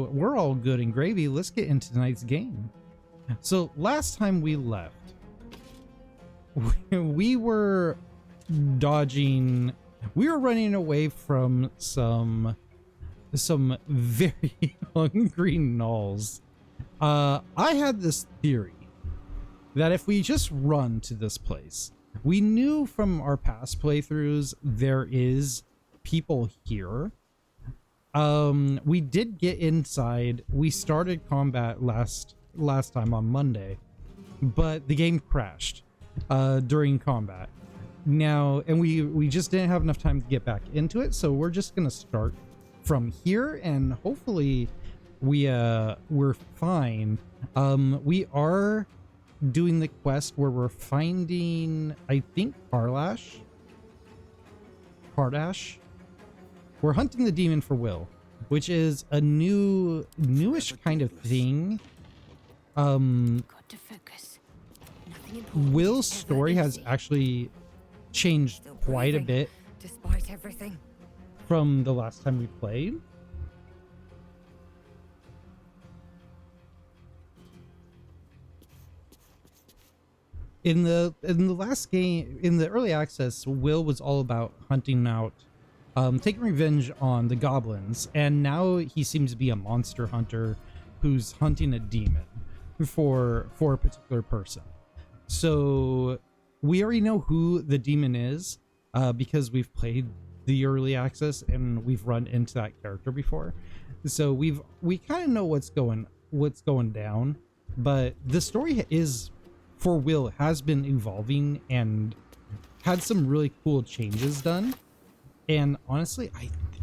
So we're all good and gravy. Let's get into tonight's game. So last time we left, we were dodging, we were running away from some very hungry gnolls. I had this theory that if we just run to this place, we knew from our past playthroughs there is people here. We did get inside. We started combat last time on Monday, but the game crashed during combat. Now, and we just didn't have enough time to get back into it, so we're just gonna start from here, and hopefully we're fine. We are doing the quest where we're finding, I think, Karlach. We're hunting the demon for Will, which is a newish kind of thing. Got to focus. Will's story has actually changed quite a bit despite everything from the last time we played. In the last game, in the early access, Will was all about hunting out, taking revenge on the goblins, and now he seems to be a monster hunter who's hunting a demon for a particular person. So we already know who the demon is because we've played the early access and we've run into that character before. So we kind of know what's going down, but the story is, for Will, has been evolving and had some really cool changes done. And honestly,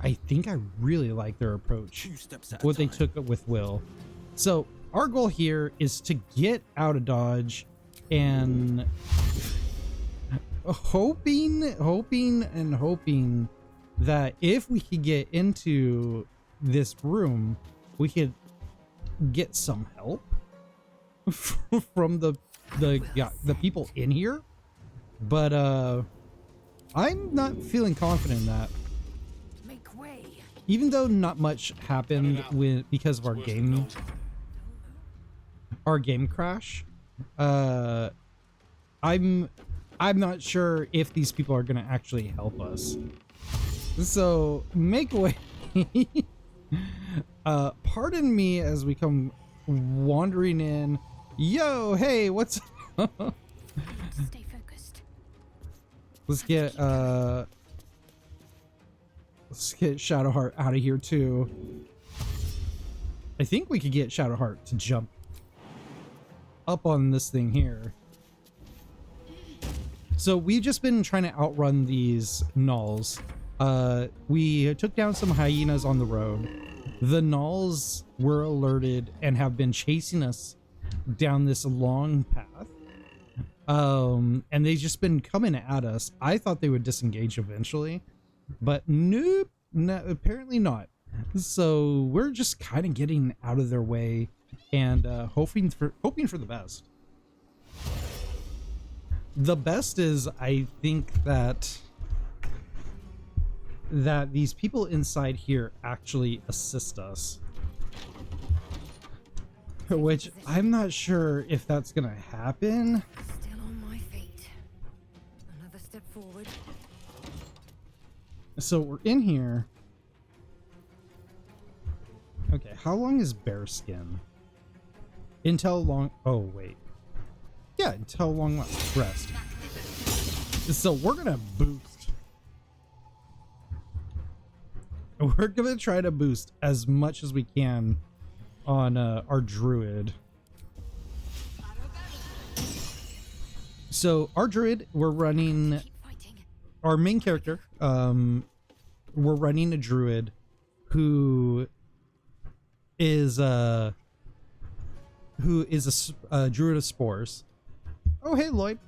I think I really like their approach, what they took with Will. So our goal here is to get out of Dodge and hoping that if we could get into this room, we could get some help from the people in here. But I'm not feeling confident in that. make way. Even though not much happened because of our game crash. I'm not sure if these people are gonna actually help us. So make way. Pardon me as we come wandering in. Yo, hey, what's up? Stay focused. Let's get Shadowheart out of here too. I think we could get Shadowheart to jump up on this thing here. So we've just been trying to outrun these gnolls. We took down some hyenas on the road. The gnolls were alerted and have been chasing us down this long path. And they've just been coming at us. I thought they would disengage eventually, but nope, no, apparently not. So we're just kind of getting out of their way and hoping for the best. The best is, I think that these people inside here actually assist us, which I'm not sure if that's gonna happen. Still on my feet. Another step forward. So we're in here. Okay, how long is bear skin? Until long. Oh wait. Yeah, until long rest. So we're gonna boost. We're gonna try to boost as much as we can on our druid. So our druid, we're running our main character. We're running a druid who is a druid of spores. Oh, hey, Lloyd.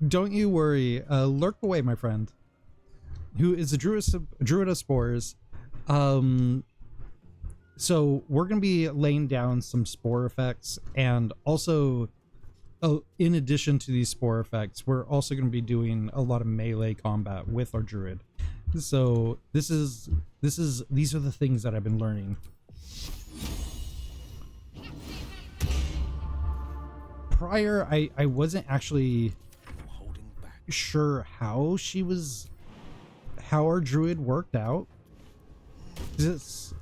Don't you worry. Lurk away, my friend. Who is a druid of spores. So we're going to be laying down some spore effects and also in addition to these spore effects, we're also going to be doing a lot of melee combat with our druid. So these are the things that I've been learning. Prior, I wasn't actually sure how our druid worked out. It's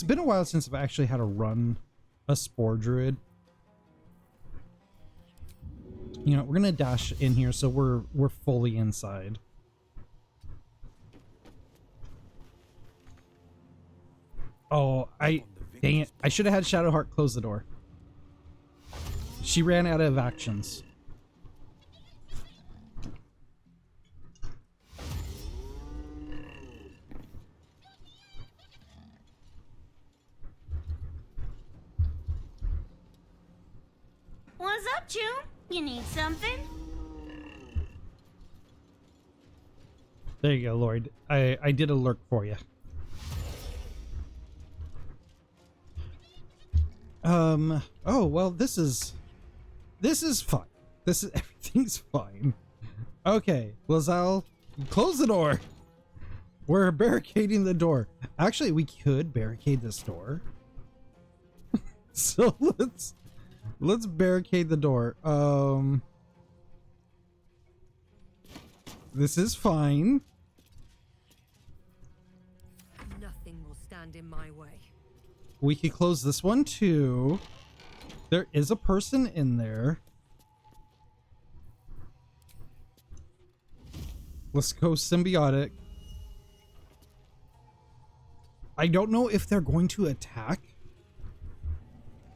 been a while since I've actually had to run a spore druid. You know, we're gonna dash in here so we're fully inside. Oh, dang it. I should have had Shadowheart close the door. She ran out of actions. What's up, June? You need something? There you go, Lloyd. I did a lurk for you. Oh, well, this is fine. Everything's fine. Okay, Lazal, close the door. We're barricading the door. Actually, we could barricade this door. So let's barricade the door. This is fine. Nothing will stand in my way. We could close this one too. There is a person in there. Let's go symbiotic. I don't know if they're going to attack.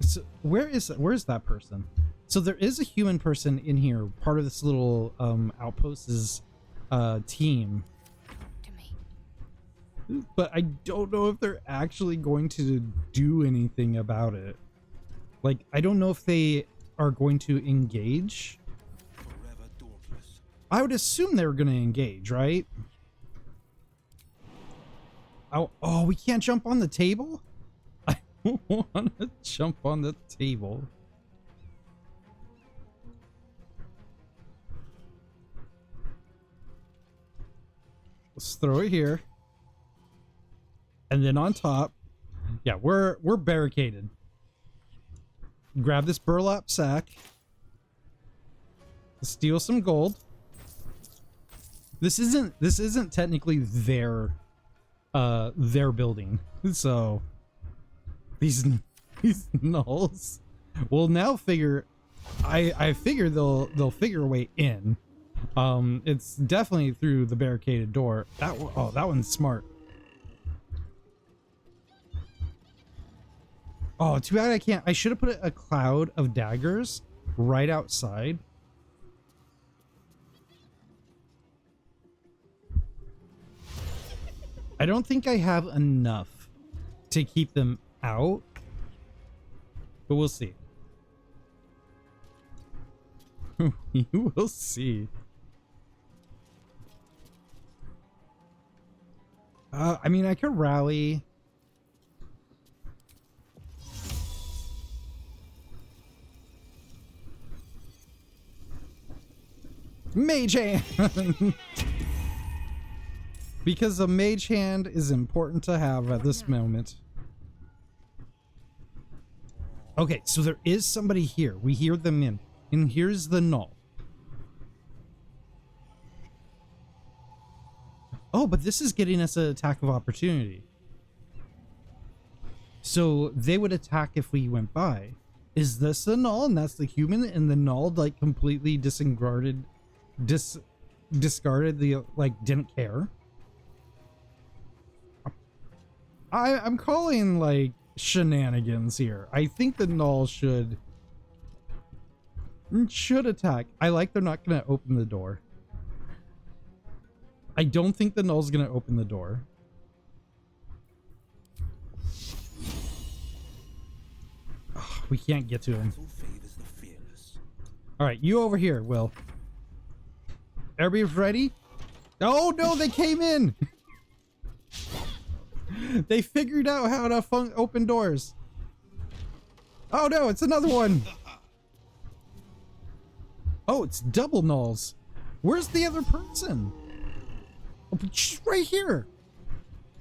So where's that person? So there is a human person in here. Part of this little outpost's team. To me. But I don't know if they're actually going to do anything about it. Like, I don't know if they are going to engage. I would assume they were going to engage, right? Oh, we can't jump on the table? I don't want to jump on the table. Let's throw it here. And then on top. Yeah, we're barricaded. Grab this burlap sack. Steal some gold. This isn't technically their building. So these gnolls will now figure I figure they'll figure a way in. It's definitely through the barricaded door. That one's smart. Oh, too bad I can't. I should have put a cloud of daggers right outside. I don't think I have enough to keep them out, but we'll see. You will see. I mean, I could rally. Mage hand! Because a mage hand is important to have at this moment. Okay, so there is somebody here. We hear them in. And here's the gnoll. Oh, but this is getting us an attack of opportunity. So they would attack if we went by. Is this the gnoll and that's the human, and the gnoll like completely disregarded the like didn't care? I'm calling like shenanigans here. I think the gnoll should attack. I like they're not gonna open the door. I don't think the gnoll's gonna open the door. Oh, we can't get to him. Alright, you over here, Will. Everybody's ready? Oh no, they came in! They figured out how to open doors. Oh no, it's another one! Oh, it's double nulls. Where's the other person? Oh, but she's right here.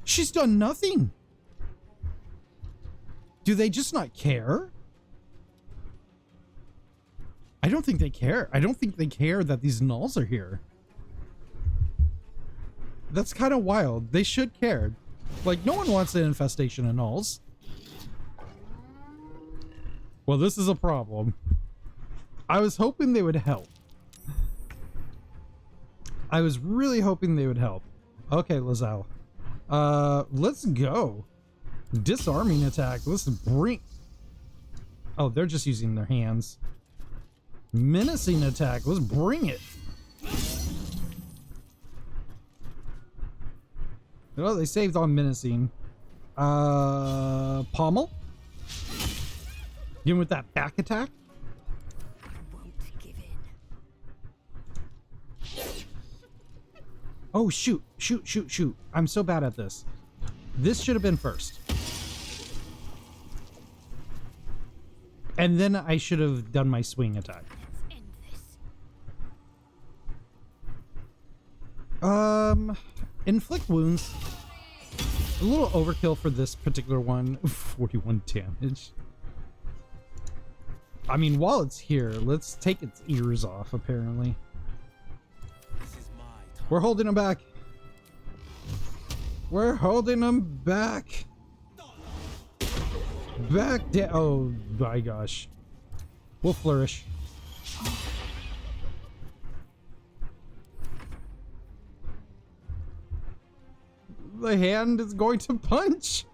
She's done nothing. Do they just not care? I don't think they care. I don't think they care that these nulls are here. That's kind of wild. They should care. Like, no one wants an infestation of nulls. Well, this is a problem. I was hoping they would help. I was really hoping they would help. Okay, Lazelle. Let's go. Disarming attack. Let's bring... Oh, they're just using their hands. Menacing attack. Let's bring it. Oh, they saved on menacing. Pommel? Even with that back attack? I won't give in. Oh, shoot. Shoot. I'm so bad at this. This should have been first. And then I should have done my swing attack. Let's end this. Inflict wounds. A little overkill for this particular one. 41 damage. I mean, while it's here, let's take its ears off, apparently. We're holding them back. We're holding them back. Back down. Oh my gosh. We'll flourish. The hand is going to punch.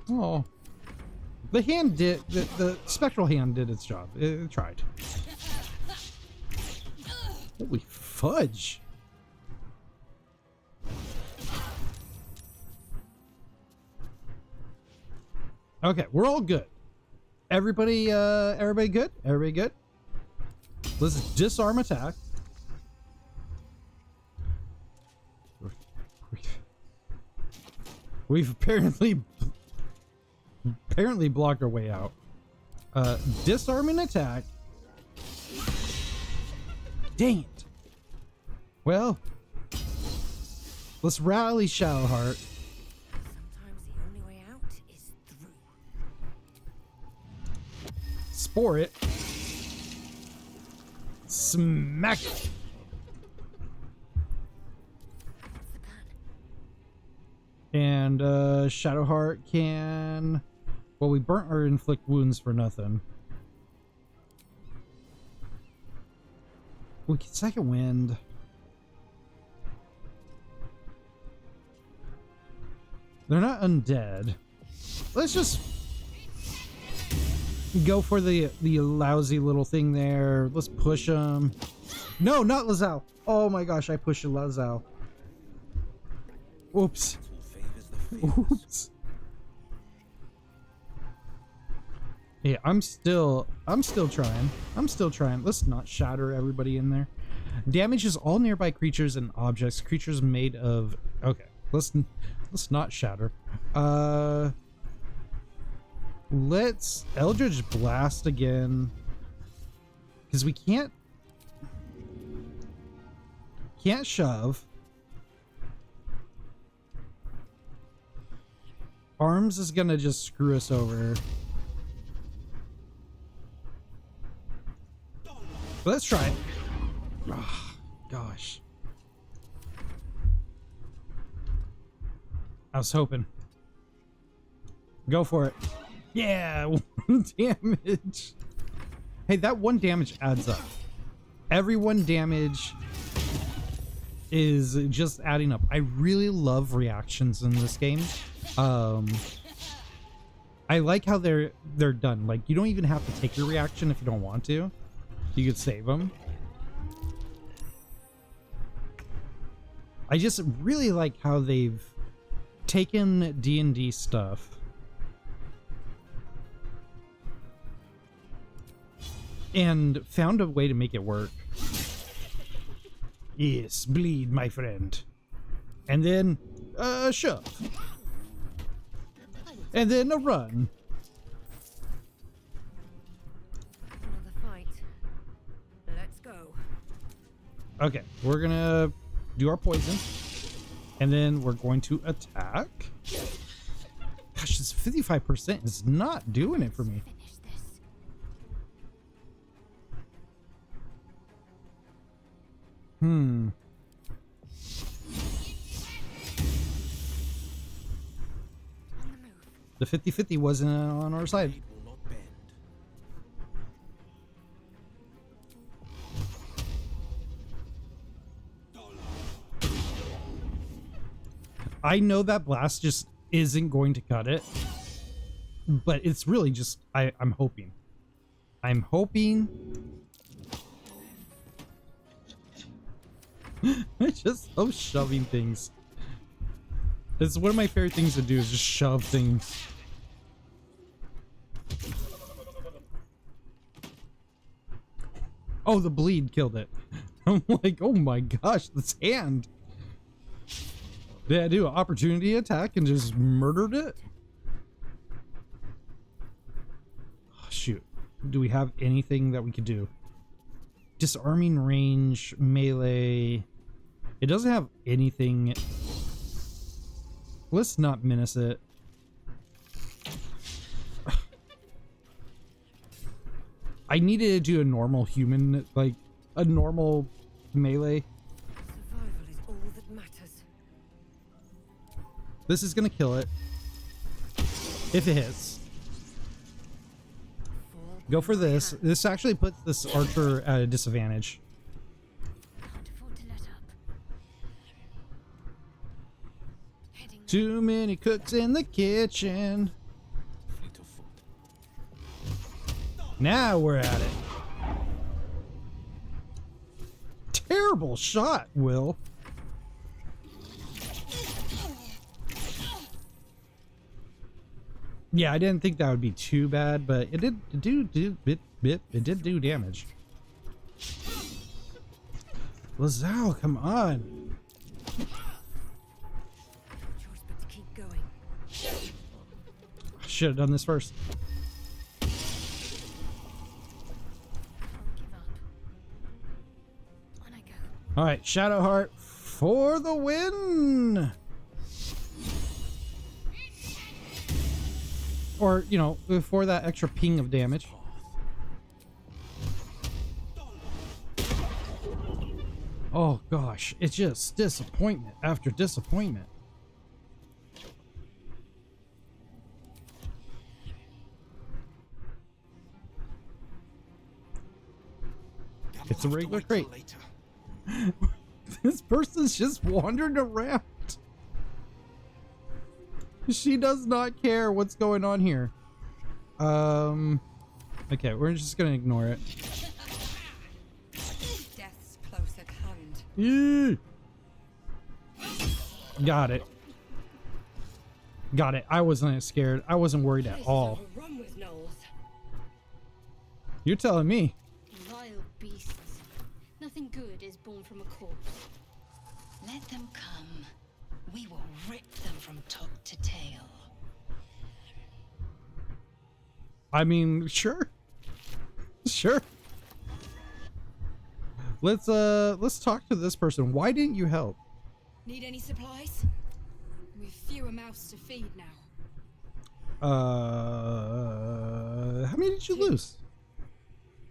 Oh. The hand did, the spectral hand did its job. It tried. Holy fudge. Okay, we're all good. Everybody good? Everybody good? Let's disarm attack. We've apparently blocked our way out. Disarming attack. Dang it. Well, let's rally Shadowheart. Sometimes the only way out is through. Spore it. Smack it. That's the plan. And Shadowheart can... Well, we burnt our inflict wounds for nothing. We get second wind. They're not undead. Let's just go for the lousy little thing there. Let's push them. No, not Lazelle. Oh my gosh, I pushed Lazelle. Oops. Oops. Yeah, I'm still trying. Let's not shatter everybody in there. Damages all nearby creatures and objects. Creatures made of... Okay, let's not shatter. Let's Eldritch Blast again. Because we can't shove. Arms is gonna just screw us over. Let's try it. Oh, gosh. I was hoping. Go for it. Yeah, 1 damage. Hey, that 1 damage adds up. Every 1 damage is just adding up. I really love reactions in this game. I like how they're done. Like, you don't even have to take your reaction if you don't want to. You could save them. I just really like how they've taken D&D stuff and found a way to make it work. Yes, bleed, my friend. And then a shove. And then a run. Okay, we're gonna do our poison, and then we're going to attack. Gosh, this 55% is not doing it for me. Finish this. Hmm. On the move. The 50-50 wasn't on our side. Will not bend. I know that blast just isn't going to cut it, but it's really just I'm hoping. I'm hoping. I just love shoving things. It's one of my favorite things to do is just shove things. Oh, the bleed killed it. I'm like, oh my gosh, this hand. Did I do an opportunity attack and just murdered it? Oh, shoot. Do we have anything that we could do? Disarming range, melee. It doesn't have anything. Let's not menace it. I needed to do a normal human, like a normal melee. Survival is all that matters. This is gonna kill it. If it hits. Fall Go for by my this. hand. This actually puts this archer at a disadvantage. Can't afford to let up. Heading there. Too many cooks in the kitchen. Fleet of foot. Now we're at it. Terrible shot, Will. Yeah, I didn't think that would be too bad, but it did it did do damage. Lazao, come on. No choice but to keep going. Should have done this first. Can't give up. On I go. All right, Shadowheart for the win. Or, you know, for that extra ping of damage. Oh gosh, it's just disappointment after disappointment. It's a regular crate. Later. This person's just wandering around. She does not care what's going on here. Okay, we're just gonna ignore it. Death's close at hand. Eee. Got it. Got it. I wasn't scared. I wasn't worried at all. Run with Knowles. You're telling me. Vile beasts. Nothing good is born from a corpse. Let them come. We will rip them from top to tail. I mean, sure. Sure. Let's talk to this person. Why didn't you help? Need any supplies? We've fewer mouths to feed now. How many did you lose?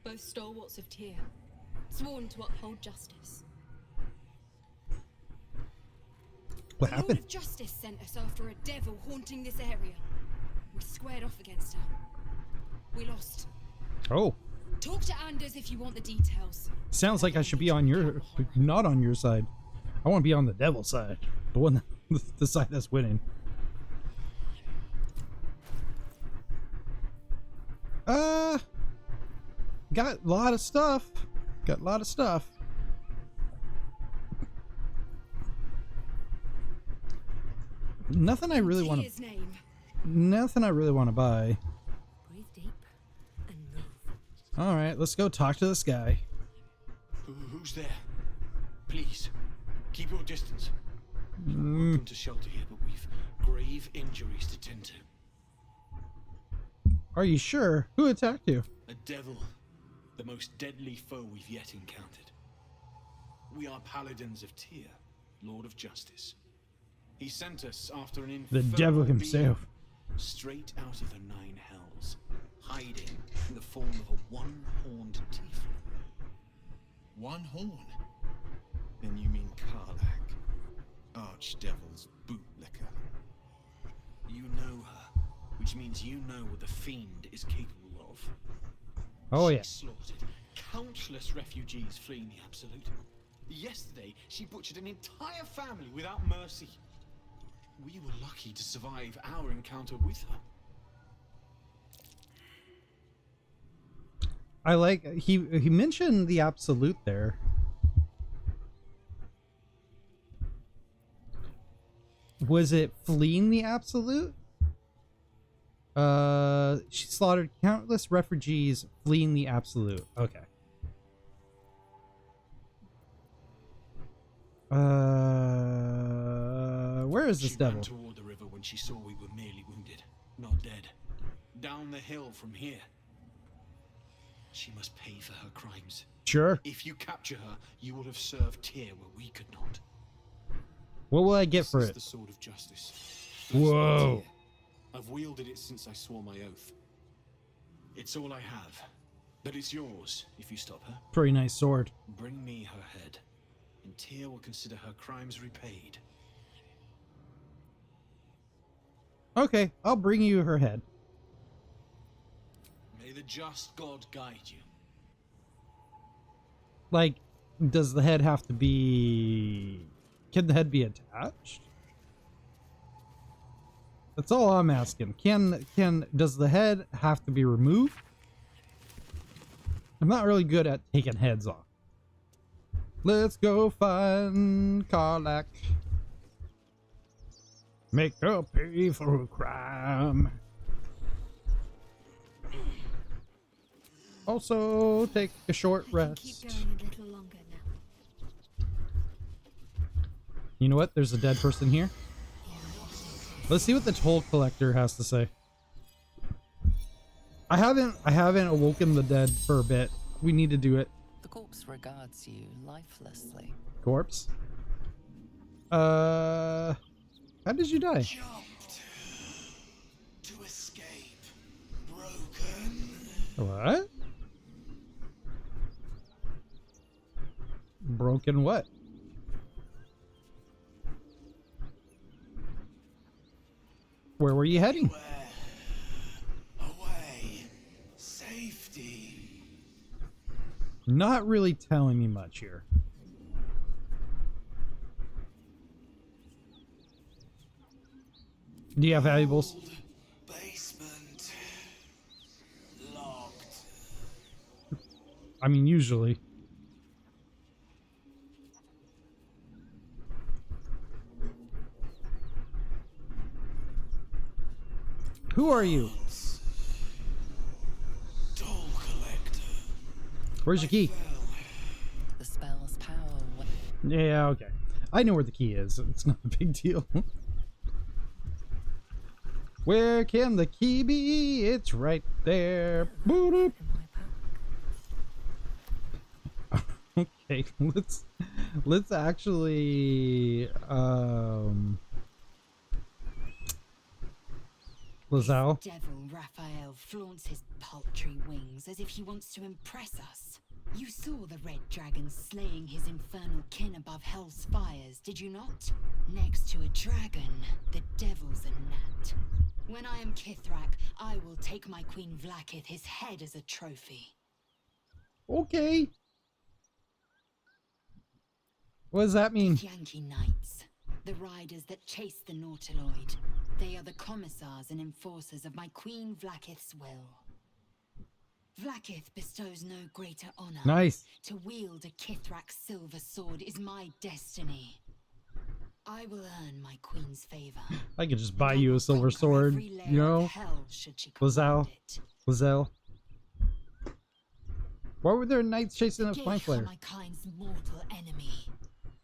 Both stalwarts of Tyr, sworn to uphold justice. What The Lord happened? of Justice sent us after a devil haunting this area. We squared off against her. We lost. Oh, Talk to Anders if you want the details. sounds like I should be on your, not on your side. I want to be on the devil's side, the one, the side that's winning. Got a lot of stuff. Got a lot of stuff. Nothing I really want Tyr's to. name. Nothing I really want to buy. Breathe deep and move. All right, let's go talk to this guy. Who's there? Please, keep your distance. Welcome to shelter here, but we've grave injuries to tend to. Are you sure? Who attacked you? A devil, the most deadly foe we've yet encountered. We are paladins of Tyr, Lord of Justice. He sent us after an The infernal devil being himself. straight out of the Nine Hells, hiding in the form of a one-horned tiefling. One horn. Then you mean Karlach, Archdevil's bootlicker. You know her, which means you know what the Fiend is capable of. Oh She yeah. slaughtered countless refugees fleeing the Absolute. Yesterday, she butchered an entire family without mercy. We were lucky to survive our encounter with her. I like he mentioned the Absolute there. Was it fleeing the Absolute? She slaughtered countless refugees fleeing the Absolute. Okay. Where is this She devil? ran toward the river when she saw we were merely wounded, not dead. Down the hill from here. She must pay for her crimes. Sure. If you capture her, you will have served Tyr where we could not. What will I get This for is it? the sword of justice. Whoa. I've wielded it since I swore my oath. It's all I have, but it's yours if you stop her. Pretty nice sword. Bring me her head, and Tyr will consider her crimes repaid. Okay, I'll bring you her head. May the just God guide you. Like, does the head have to be... Can the head be attached? That's all I'm asking. Does the head have to be removed? I'm not really good at taking heads off. Let's go find Karlach. Make her pay for a crime. Also, take a short I can keep rest. going a little longer now. You know what? There's a dead person here. Let's see what the toll collector has to say. I haven't awoken the dead for a bit. We need to do it. The corpse regards you lifelessly. Corpse. How did you die? Jumped. To escape. Broken. What? Broken what? Where were you heading? Away. Safety. Not really telling me much here. Do you have valuables? Basement. Locked. I mean, usually. Who are you? Toll collector. Where's your key? The spell's power. Yeah, okay. I know where the key is. It's not a big deal. Where can the key be? It's right there. Boop. Okay, let's actually Lazal. Devil Raphael flaunts his paltry wings as if he wants to impress us. You saw the red dragon slaying his infernal kin above hell's fires, did you not? Next to a dragon, the devil's a gnat. When I am Kithrak, I will take my queen Vlaakith his head as a trophy. Okay. What does that mean? Yankee Knights, the riders that chase the Nautiloid. They are the commissars and enforcers of my queen Vlaakith's will. Vlaakith bestows no greater honor. Nice. To wield a Kithrak's silver sword is my destiny. I will earn my queen's favor. I could just buy you a silver sword, you know? Lazal. Lazelle. Why were there knights chasing a flame flare? My kind's mortal enemy.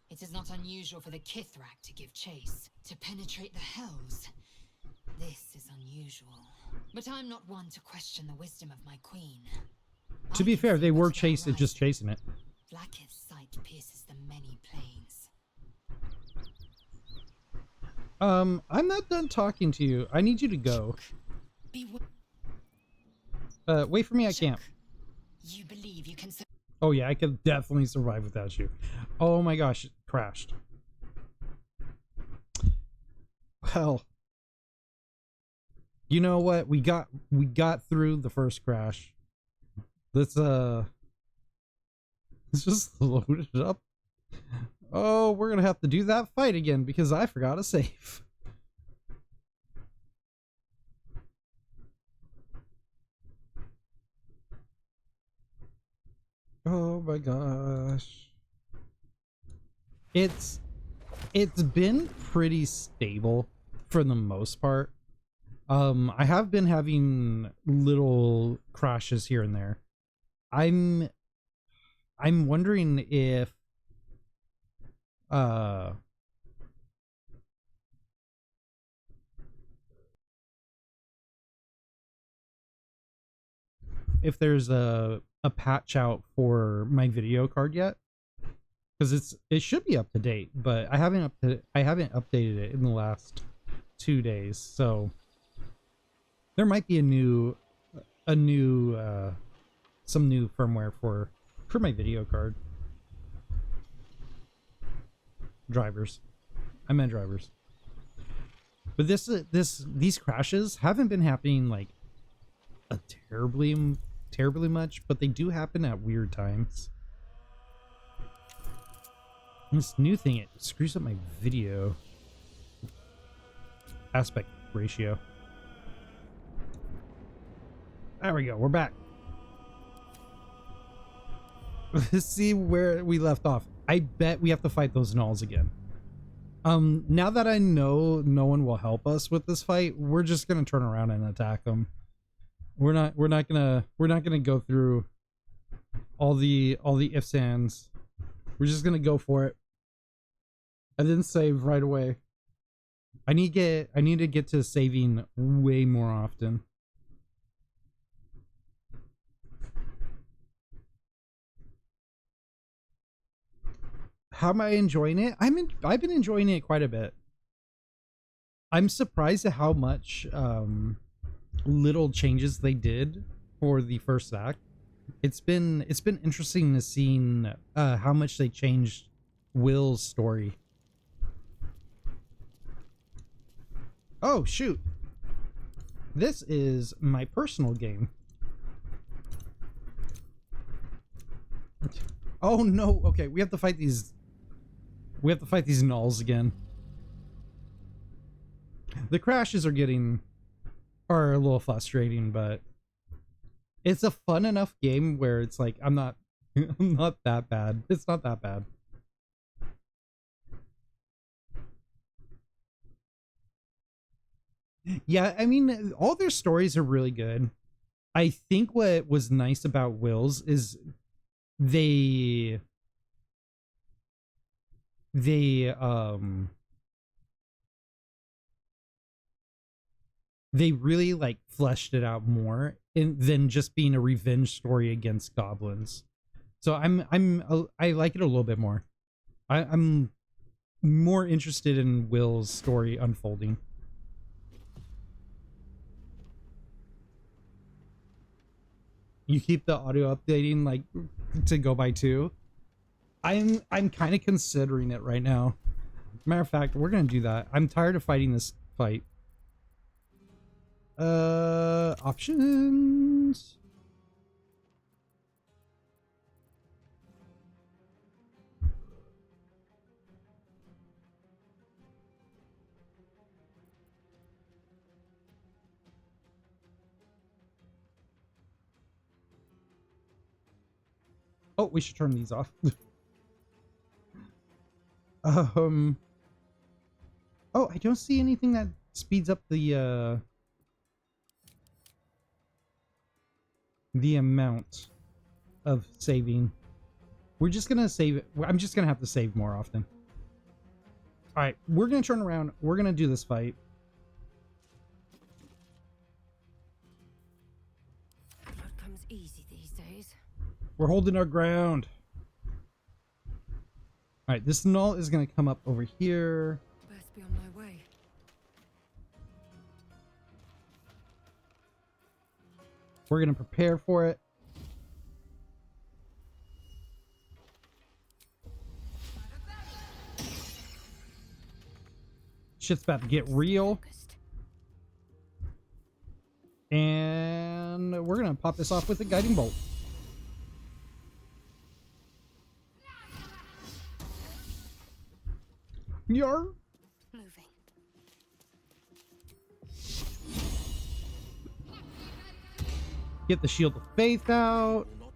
It is not unusual for the Kithrak to give chase, to penetrate the hells. This is unusual. But I'm not one to question the wisdom of my queen. To be fair, they were just chasing it. Blacketh's sight pierces the many planes. I'm not done talking to you. I need you to go. Wait for me, I can't. You believe you can Oh yeah, I could definitely survive without you. Oh my gosh, it crashed. Well, you know what? We got through the first crash. Let's just load it up. Oh, we're gonna have to do that fight again because I forgot to save. Oh my gosh. It's been pretty stable for the most part. I have been having little crashes here and there. I'm wondering if there's a patch out for my video card yet, because it should be up to date, but I haven't updated it in the last 2 days, so there might be some new firmware for my video card. Drivers. I meant drivers. But these crashes haven't been happening like a terribly much, but they do happen at weird times. And this new thing, it screws up my video aspect ratio. There we go, we're back. Let's see where we left off. I bet we have to fight those gnolls again. Now that I know no one will help us with this fight, we're just gonna turn around and attack them. We're not gonna go through all the ifs ands. We're just gonna go for it. I didn't save right away. I need to get to saving way more often. How am I enjoying it? I've been enjoying it quite a bit. I'm surprised at how much little changes they did for the first act. It's been interesting to see how much they changed Will's story. Oh shoot. This is my personal game. Oh no, okay, we have to fight these gnolls again. The crashes are a little frustrating, but it's a fun enough game where it's like I'm not that bad. It's not that bad. Yeah, I mean, all their stories are really good. I think what was nice about Will's is they really like fleshed it out more than just being a revenge story against goblins. So I like it a little bit more. I'm more interested in Will's story unfolding. You keep the audio updating like to go by 2. I'm kind of considering it right now. Matter of fact, we're gonna do that. I'm tired of fighting this fight. Options. Oh, we should turn these off. Oh, I don't see anything that speeds up the amount of saving. We're just gonna save it. I'm just gonna have to save more often. All right, we're gonna turn around. We're gonna do this fight. Blood comes easy these days. We're holding our ground. right, this null is going to come up over here. Best be on my way. We're going to prepare for it. Shit's about to get real. And we're going to pop this off with a guiding bolt. Yar. Moving. Get the shield of faith out. Will not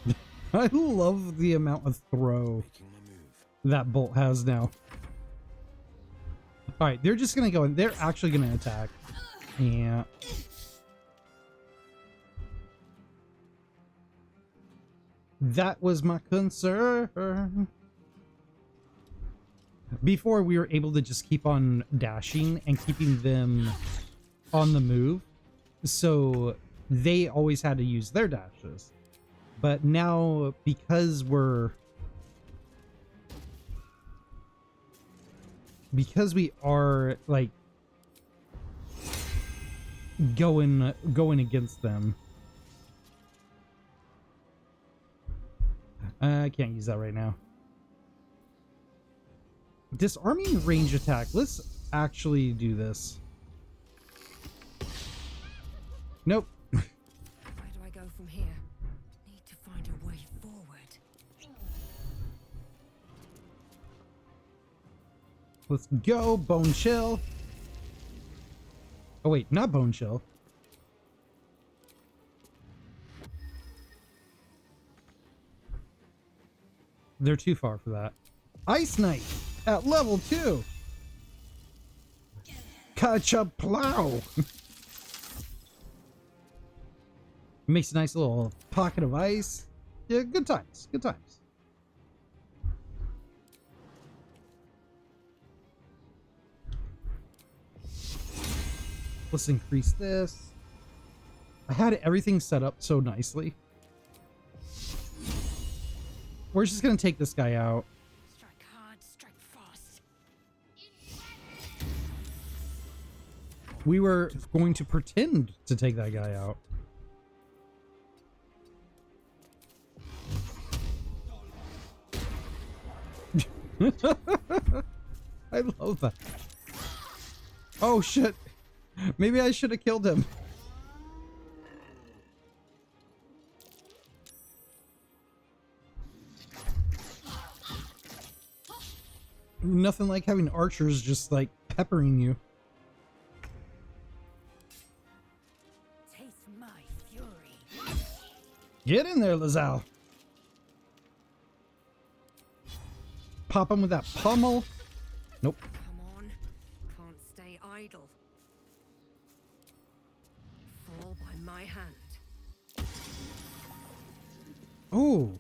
bend. I love the amount of throw Making my move. that bolt has now. All right, they're just gonna go and they're actually gonna attack. Yeah. That was my concern. Before we were able to just keep on dashing and keeping them on the move, so they always had to use their dashes. But now, because we are like going against them, I can't use that right now. Disarming range attack. Let's actually do this. Nope. Where do I go from here? Need to find a way forward. Let's go, Bone Chill. Oh wait, not Bone Chill. They're too far for that. Ice Knight at level 2. Catch a plow. Makes a nice little pocket of ice. Yeah, good times. Good times. Let's increase this. I had everything set up so nicely. We're just gonna take this guy out. Strike hard, strike fast. We were going to pretend to take that guy out. I love that. Oh shit. Maybe I should have killed him. Nothing like having archers just like peppering you. Taste my fury. Get in there, Lazal. Pop him with that pummel. Nope. Come on. Can't stay idle. Fall by my hand. Oh.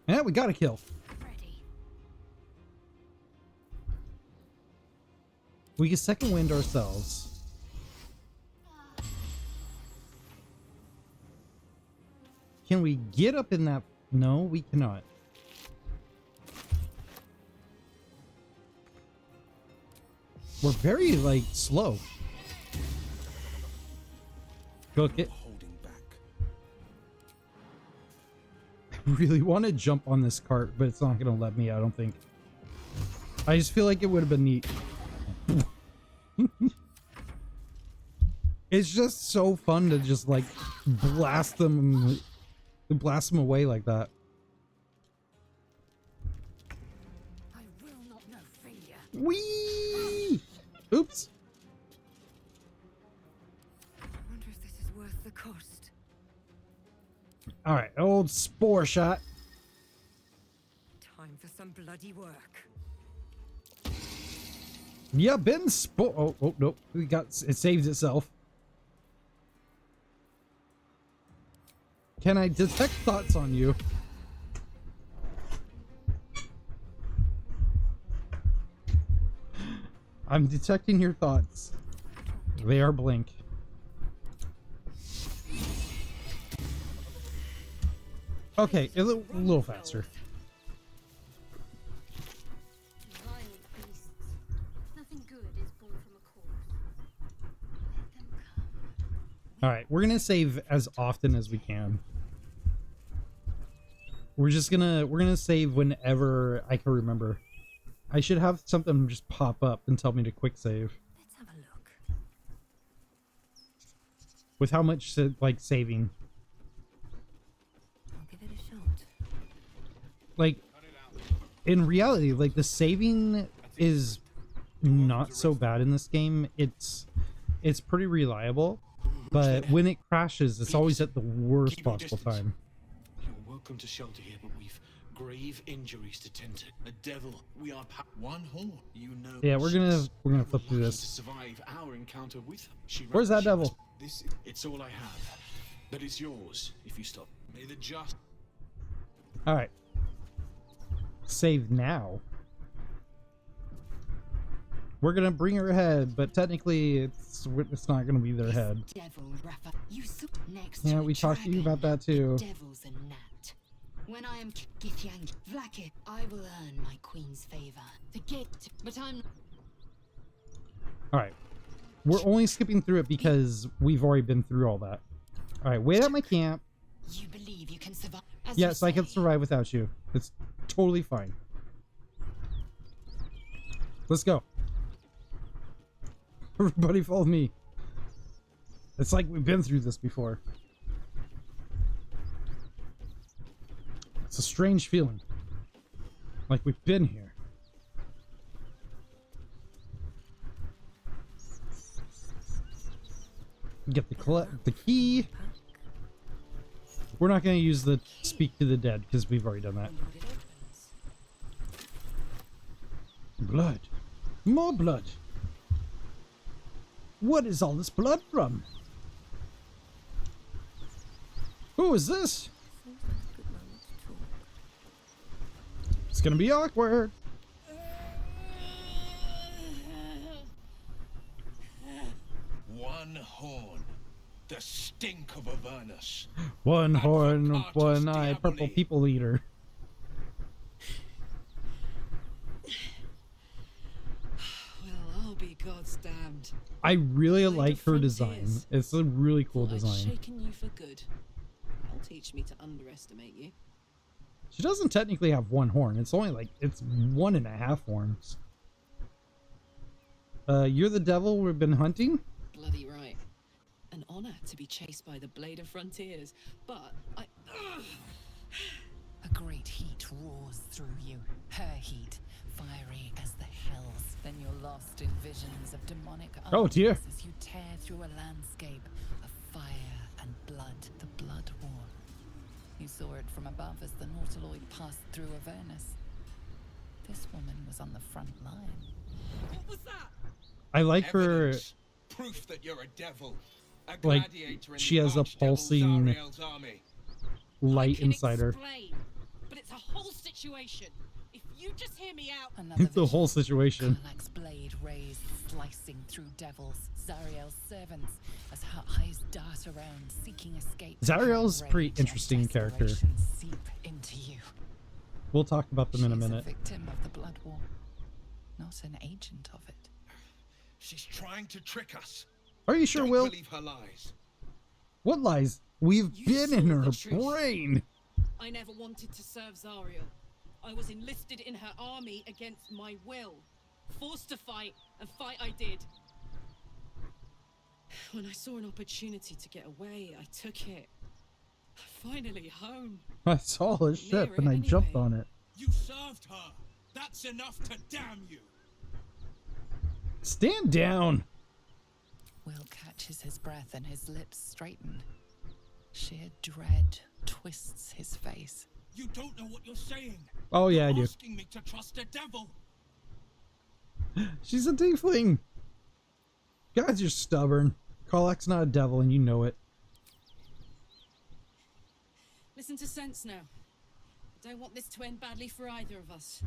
Yeah, we got a kill. Ready. We can second wind ourselves. Can we get up in that? No, we cannot. We're very, like, slow. Cook it. Holding back. I really want to jump on this cart, but it's not going to let me, I don't think. I just feel like it would have been neat. It's just so fun to just, like, blast them away like that. I will not know failure. Whee! Oops. I wonder if this is worth the cost. All right, old spore shot. Time for some bloody work. Yeah, been spore. Oh, nope. It saved itself. Can I detect thoughts on you? I'm detecting your thoughts. They are blink. Okay, a little faster. Violent beasts. Nothing good is born from a corpse. Let them come. All right, we're gonna save as often as we can. We're gonna save whenever I can remember. I should have something just pop up and tell me to quick save. Let's have a look. With how much like saving? I'll give it a shot. Like in reality, like the saving is not so bad in this game. It's pretty reliable, but when it crashes, it's always at the worst possible time. You're welcome to shelter here, but we've grave injuries to tend to. A devil. We are one horn. You know. Yeah, we're gonna flip through To this. survive our encounter with her. She Where's that devil? It's all I have, but it's yours if you stop. May the just. All right. Save now. We're gonna bring her head, but technically it's not gonna be their head. Devil Rafa, you saw next Yeah, to we a talked to you dragon, about that too. the Devil's a gnat. When I am Githyank Vlakit, I will earn my queen's favor. The gate, but I'm All right. We're only skipping through it because we've already been through all that. All right, wait at my camp. You believe you can survive? As Yes, you I can say. survive without you. It's totally fine. Let's go. Everybody follow me. It's like we've been through this before. It's a strange feeling. Like we've been here. Get the key. We're not going to use the speak to the dead because we've already done that. Blood. More blood. What is all this blood from? Who is this? Seems like a good moment to talk. It's gonna be awkward. One horn. The stink of Avernus. One horn, Advocatus one eye, Diaboli. purple people eater. Well, I'll be God's damned. I really Blade like of her Frontiers. design. It's a really cool Thought I'd design. shaken you for good. Don't teach me to underestimate you. She doesn't technically have one horn. It's only like, it's 1.5 horns. You're the devil we've been hunting? Bloody right. An honor to be chased by the Blade of Frontiers, but I. A great heat roars through you, her heat, fiery as the hells. Then you're lost in visions of demonic Oh, dear. armies as you tear through a landscape of fire and blood, the Blood War. You saw it from above as the Nautiloid passed through Avernus. This woman was on the front line. What was that? I like her. Evidence. Proof that you're a devil. A Like, gladiator in she the has a archdevil pulsing Zariel's army. light I can inside her. explain, but it's a whole situation. If you just hear me out. Another It's the vision. whole situation. Karlach's blade raised, slicing through devils, Zariel's servants, as her eyes dart around, seeking escape. Zariel's Her pretty rage interesting and character. desperation seep into you. We'll talk about them in a She's minute. victim of the Blood War, not an agent of it. She's trying to trick us. Are you sure, Don't Will? believe her lies. What lies? We've You been saw in the her truth. brain. I never wanted to serve Zariel. I was enlisted in her army against my will. Forced to fight, and fight I did. When I saw an opportunity to get away, I took it. Finally home. I saw a ship and I jumped anyway. on it. You served her. That's enough to damn you. Stand down. Will catches his breath and his lips straighten. Sheer dread twists his face. You don't know what you're saying. Oh yeah, I do. Asking me to trust a devil. She's a tiefling. Guys, you're stubborn. Karlach's not a devil and you know it. Listen to sense now. I don't want this to end badly for either of us.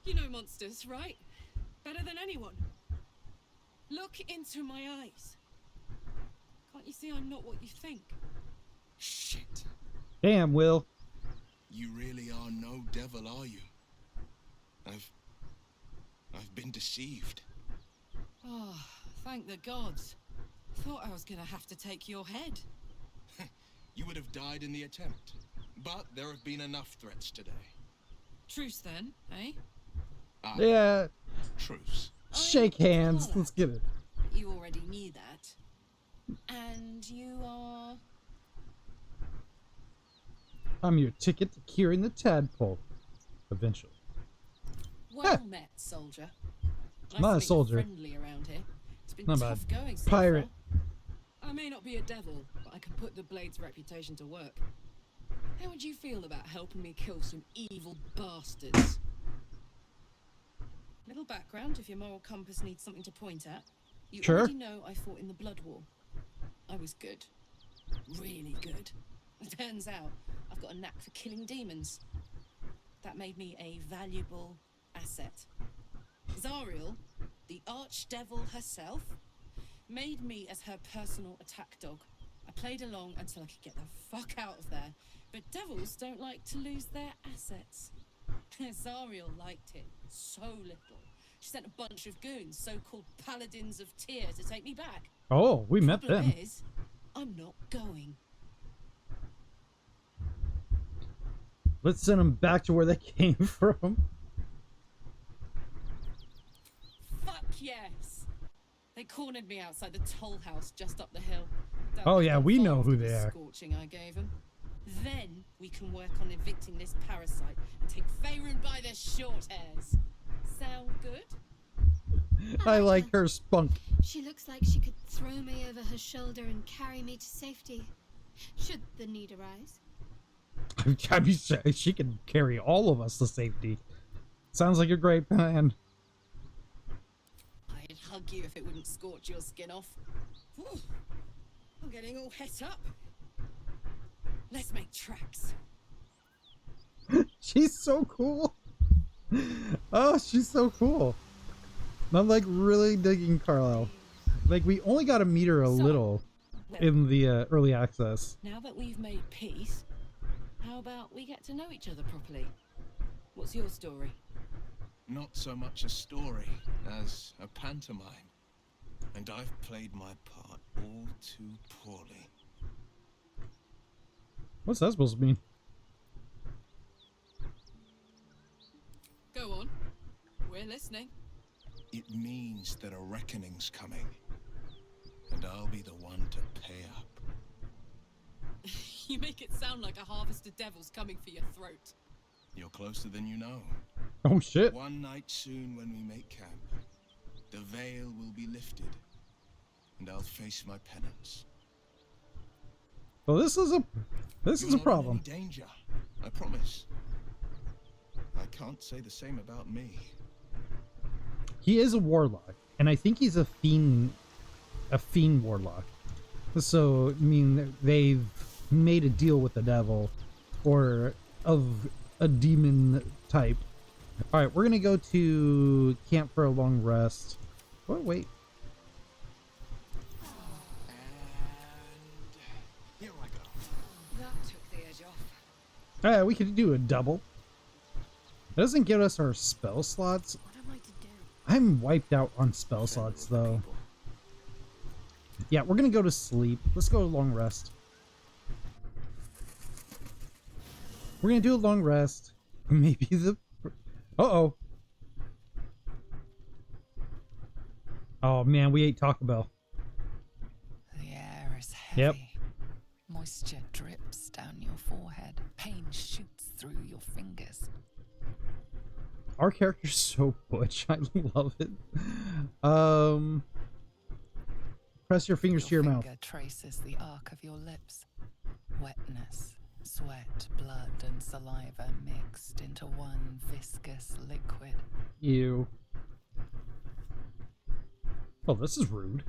You know monsters, right? Better than anyone. Look into my eyes. Can't you see I'm not what you think? Shit. Damn, Will. You really are no devil, are you? I've been deceived. Oh, thank the gods. Thought I was gonna have to take your head. You would have died in the attempt. But there have been enough threats today. Truce then, eh? Yeah. Truce. Shake hands. Karlach. Let's get it. You already knew that. And you are... I'm your ticket to curing the tadpole. Eventually. Well met, soldier. Nice Not a to meet soldier. friendly around here. It's been Not tough bad. going so Pirate. far. I may not be a devil, but I can put the Blade's reputation to work. How would you feel about helping me kill some evil bastards? Little background if your moral compass needs something to point at. You Sure. already know I fought in the Blood War. I was good. Really good. It turns out I've got a knack for killing demons. That made me a valuable asset. Zariel, the archdevil herself, made me as her personal attack dog. I played along until I could get the fuck out of there. But devils don't like to lose their assets. Zariel liked it so little. She sent a bunch of goons, so-called paladins of Tyr, to take me back. Oh, we met Problem them. is, I'm not going. Let's send them back to where they came from. Fuck yes! They cornered me outside the toll house just up the hill. Don't Oh, let yeah, them we fall know who after they the are. Scorching I gave them. Then we can work on evicting this parasite and take Faerun by the short hairs. Sound good? I like her spunk. She looks like she could throw me over her shoulder and carry me to safety, should the need arise. I mean, she can carry all of us to safety. Sounds like a great plan. I'd hug you if it wouldn't scorch your skin off. Whew. I'm getting all het up. Let's make tracks. She's so cool. Oh, she's so cool. I'm like really digging Carlisle. Like we only got to meet her a little in the early access. Now that we've made peace, how about we get to know each other properly? What's your story? Not so much a story as a pantomime. And I've played my part all too poorly. What's that supposed to mean? Go on. We're listening. It means that a reckoning's coming. And I'll be the one to pay up. You make it sound like a harvest of devils coming for your throat. You're closer than you know. Oh shit. One night soon when we make camp, the veil will be lifted. And I'll face my penance. Well, this is a You're not in problem. any danger, I promise. I can't say the same about me. He is a warlock, and I think he's a fiend warlock. So, I mean, they've made a deal with the devil, or of a demon type. All right, we're gonna go to camp for a long rest. Oh, wait. And here I go. That took the edge off. We could do a double. It doesn't give us our spell slots. What am I to do? I'm wiped out on spell slots, though. Yeah, we're gonna go to sleep. Let's go to long rest. We're gonna do a long rest. Maybe the... Uh-oh. Oh, man, we ate Taco Bell. The air is heavy. Yep. Moisture drips down your forehead. Pain shoots through your fingers. Our character's so butch. I love it. Press your fingers to your mouth. finger traces the arc of your lips. Wetness, sweat, blood, and saliva mixed into one viscous liquid. Ew. Oh, this is rude.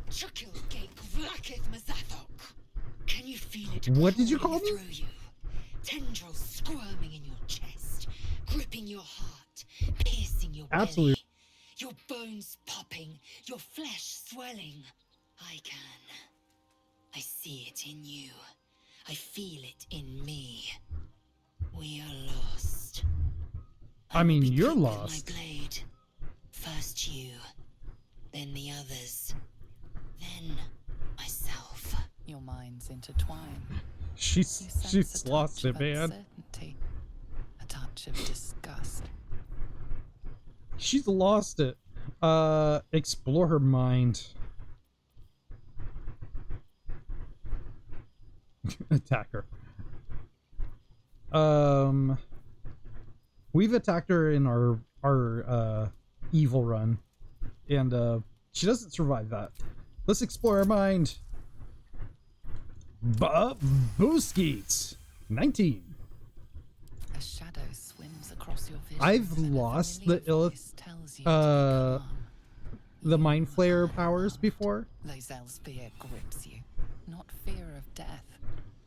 Chukilgate vlakith mazathok. Can you feel it? What did you crawling call me? through you? Tendrils squirming in your chest, gripping your heart, piercing your Absolutely. belly. Your bones popping, your flesh swelling. I see it in you. I feel it in me. We are lost. I mean, will be you're quick with lost. My blade. First you, then the others, then myself. Your minds intertwine. You She's sense a lost touch it, of man. uncertainty, a touch of disgust. She's lost it. Explore her mind. Attack her. We've attacked her in our evil run, and she doesn't survive that. Let's explore her mind. Booskies 19. A shadow swims across your vision. I've lost the the mind flayer powers before, Lae'zel's fear grips you, not fear of death.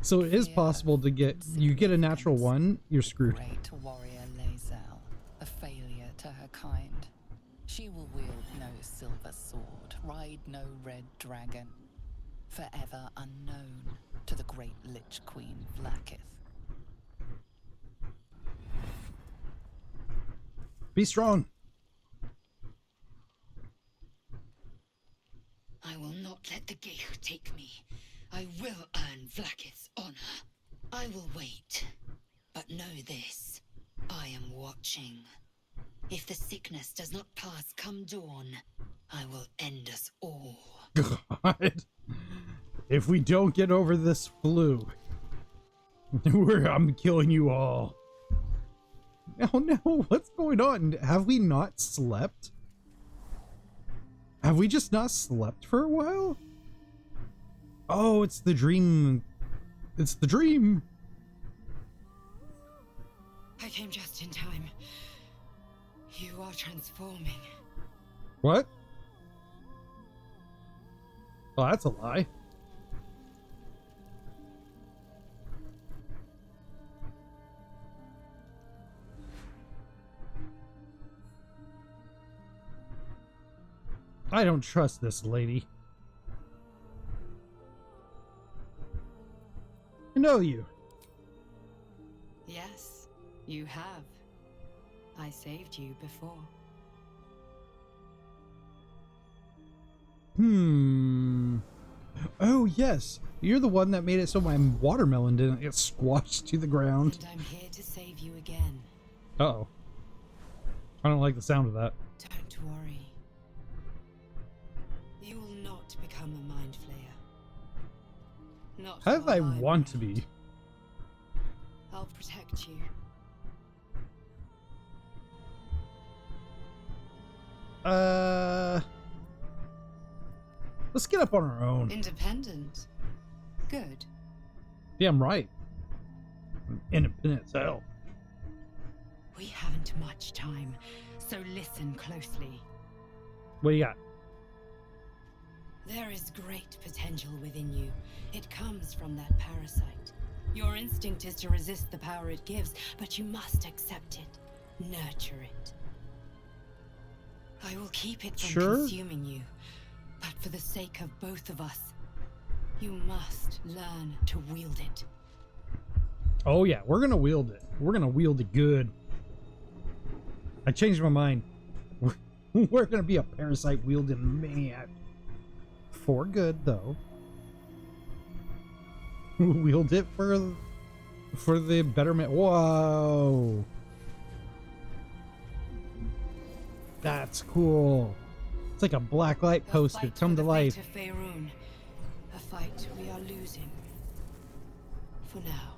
so it is possible to get a natural one, you're screwed. Great warrior Lae'zel, a failure to her kind. She will wield no silver sword, ride no red dragon, forever unknown to the great Lich Queen Vlaakith. Be strong. I will not let the Geich take me. I will earn Vlaakith's honor. I will wait. But know this. I am watching. If the sickness does not pass come dawn, I will end us all. God. If we don't get over this flu, I'm killing you all. Oh no, what's going on? Have we not slept? Have we just not slept for a while? Oh, it's the dream. It's the dream. I came just in time. You are transforming. What? Oh, that's a lie. I don't trust this lady. I know you. Yes, you have. I saved you before. Oh, yes. You're the one that made it so my watermelon didn't get squashed to the ground. And I'm here to save you again. Uh-oh. I don't like the sound of that. Don't worry. You will not become a mind flayer. Not How if I while want to around. be? I'll protect you. Let's get up on our own. Independent. Good. Damn right. I'm independent as hell. We haven't much time, so listen closely. What do you got? There is great potential within you. It comes from that parasite. Your instinct is to resist the power it gives, but you must accept it. Nurture it. I will keep it from consuming you, but for the sake of both of us, you must learn to wield it. Oh yeah, we're gonna wield it. We're gonna wield it good. I changed my mind. We're gonna be a parasite wielding man. For good, though. Wield it for the betterment. Whoa! That's cool. It's like a black light poster come to life. The fate of Faerun, a fight we are losing. For now.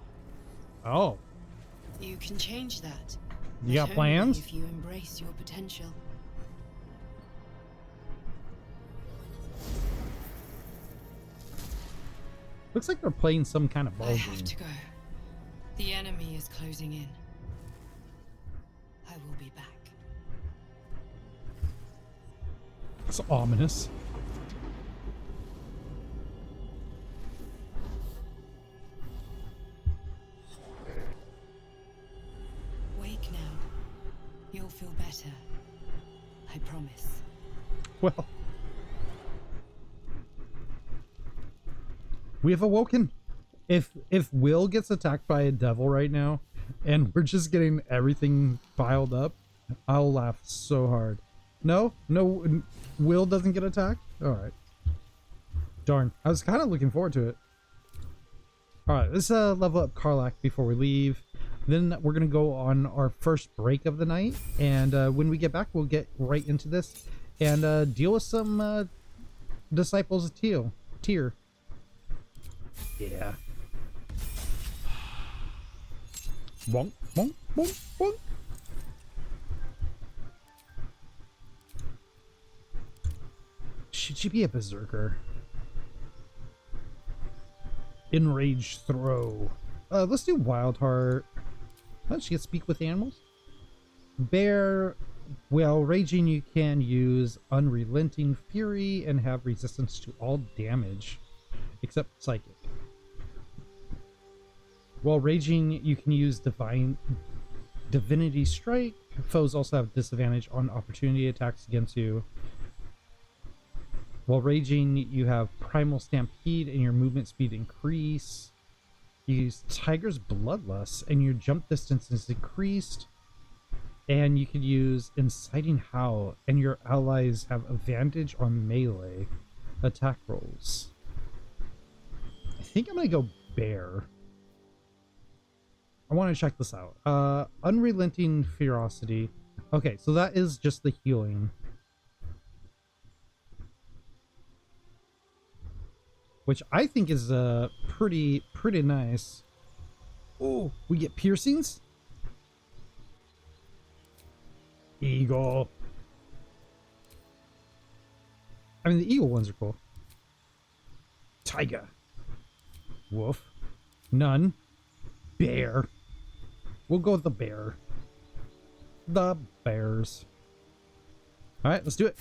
Oh. You can change that. You got but plans? only if you embrace your potential. Looks like they're playing some kind of ball I game. have to go. The enemy is closing in. I will be back. It's ominous. Wake now. You'll feel better. I promise. Well, we have awoken. If Will gets attacked by a devil right now, and we're just getting everything piled up, I'll laugh so hard. No, Will doesn't get attacked. All right. Darn, I was kind of looking forward to it. All right, let's level up Karlach before we leave. Then we're gonna go on our first break of the night, and when we get back, we'll get right into this and deal with some disciples of Tyr. Yeah. Bonk, bonk, bonk, bonk. Should she be a berserker? Enraged throw. Let's do Wild Heart. Oh, she can speak with animals. Bear. While raging, you can use Unrelenting Fury and have resistance to all damage, except psychic. While raging, you can use Divinity Strike. Foes also have disadvantage on opportunity attacks against you. While raging, you have Primal Stampede and your movement speed increase. You use Tiger's Bloodlust and your jump distance is increased. And you could use Inciting Howl and your allies have advantage on melee attack rolls. I think I'm gonna go Bear. I want to check this out. Unrelenting Ferocity. Okay, so that is just the healing. Which I think is pretty nice. Oh, we get piercings? Eagle. I mean, the eagle ones are cool. Tiger. Wolf. None. Bear. We'll go with the bear. The bears. Alright, let's do it.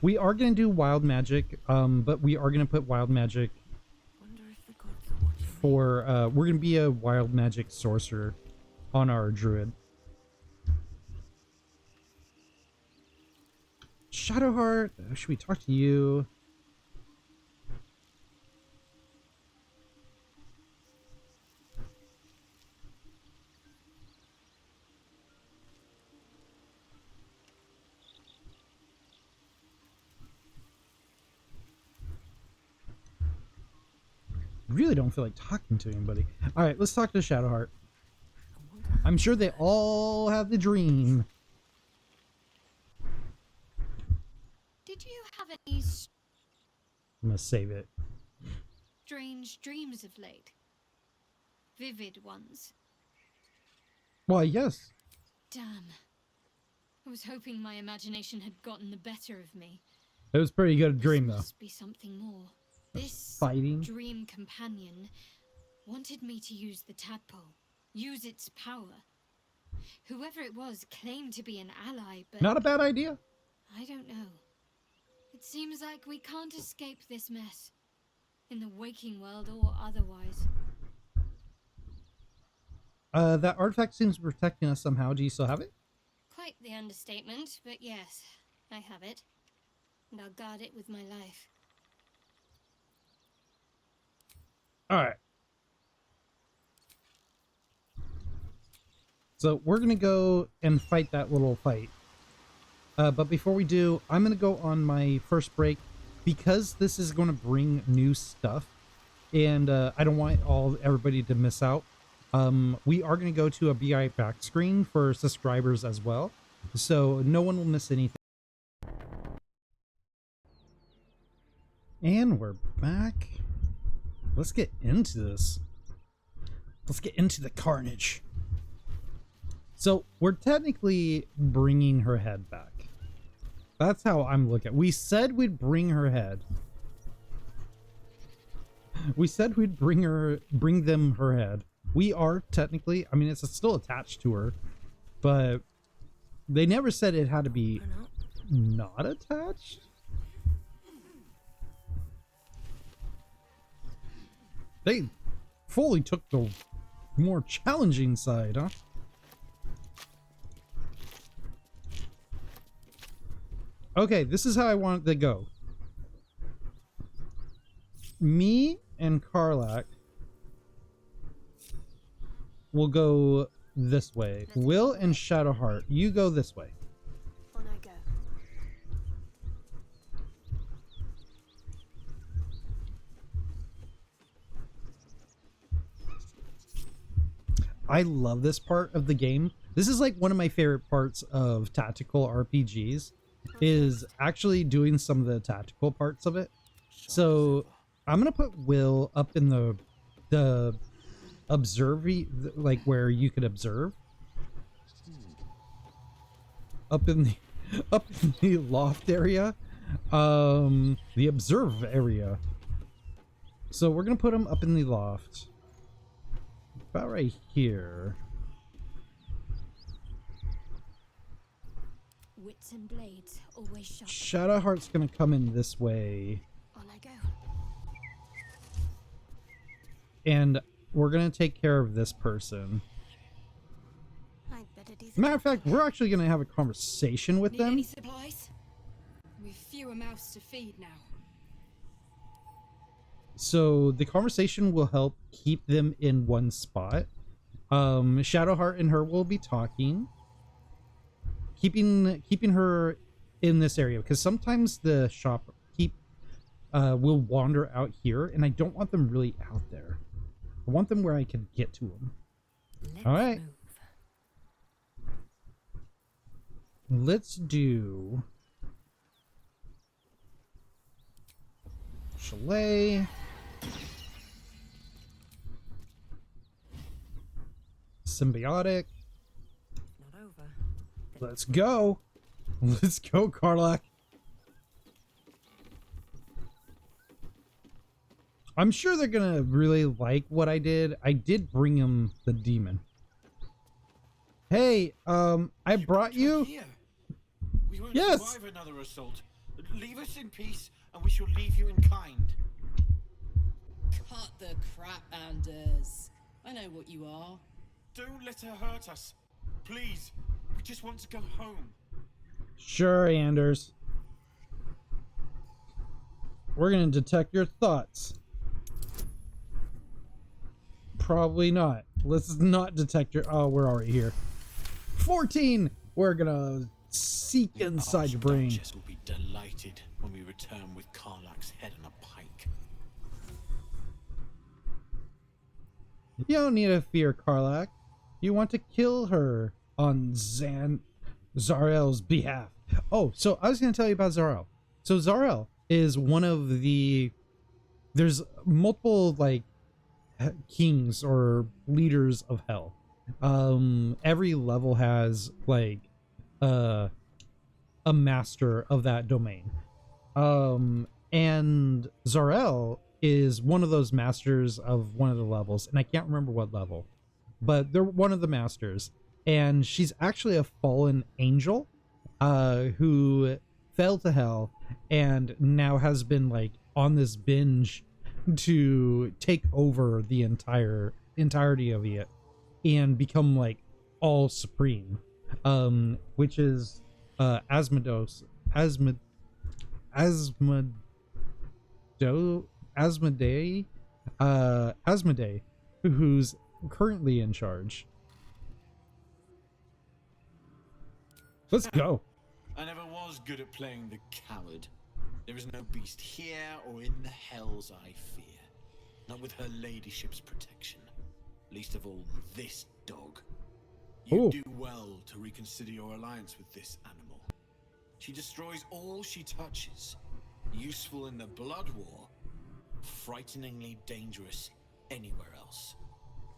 We are going to do wild magic, but we are going to put wild magic for, we're going to be a wild magic sorcerer on our druid. Shadowheart, should we talk to you? Really don't feel like talking to anybody. All right, let's talk to Shadowheart. I'm sure they all have the dream. Did you have any I'm gonna save it. strange dreams of late? Vivid ones? Why, yes. Damn. I was hoping my imagination had gotten the better of me. It was a pretty good dream, This though. must be something more. This Fighting. dream companion wanted me to use the tadpole, use its power. Whoever it was claimed to be an ally, but Not a bad idea. I don't know. It seems like we can't escape this mess, in the waking world or otherwise. That artifact seems protecting us somehow. Do you still have it? Quite the understatement, but yes, I have it. And I'll guard it with my life. All right. So we're going to go and fight that little fight. But before we do, I'm going to go on my first break because this is going to bring new stuff. And I don't want everybody to miss out. We are going to go to a Be Right Back screen for subscribers as well. So no one will miss anything. And we're back. Let's get into this. Let's get into the carnage. So we're technically bringing her head back. That's how I'm looking. We said we'd bring her head. We said we'd bring them her head. We are technically, I mean, it's still attached to her, but they never said it had to be not attached. They fully took the more challenging side, huh? Okay, this is how I want it to go. Me and Karlach will go this way. Will and Shadowheart, you go this way. On I go. I love this part of the game. This is like one of my favorite parts of tactical RPGs, is actually doing some of the tactical parts of it. So I'm gonna put Will up in the like where you could observe, up in the loft area, the observe area. So we're gonna put him up in the loft, about right here. Wits and blades always sharp. Shadowheart's gonna come in this way, On I go. and we're gonna take care of this person. I'd better do the Matter of fact, we're actually gonna have a conversation with Need them. any supplies? We've fewer mouths to feed now. So the conversation will help keep them in one spot. Shadowheart and her will be talking, keeping her in this area, because sometimes the shop will wander out here, and I don't want them really out there. I want them where I can get to them. All right, let's do chalet. Symbiotic. Not over. Let's go. Let's go, Karlach. I'm sure they're gonna really like what I did. I did bring him the demon. Hey, I brought you. Here. We won't Yes. survive another assault. Leave us in peace, and we shall leave you in kind. Cut the crap, Anders. I know what you are. Don't let her hurt us. Please. We just want to go home. Sure, Anders. We're gonna detect your thoughts. Probably not. Let's not detect your. Oh, we're already here. 14. We're gonna seek inside your brain. Archduchess will be delighted when we return with Karlach's head on a pike. You don't need to fear Karlach. You want to kill her on Zarel's behalf. Oh, so I was going to tell you about Zarel. So Zarel is one of the... There's multiple, like, kings or leaders of hell. Every level has, like, a master of that domain. And Zarel is one of those masters of one of the levels, and I can't remember what level, but they're one of the masters, and she's actually a fallen angel who fell to hell and now has been like on this binge to take over the entirety of it and become like all supreme, which is Asmodee, who's currently in charge. Let's go. I never was good at playing the coward. There is no beast here or in the hells I fear. Not with her ladyship's protection. Least of all, this dog. You Ooh. do well to reconsider your alliance with this animal. She destroys all she touches. Useful in the blood war. Frighteningly dangerous anywhere else.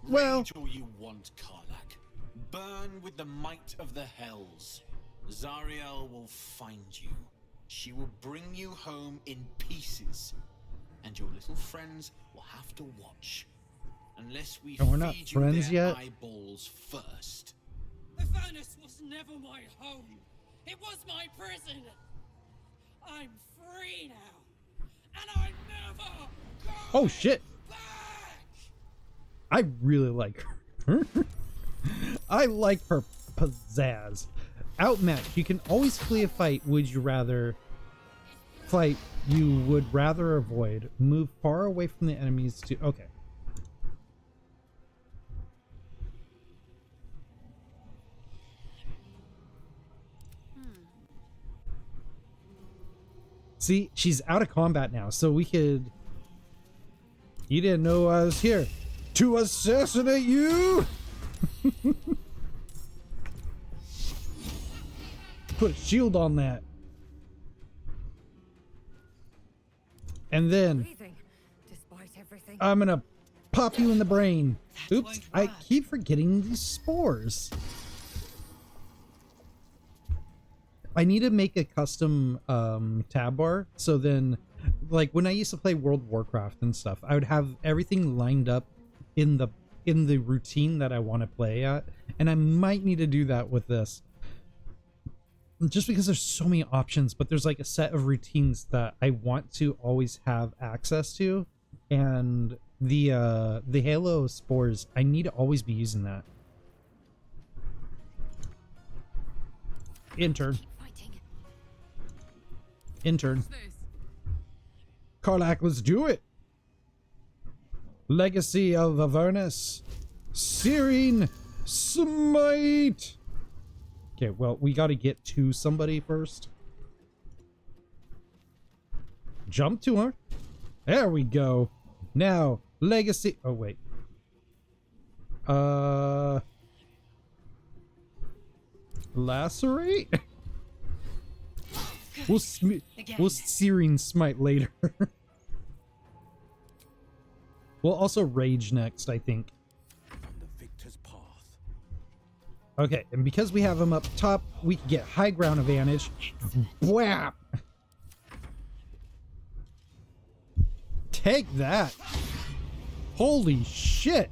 Well- Rage all you want, Karlach. Burn with the might of the hells. Zariel will find you. She will bring you home in pieces. And your little friends will have to watch. Unless we And we're not feed you friends their yet? eyeballs first. Avernus was never my home. It was my prison. I'm free now. And I never go Oh shit, back! I really like her. I like her pizzazz. Outmatched. You can always flee a fight. Would you rather fight you would rather avoid. Move far away from the enemies to... Okay. See, she's out of combat now, so we could... You didn't know I was here to assassinate you? Put a shield on that. And then Breathing, despite everything. I'm gonna pop you in the brain. Oops, I keep forgetting these spores. I need to make a custom tab bar, so then, like when I used to play World of Warcraft and stuff, I would have everything lined up in the routine that I want to play at, and I might need to do that with this. Just because there's so many options, but there's like a set of routines that I want to always have access to, and the Halo spores, I need to always be using that. Intern. Karlach, let's do it. Legacy of Avernus. Searing Smite. Okay, well, we got to get to somebody first. Jump to her. There we go. Now, Legacy... Oh, wait. Lacerate? We'll Searing Smite later. We'll also Rage next, I think. Okay, and because we have him up top, we can get high ground advantage. Whap! Take that! Holy shit!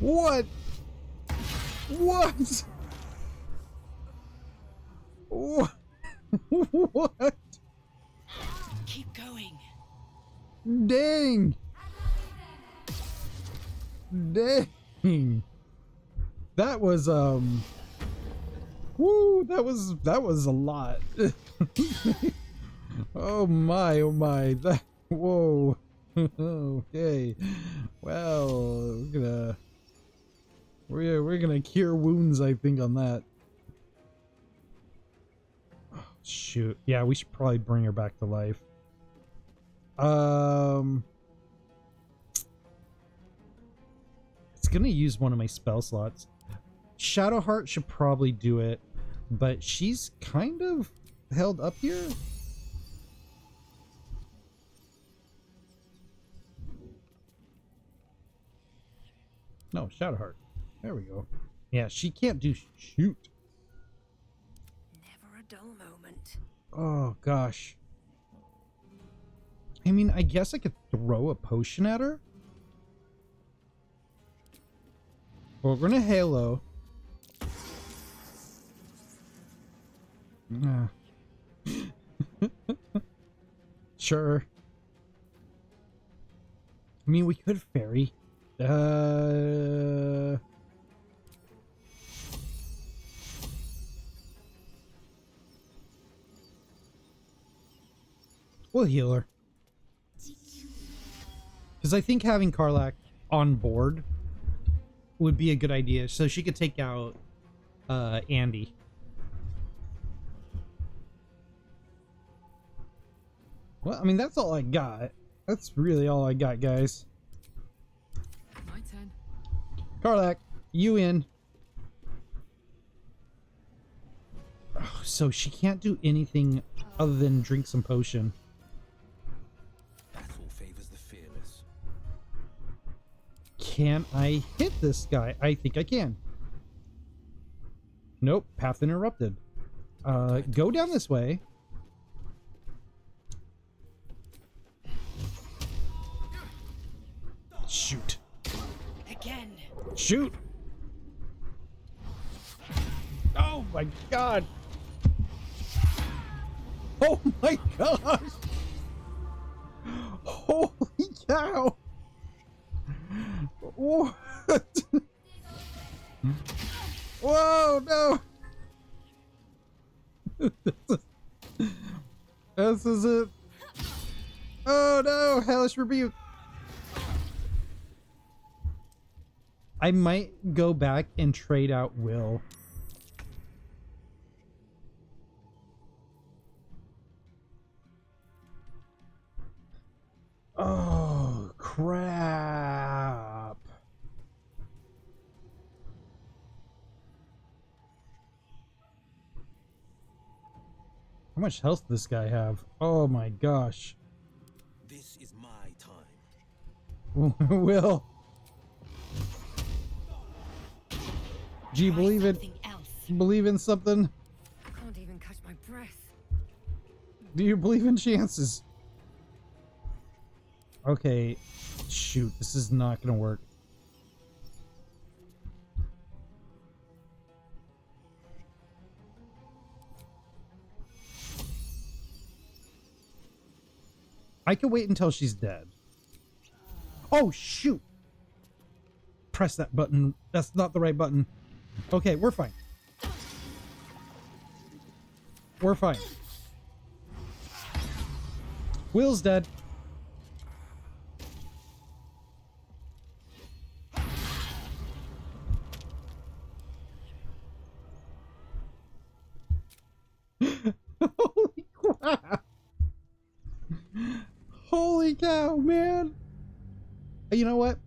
What? What? What? What? Keep going. Dang! Dang! That was woo, that was a lot. Oh my, that, whoa. Okay, well, we're gonna cure wounds, I think, on that. Oh, shoot, yeah, we should probably bring her back to life. It's gonna use one of my spell slots. Shadowheart should probably do it, but she's kind of held up here. No, Shadowheart. There we go. Yeah, she can't do shoot. Never a dull moment. Oh, gosh. I mean, I guess I could throw a potion at her. Well, we're gonna Halo. Sure. I mean, we could fairy. We'll heal her. Because I think having Karlach on board would be a good idea, so she could take out Andy. Well, I mean, that's all I got. That's really all I got, guys. My turn. Karlach, you in. Oh, so she can't do anything other than drink some potion. Battle favors the fearless. Can I hit this guy? I think I can. Nope, path interrupted. Go down this way. Shoot. Again. Shoot. Oh my god. Oh my gosh. Holy cow. What? Whoa, no. This is it. Oh no, hellish rebuke. I might go back and trade out Will. Oh, crap. How much health does this guy have? Oh my gosh. This is my time. Will. Do you Try believe it? something else. Believe in something? I can't even catch my breath. Do you believe in chances? Okay. Shoot, this is not gonna work. I can wait until she's dead. Oh, shoot! Press that button. That's not the right button. Okay, we're fine. We're fine. Will's dead. Holy crap! Holy cow, man! You know what?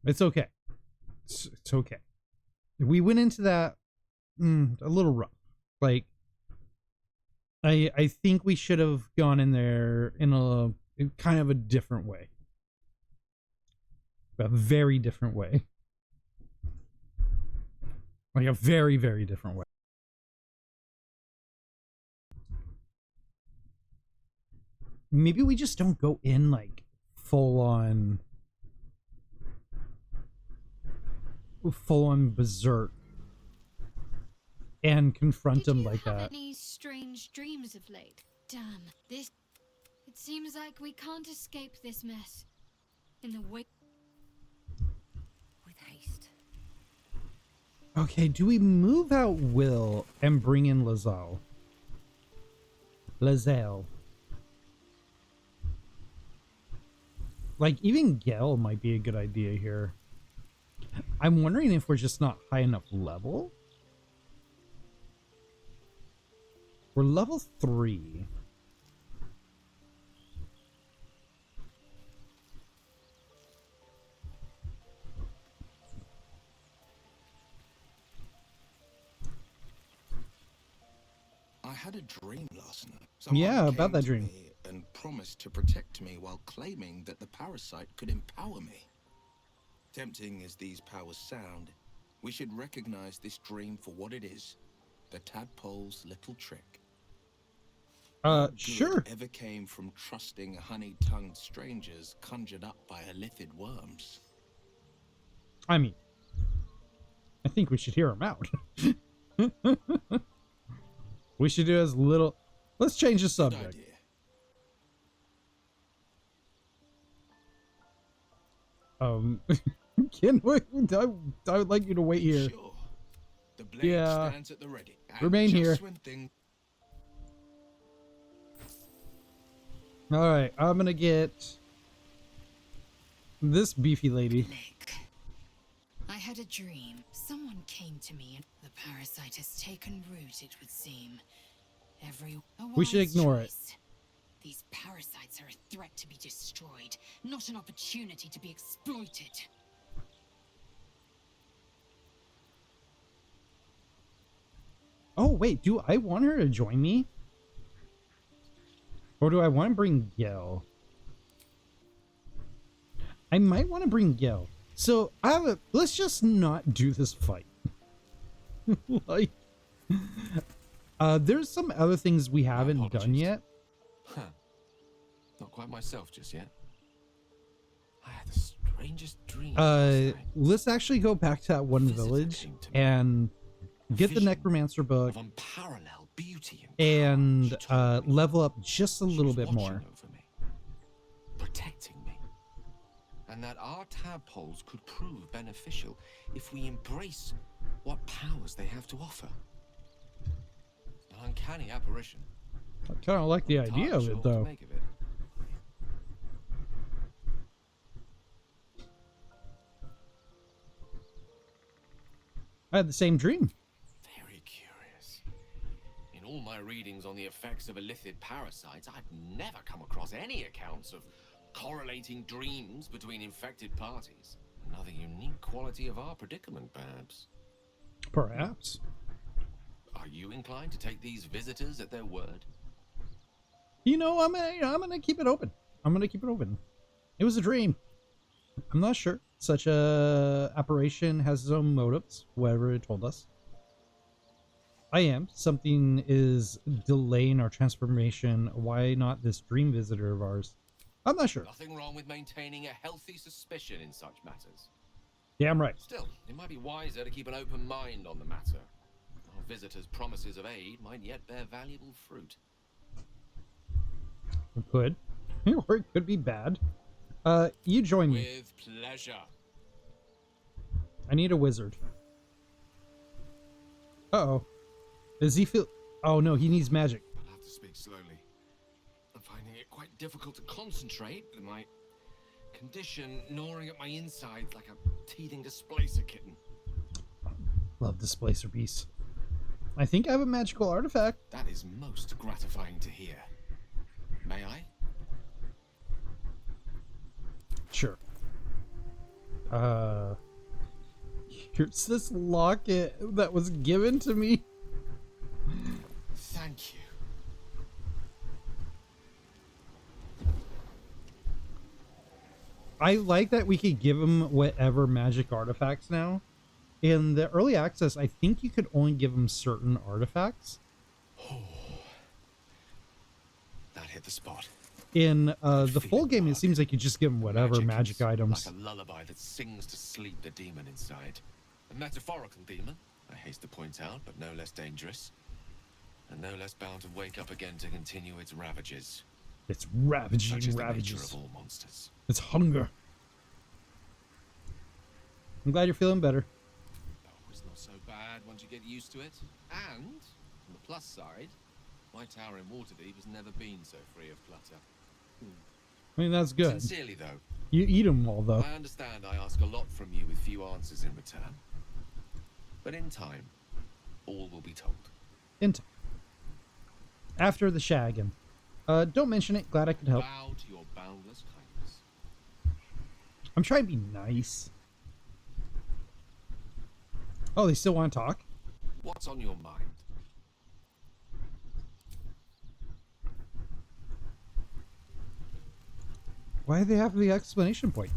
It's okay. It's okay. We went into that a little rough. Like, I think we should have gone in there in kind of a different way. A very different way. Like a very, very different way. Maybe we just don't go in like full on berserk and confront him like that. Did you have any strange dreams of late? Damn, this... It seems like we can't escape this mess. In the way... With haste. Okay, do we move out Will and bring in Lazelle? Like, even Gale might be a good idea here. I'm wondering if we're just not high enough level. We're level 3. I had a dream last night. Yeah, about came that to dream. me and promised to protect me while claiming that the parasite could empower me. Tempting as these powers sound, we should recognize this dream for what it is. The tadpole's little trick. Sure. Good ever came from trusting honey-tongued strangers conjured up by illithid worms. I mean, I think we should hear him out. We should do as little... Let's change the subject. Ken, I would like you to wait here. Sure. The blade Yeah. stands at the ready. And Remain just here. when things... Alright, I'm gonna get this beefy lady. Lick. I had a dream. Someone came to me and the parasite has taken root, it would seem. We should ignore it. These parasites are a threat to be destroyed, not an opportunity to be exploited. Oh, wait, do I want her to join me? Or do I want to bring Gale? I might want to bring Gale. So, let's just not do this fight. Like, there's some other things we haven't done yet. Huh. Not quite myself just yet. I had the strangest dream last night. Let's actually go back to that one village and get the necromancer book of unparalleled beauty and level up just a little bit more. Over me, protecting me, and that our tadpoles could prove beneficial if we embrace what powers they have to offer. An uncanny apparition. I kind of like the idea of it, though. I had the same dream. Very curious. In all my readings on the effects of illithid parasites, I've never come across any accounts of correlating dreams between infected parties. Another unique quality of our predicament, perhaps. Perhaps. Are you inclined to take these visitors at their word? You know, I'm gonna keep it open. I'm gonna keep it open. It was a dream. I'm not sure. Such a apparition has its own motives, whatever it told us. I am. Something is delaying our transformation. Why not this dream visitor of ours? I'm not sure. Nothing wrong with maintaining a healthy suspicion in such matters. Damn right. Still, it might be wiser to keep an open mind on the matter. Our visitors' promises of aid might yet bear valuable fruit. It could. Or it could be bad. You join me. With pleasure. I need a wizard. Uh-oh. Does he feel... Oh, no, he needs magic. I'll have to speak slowly. I'm finding it quite difficult to concentrate with my condition gnawing at my insides like a teething displacer kitten. Love displacer beasts. I think I have a magical artifact. That is most gratifying to hear. May I? Sure. Here's this locket that was given to me. Thank you. I like that we could give him whatever magic artifacts now. In the early access, I think you could only give him certain artifacts. Oh, that hit the spot. In the full game, it seems like you just give him whatever magic items. Like a lullaby that sings to sleep the demon inside. A metaphorical demon, I haste to point out, but no less dangerous. And no less bound to wake up again to continue its ravages. It's ravaging Such is ravages. the nature of all monsters. It's hunger. I'm glad you're feeling better. Oh, it's not so bad once you get used to it. And, on the plus side, my tower in Waterdeep has never been so free of clutter. I mean, that's good. Sincerely, though. You eat them all, though. I understand I ask a lot from you with few answers in return. But in time, all will be told. In time. After the shagging. Don't mention it. Glad I could help. Bow to your boundless kindness. I'm trying to be nice. Oh, they still want to talk? What's on your mind? Why do they have the exclamation point?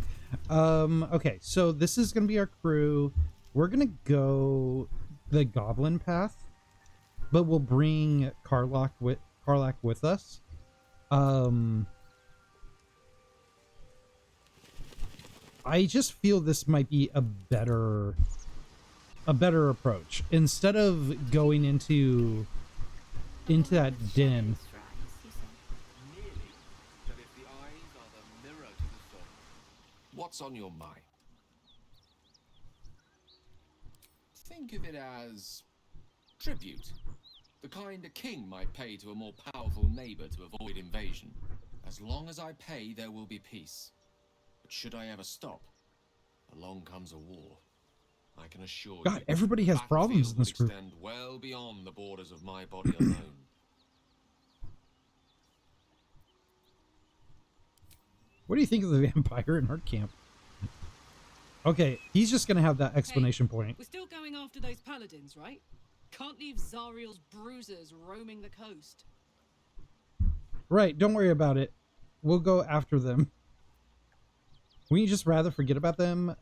Okay, so this is going to be our crew. We're going to go the goblin path, but we'll bring Karlach with us. I just feel this might be a better approach. Instead of going into that den. What's on your mind? Think of it as tribute. The kind a king might pay to a more powerful neighbor to avoid invasion. As long as I pay, there will be peace. But should I ever stop, along comes a war. I can assure you. God, everybody has problems in this group. Extend well beyond the borders of my body alone. What do you think of the vampire in our camp? Okay, he's just gonna have that exclamation point. We're still going after those paladins, right? Can't leave Zariel's bruisers roaming the coast. Right, don't worry about it. We'll go after them. Wouldn't you just rather forget about them?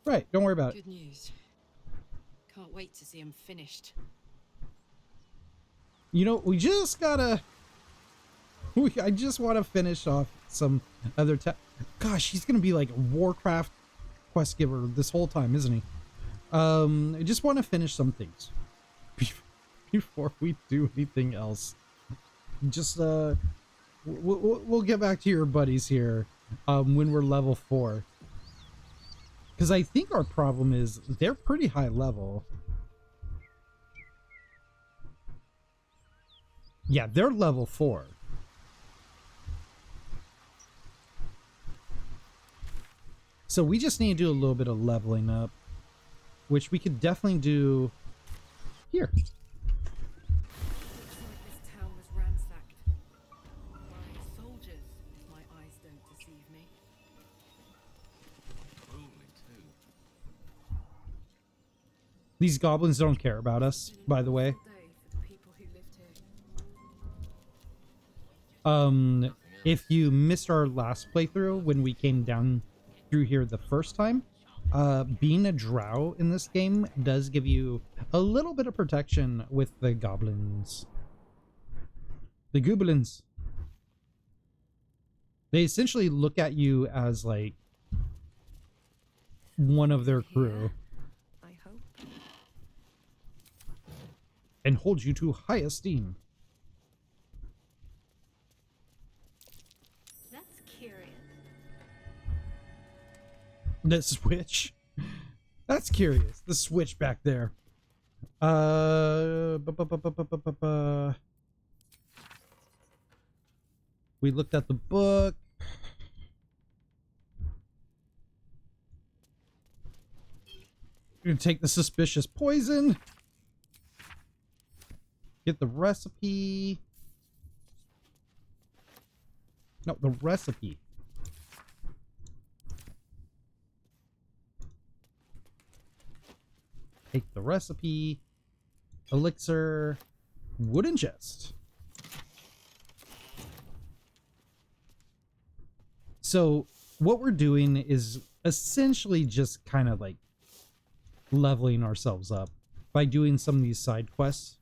Right, don't worry about it. Good news. Can't wait to see him finished. You know, we just gotta... I just want to finish off some other... Gosh, he's gonna be like a Warcraft quest giver this whole time, isn't he? I just want to finish some things before we do anything else. Just we'll get back to your buddies here when we're level 4. Because I think our problem is they're pretty high level. Yeah, they're level 4. So we just need to do a little bit of leveling up, which we could definitely do here. Looks like this town was ransacked by soldiers, if my eyes don't deceive me. Cruelly, too. These goblins don't care about us, by the way. Day for the people who lived here. If you missed our last playthrough when we came down through here the first time, being a drow in this game does give you a little bit of protection with the goblins. The goblins. They essentially look at you as like one of their crew. I hope. And hold you to high esteem. That's curious. The switch. That's curious. The switch back there. We looked at the book. We're gonna take the suspicious poison. Get the recipe. No, the recipe. Take the recipe. Elixir. Wooden chest. So what we're doing is essentially just kind of like leveling ourselves up by doing some of these side quests.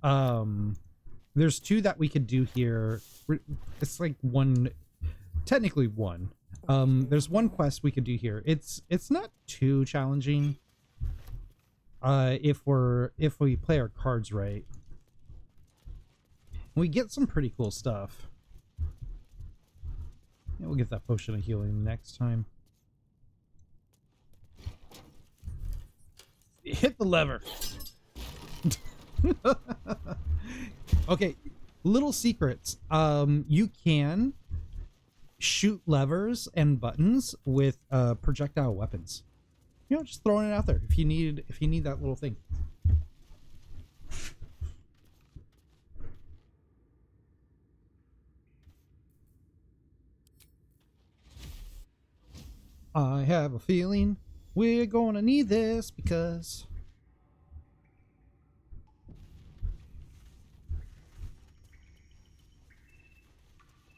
There's 2 that we could do here. It's like one, technically one. There's one quest we could do here. It's not too challenging. If we play our cards right. We get some pretty cool stuff. Yeah, we'll get that potion of healing next time. Hit the lever. Okay, little secrets. You can shoot levers and buttons with projectile weapons. You know, just throwing it out there if you need that little thing. I have a feeling we're gonna need this because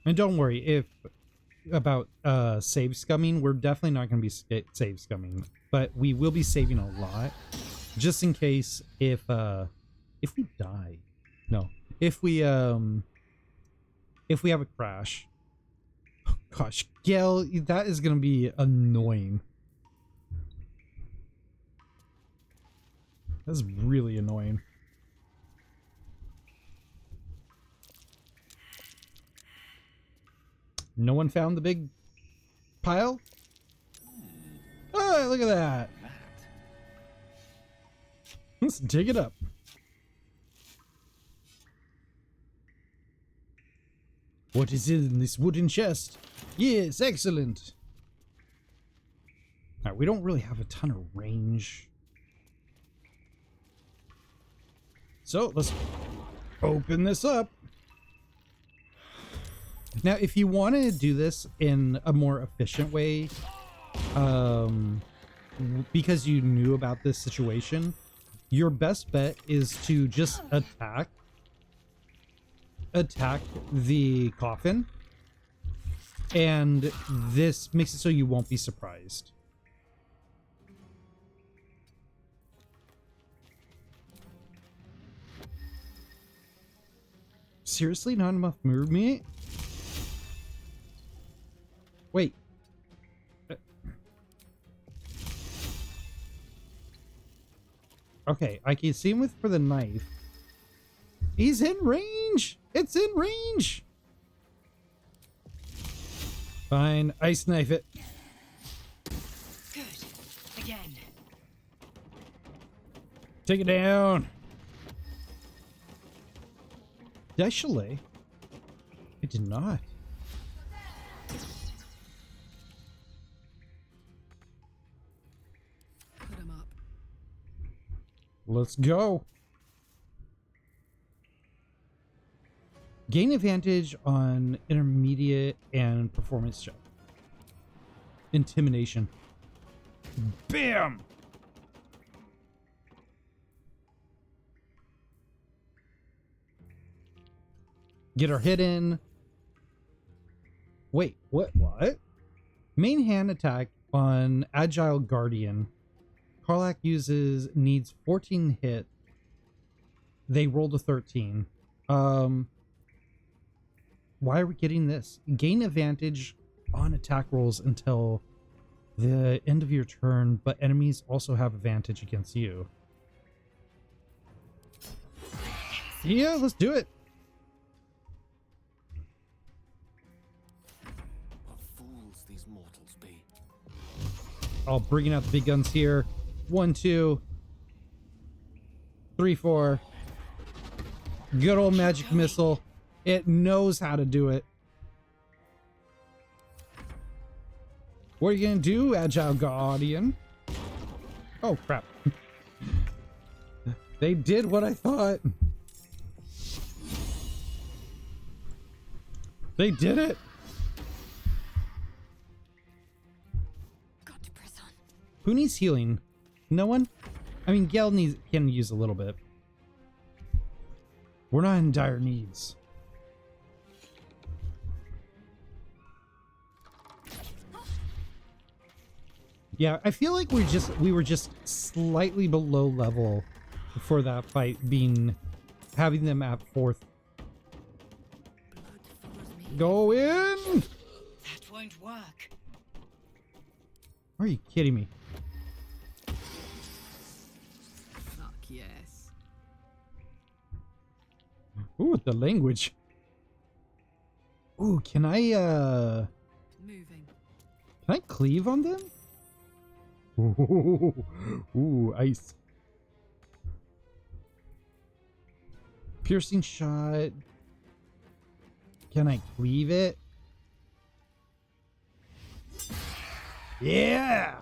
and don't worry if about save scumming. We're definitely not going to be save scumming, but we will be saving a lot just in case if we die. No, if we have a crash. Oh, gosh, Gail, that is going to be annoying. That's really annoying. No one found the big pile? Oh, look at that. Let's dig it up. What is in this wooden chest? Yes, excellent. All right, we don't really have a ton of range. So let's open this up. Now, if you want to do this in a more efficient way, because you knew about this situation, your best bet is to just attack the coffin, and this makes it so you won't be surprised. Seriously, not enough movement? Wait. Okay, I can see him with for the knife. He's in range. It's in range. Fine, ice knife it. Good. Again. Take it down. Did I chalet? I did not. Put him up. Let's go. Gain advantage on intermediate and performance check. Intimidation. Bam! Get her hit in. Wait, what? Main hand attack on Agile Guardian. Karlach needs 14 hit. They rolled a 13. Why are we getting this? Gain advantage on attack rolls until the end of your turn, but enemies also have advantage against you. Yeah, let's do it. What fools these mortals be. I'll bring out the big guns here. 1, 2, 3, 4. Good old magic missile. It knows how to do it. What are you gonna do, Agile Guardian? Oh, crap. They did what I thought. They did it. Got to press on. Who needs healing? No one? I mean, Gale can use a little bit. We're not in dire needs. Yeah, I feel like we were just slightly below level for that fight, having them at 4th. Go in! That won't work. Are you kidding me? Fuck yes. Ooh, the language. Ooh, can I Moving. cleave on them? Ooh, ice. Piercing shot. Can I cleave it? Yeah!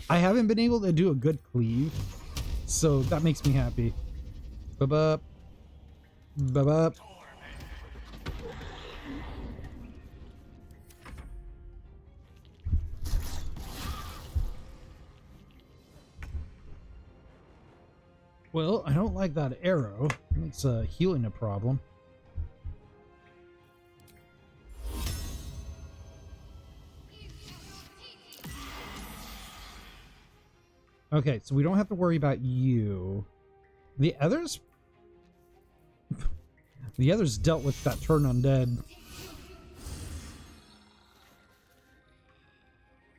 I haven't been able to do a good cleave, so that makes me happy. Ba-bup. Ba-bup. Well, I don't like that arrow. It's healing a problem. Okay, so we don't have to worry about you. The others dealt with that turn undead.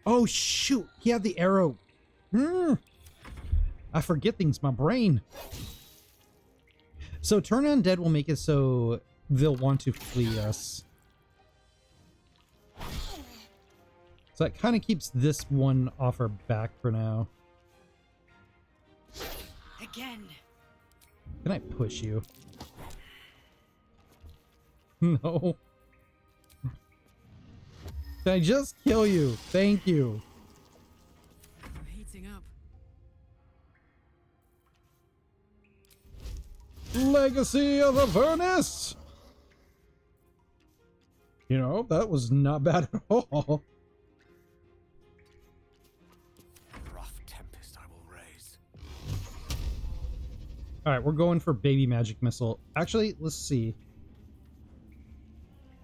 Oh shoot, he had the arrow. I forget things, my brain. So turn undead will make it so they'll want to flee us. So that kind of keeps this one off our back for now. Again. Can I push you? No. Can I just kill you? Thank you. I'm heating up. Legacy of Avernus! You know, that was not bad at all. Rough tempest I will raise. Alright, we're going for baby magic missile. Actually, let's see.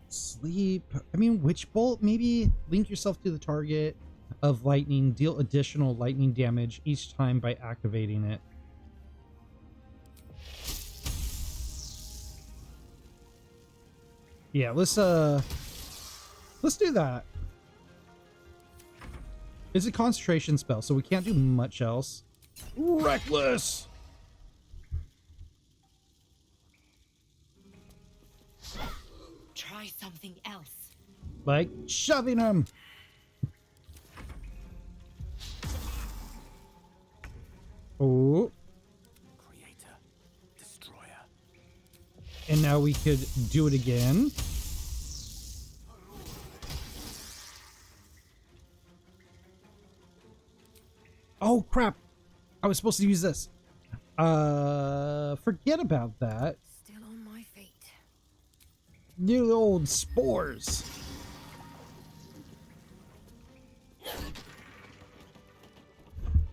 Sleep. I mean, witch bolt, maybe link yourself to the target of lightning, deal additional lightning damage each time by activating it. Yeah, let's do that. It's a concentration spell, so we can't do much else. Reckless. Try something else. Like shoving him. Oh. Creator, destroyer. And now we could do it again. Oh crap! I was supposed to use this. Forget about that. Still on my feet. You old spores.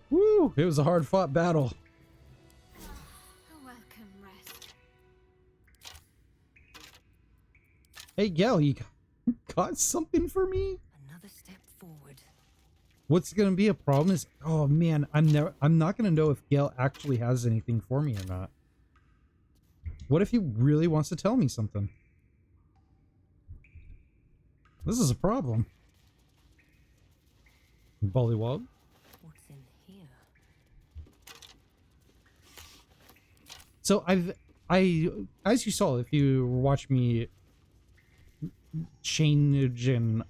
Woo! It was a hard-fought battle. A welcome rest. Hey, Gel, you got something for me? Another step forward. What's gonna be a problem is, oh man, I'm not gonna know if Gale actually has anything for me or not. What if he really wants to tell me something? This is a problem. Bullywog. What's in here? So as you saw, if you watch me change and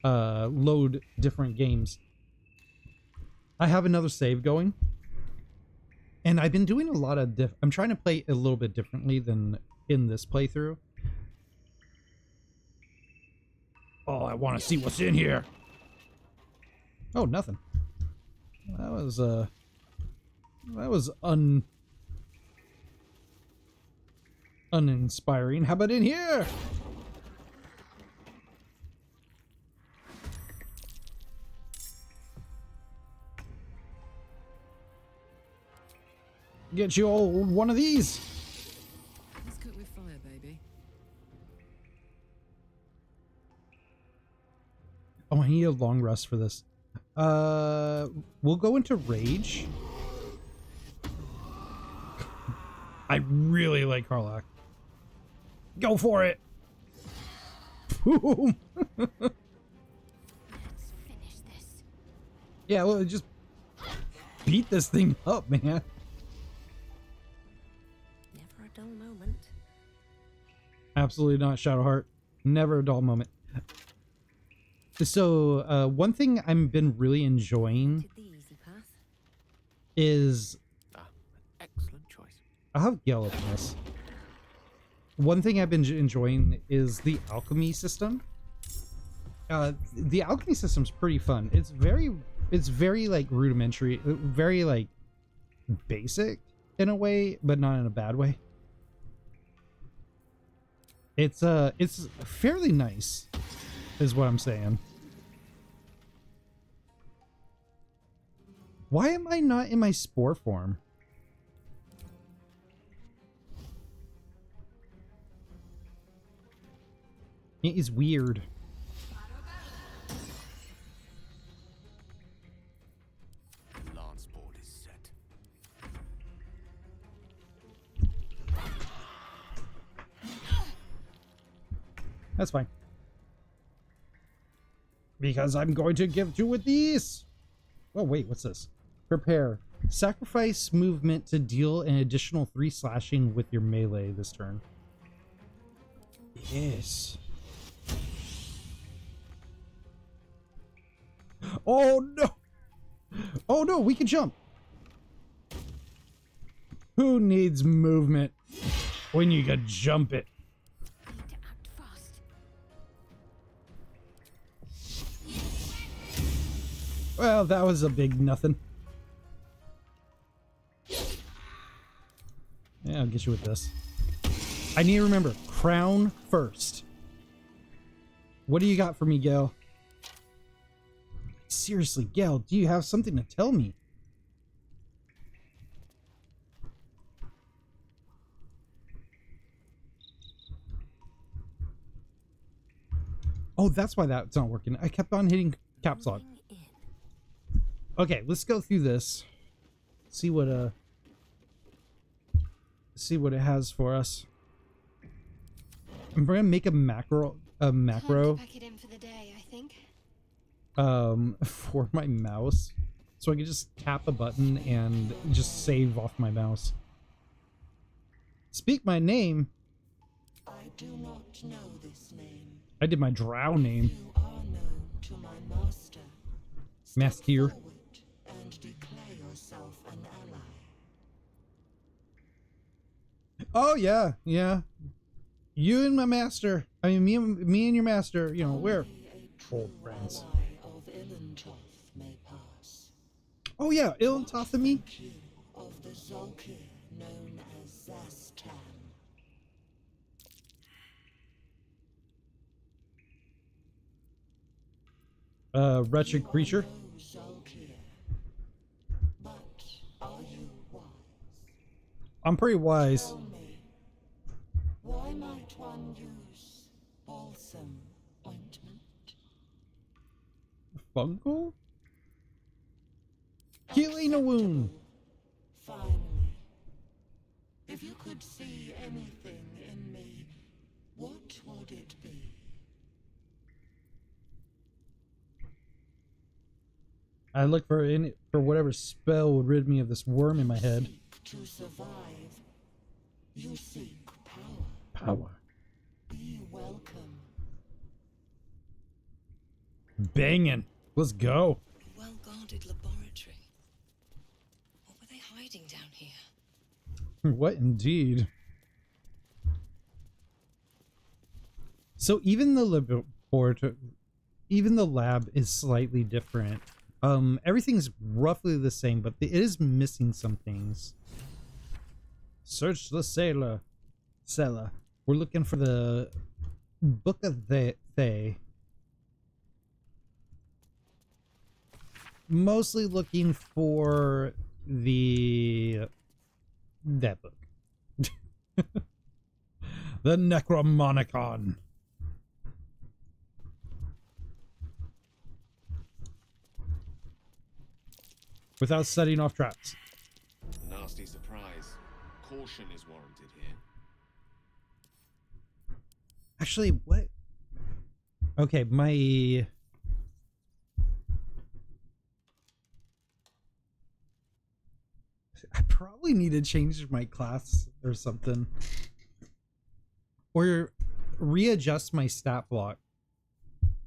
load different games, I have another save going, and I've been doing a lot of I'm trying to play a little bit differently than in this playthrough. Oh, I want to see what's in here. Oh, nothing. That was uninspiring. How about in here? Get you all one of these. Let's cook with fire, baby. Oh, I need a long rest for this. We'll go into rage. I really like Karlach. Go for it. Boom. Let's finish this. Yeah, well, just beat this thing up, man. Never a dull moment. Absolutely not, Shadowheart. Never a dull moment. So, one thing I've been really enjoying Did the easy path. is... Excellent choice. I'll have Gale open this. One thing I've been enjoying is the alchemy system. The alchemy system's pretty fun. It's very like rudimentary, very like basic in a way, but not in a bad way. It's fairly nice, is what I'm saying. Why am I not in my spore form? It is weird. The lance board is set. That's fine. Because I'm going to give you with these. Oh, wait, what's this? Prepare. Sacrifice movement to deal an additional 3 slashing with your melee this turn. Yes. Oh, no. Oh, no, we can jump. Who needs movement when you can jump it? Need to act fast. Well, that was a big nothing. Yeah, I'll get you with this. I need to remember, crown first. What do you got for me, Gale? Seriously, Gale, do you have something to tell me? Oh, that's why that's not working. I kept on hitting caps lock. Okay, let's go through this. See what it has for us. I'm gonna make a macro Time to pack it in for the day, I think. for my mouse, so I can just tap a button and just save off my mouse. Speak my name. I do not know this name. I did my drow name. You are known to my master. Master. Step forward and declare yourself an ally. Oh yeah, yeah. You and my master. I mean, me and your master. You know, we're old friends. Of Ilantoth may pass. Oh yeah, Ilantothamy. Of the Zolkir known as Zastan. Wretched creature. No Zolkir. But are you wise? I'm pretty wise. Tell me, why might one use balsam ointment? Fungal? Healing a wound. Finally, if you could see anything in me, what would it be? I look for whatever spell would rid me of this worm in my head. To survive, you seek power. Power. Be welcome. Banging. Let's go. A well-guarded laboratory. What were they hiding down here? What indeed? So even the laboratory, even the lab is slightly different. Everything's roughly the same, but it is missing some things. Search the cellar. We're looking for the Book of the Thay. Mostly looking for that book. The Necromonicon. Without setting off traps. Nasty surprise. Caution is warranted here. Actually, what? Okay, I probably need to change my class or something. Or readjust my stat block.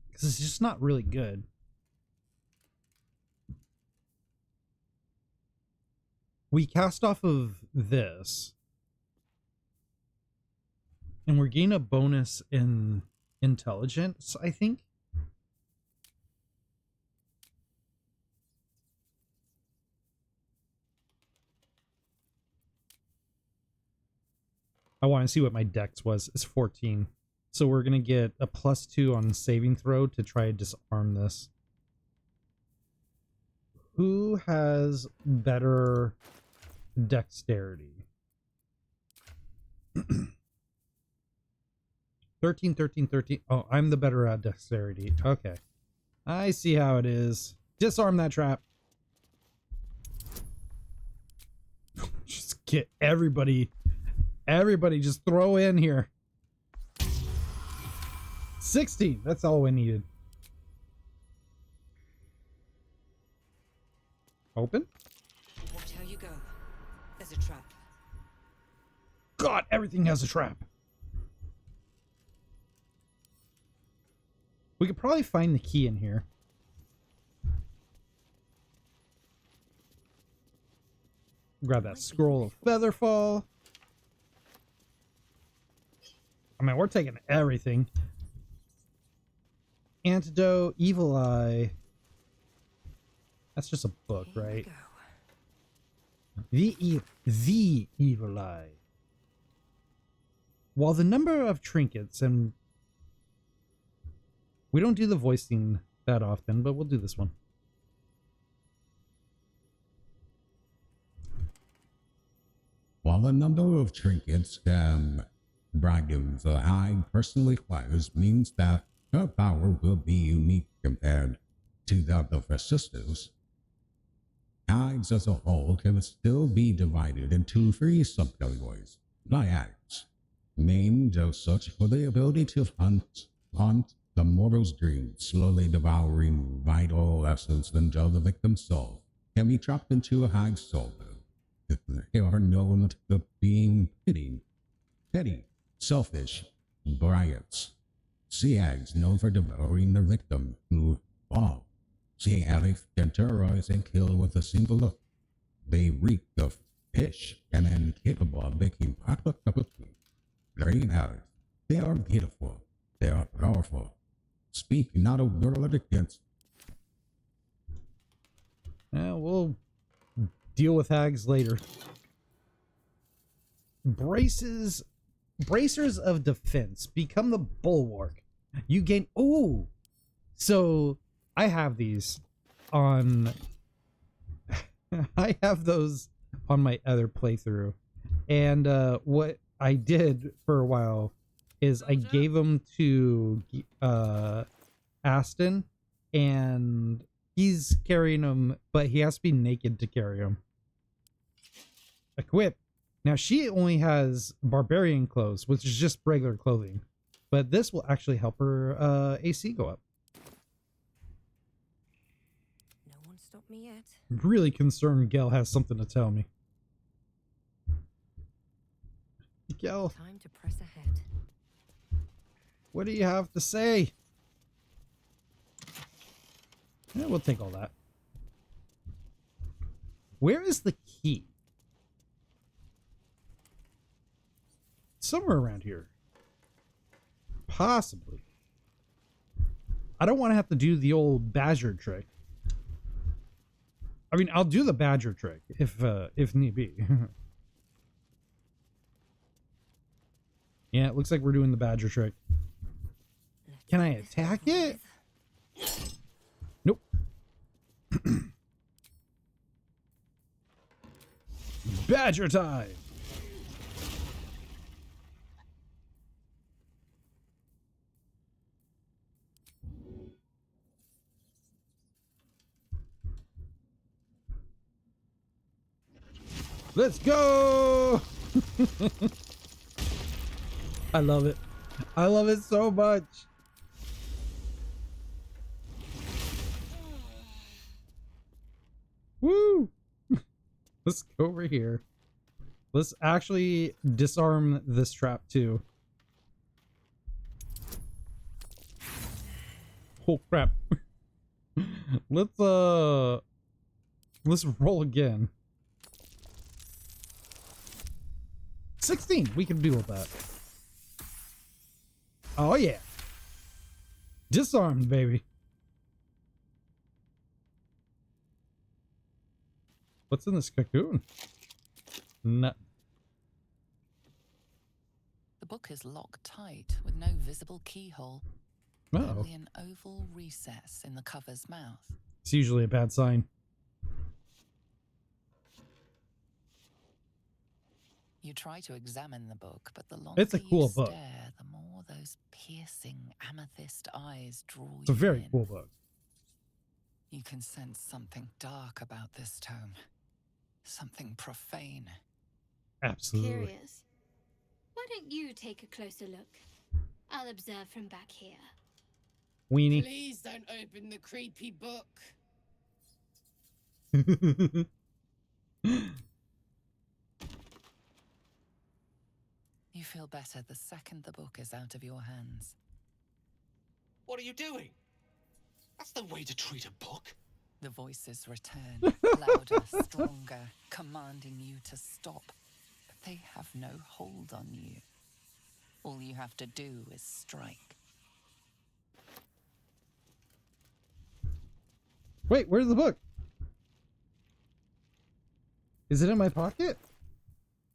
Because it's just not really good. We cast off of this. And we're getting a bonus in intelligence, I think. I want to see what my dex was. It's 14. So we're going to get a +2 on saving throw to try to disarm this. Who has better dexterity? 13, 13, 13. Oh, I'm the better at dexterity. Okay. I see how it is. Disarm that trap. Just get everybody just throw in here. 16. That's all we needed. Open? Watch how you go. There's a trap. God, everything has a trap. We could probably find the key in here. Grab that scroll of Featherfall. I mean, we're taking everything. Antidote, Evil Eye. That's just a book, right? The Evil Eye. While the number of trinkets, and we don't do the voicing that often, but we'll do this one. While the number of trinkets and dragons the High personally acquires means that her power will be unique compared to that of her sisters, Hives as a whole can still be divided into 3 subcategories. Naiads, named as such for the ability to haunt the mortal's dream, slowly devouring vital essence until the victim's soul can be trapped into a Hive's soul. They are known for being petty, selfish, briots. Sea hags known for devouring their victim, who fall. Sea hags can terrorize and kill with a single look. They reek of fish and incapable of making proper cup of tea. Green eyes. They are beautiful. They are powerful. Speak not a word against. Yeah, we'll deal with hags later. Bracers of defense. Become the bulwark. You gain. Ooh. So I have these on. I have those on my other playthrough, and what I did for a while is I gave them to Aston, and he's carrying them, but he has to be naked to carry them. Equip. Now she only has barbarian clothes, which is just regular clothing, but this will actually help her AC go up. No one stopped me yet. I'm really concerned Gel has something to tell me. Gel, Time to press ahead. what do you have to say? Yeah, we'll take all that. Where is the key? Somewhere around here. Possibly. I don't want to have to do the old badger trick. I mean, I'll do the badger trick if need be. Yeah, it looks like we're doing the badger trick. Can I attack it? Nope. Badger time. Let's go. I love it. I love it so much. Woo! Let's go over here. Let's actually disarm this trap too. Oh crap. Let's roll again. 16. We can deal with that. Oh yeah. Disarmed, baby. What's in this cocoon? No. The book is locked tight with no visible keyhole. Oh. Only an oval recess in the cover's mouth. It's usually a bad sign. You try to examine the book, but the longer It's a cool you book. stare, the more those piercing amethyst eyes draw It's a you very in. cool book. You can sense something dark about this tome. Something profane. Absolutely. Curious. Why don't you take a closer look? I'll observe from back here. Weenie. Please don't open the creepy book. You feel better the second the book is out of your hands. What are you doing? That's the way to treat a book. The voices return, louder, stronger, commanding you to stop. But they have no hold on you. All you have to do is strike. Wait, where's the book? Is it in my pocket?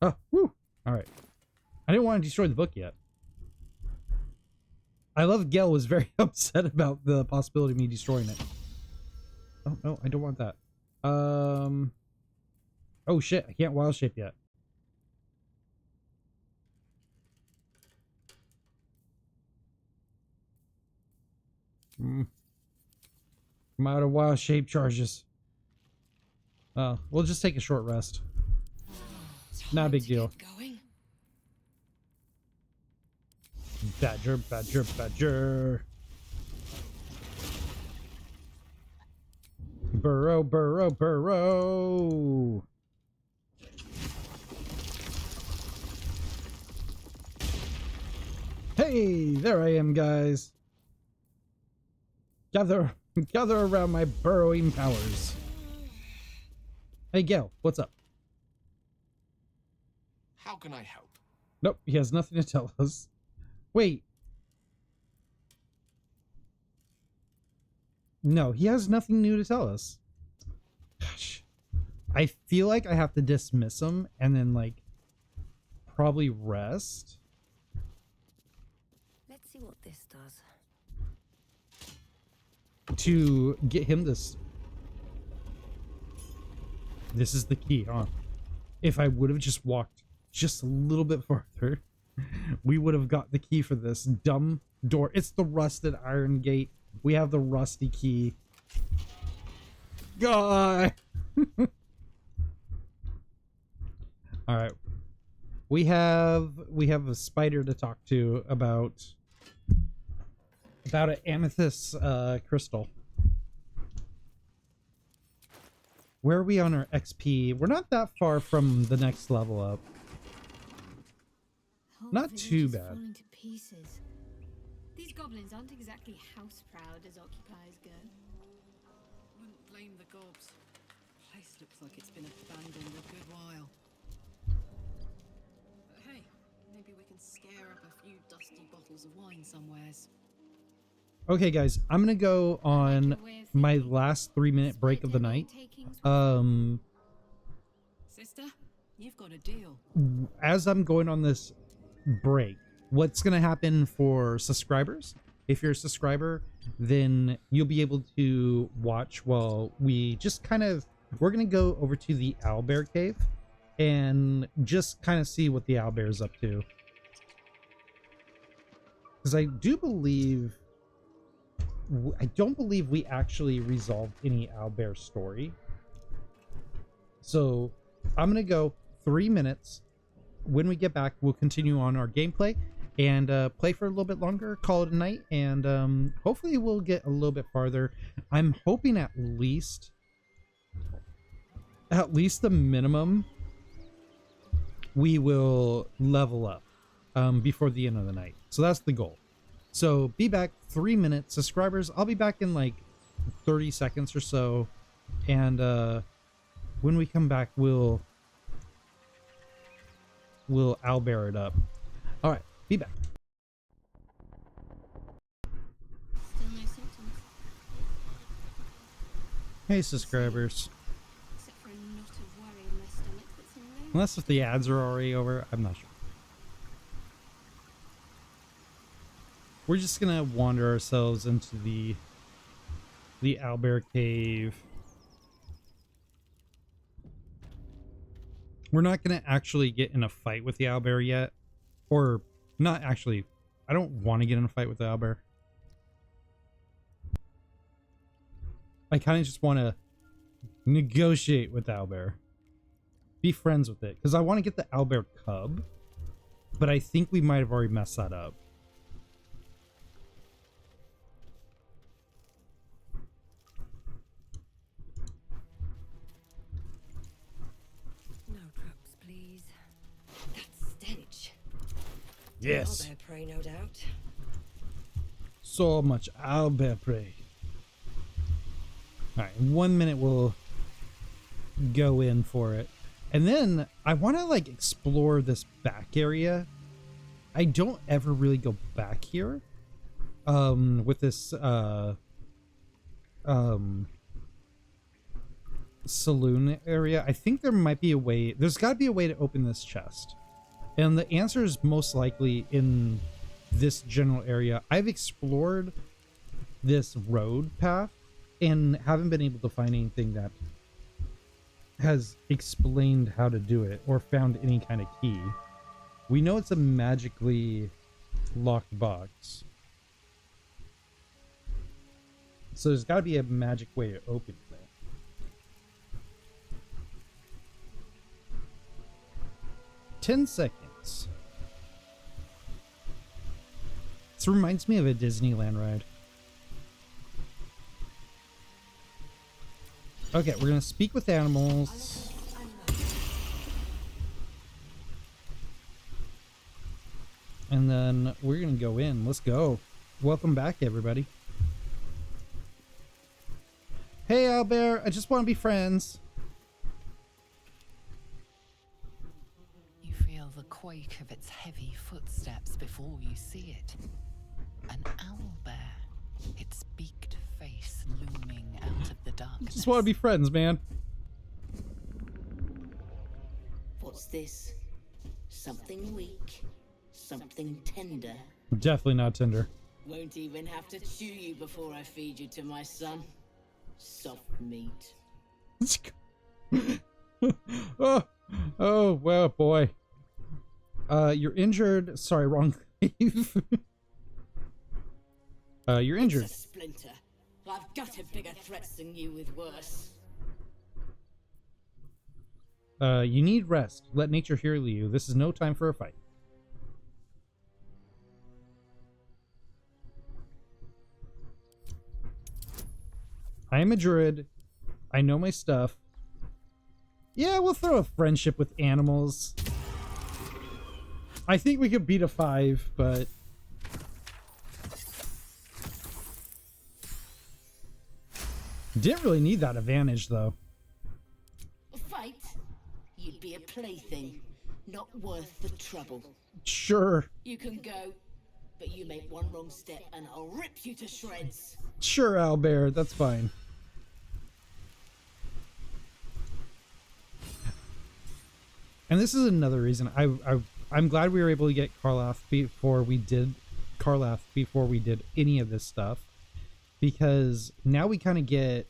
Oh, woo. All right. I didn't want to destroy the book yet. I love Gel was very upset about the possibility of me destroying it. Oh, no, I don't want that. Oh, shit. I can't wild shape yet. I'm out of wild shape charges. We'll just take a short rest. Not a big deal. Badger, badger, badger. Burrow, burrow, burrow. Hey, there I am, guys. Gather around my burrowing powers. Hey, Gale, what's up? How can I help? Nope, he has nothing to tell us. Wait. No, he has nothing new to tell us. Gosh. I feel like I have to dismiss him and then, like, probably rest. Let's see what this does. To get him this. This is the key, huh? If I would have just walked just a little bit farther, we would have got the key for this dumb door. It's the rusted iron gate. We have the rusty key. God. All right. We have a spider to talk to about an amethyst crystal. Where are we on our XP? We're not that far from the next level up. Not too bad. To pieces. These goblins aren't exactly house proud as occupiers go. Wouldn't blame the gobs. Place looks like it's been abandoned a good while. But hey, maybe we can scare up a few dusty bottles of wine somewheres. Okay, guys, I'm gonna go on my last 3-minute break of the night. Sister, you've got a deal. As I'm going on this break, what's gonna happen for subscribers? If you're a subscriber, then you'll be able to watch while we just we're gonna go over to the owlbear cave and just kind of see what the owlbear is up to. Because I don't believe we actually resolved any owlbear story. So I'm gonna go 3 minutes. When we get back, we'll continue on our gameplay and play for a little bit longer, call it a night, and hopefully we'll get a little bit farther. I'm hoping at least the minimum we will level up before the end of the night. So that's the goal. So be back 3 minutes. Subscribers, I'll be back in like 30 seconds or so. And when we come back, we'll owlbear it up. All right, be back. Still no symptoms. Hey, subscribers. Except for a knot of worry in my stomach that's in there. Unless if the ads are already over, I'm not sure. We're just gonna wander ourselves into the owlbear cave. We're not gonna actually get in a fight with the owlbear yet, or not actually. I don't want to get in a fight with the owlbear. I kind of just want to negotiate with the owlbear, be friends with it, because I want to get the owlbear cub, but I think we might have already messed that up. Yes. Owlbear prey, no doubt. So much owlbear prey. All right, in 1 minute we'll go in for it, and then I want to like explore this back area. I don't ever really go back here. With this saloon area. I think there might be a way. There's got to be a way to open this chest. And the answer is most likely in this general area. I've explored this road path and haven't been able to find anything that has explained how to do it or found any kind of key. We know it's a magically locked box. So there's got to be a magic way to open it. 10 seconds. This reminds me of a Disneyland ride. Okay, we're gonna speak with animals. And then we're gonna go in. Let's go. Welcome back, everybody. Hey, owlbear, I just want to be friends. You feel the quake of its heavy footsteps before you see it. An owlbear, its beaked face looming out of the darkness. Just want to be friends, man. What's this? Something weak, something tender. Definitely not tender. Won't even have to chew you before I feed you to my son. Soft meat. Oh, well, boy. You're injured. Sorry, wrong grave. You're injured. It's a splinter. I've gutted bigger threats than you with worse. You need rest. Let nature heal you. This is no time for a fight. I am a druid. I know my stuff. Yeah, we'll throw a friendship with animals. I think we could beat a 5, but... Didn't really need that advantage, though. A fight? You'd be a plaything. Not worth the trouble. Sure. You can go, but you make one wrong step and I'll rip you to shreds. Sure, Owlbear. That's fine. And this is another reason I'm glad we were able to get Karlach before we did any of this stuff, because now we kind of get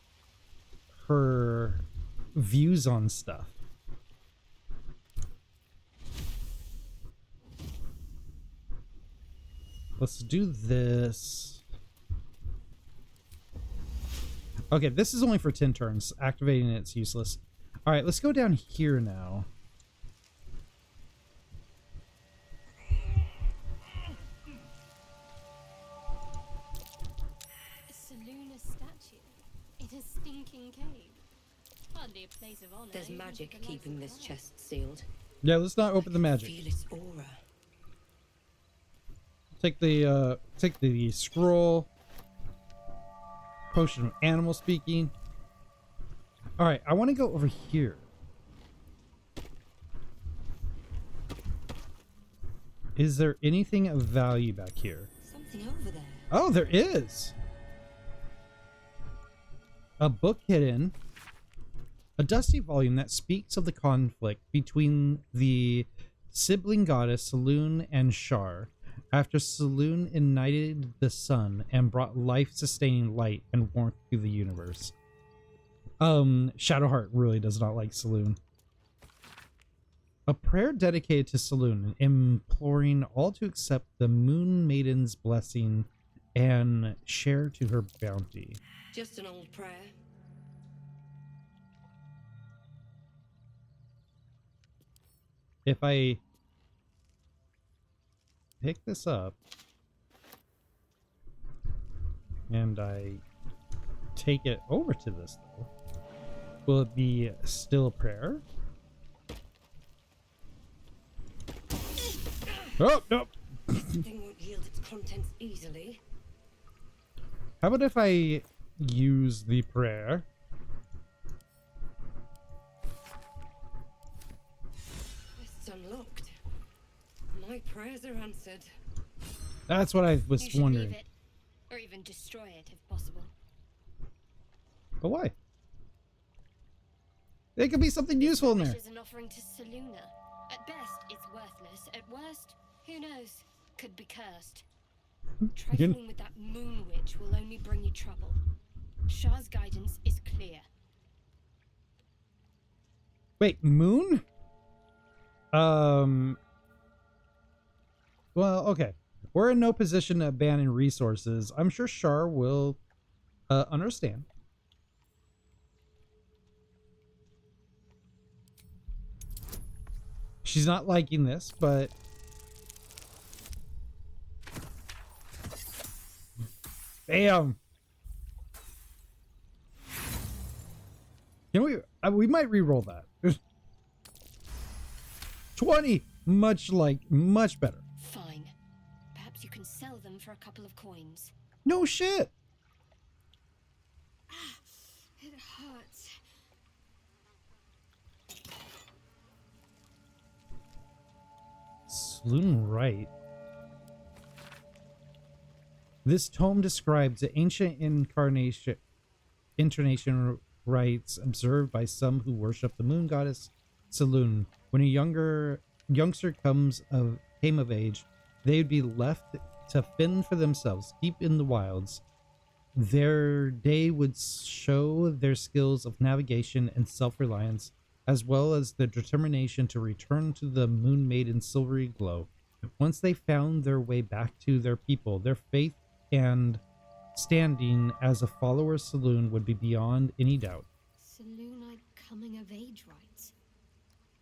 her views on stuff. Let's do this. Okay, this is only for 10 turns. Activating it's useless. All right, let's go down here now. There's magic keeping this chest sealed. Yeah, let's not open the magic. Feel its aura. Take the scroll. Potion of animal speaking. All right, I want to go over here. Is there anything of value back here? Something over there. Oh, there is. A book hidden. A dusty volume that speaks of the conflict between the sibling goddess Selûne and Shar, after Selûne ignited the sun and brought life-sustaining light and warmth to the universe. Shadowheart really does not like Selûne. A prayer dedicated to Selûne, imploring all to accept the Moon Maiden's blessing and share to her bounty. Just an old prayer. If I pick this up and I take it over to this, though, will it be still a prayer? Oh, no. Thing won't yield its contents easily. How about if I use the prayer? It's unlocked. My prayers are answered. That's what I was You should wondering. leave it, or even destroy it if possible. But why? There could be something useful in there. This is an offering to Selûne. At best, it's worthless. At worst, who knows? Could be cursed. Trifling with that moon witch will only bring you trouble. Shar's guidance is clear. Wait, moon? Well, okay. We're in no position to abandon resources. I'm sure Shar will understand. She's not liking this, but bam. Can we might re-roll that. 20, much better. Fine. Perhaps you can sell them for a couple of coins. No shit. It hurts. Saloon Rite. This tome describes the ancient incarnation rites observed by some who worship the moon goddess Saloon. When a youngster came of age, they would be left to fend for themselves deep in the wilds. Their day would show their skills of navigation and self-reliance, as well as the determination to return to the Moon Maiden's silvery glow. Once they found their way back to their people, their faith and standing as a follower Saloon would be beyond any doubt. Saloonite coming of age rites.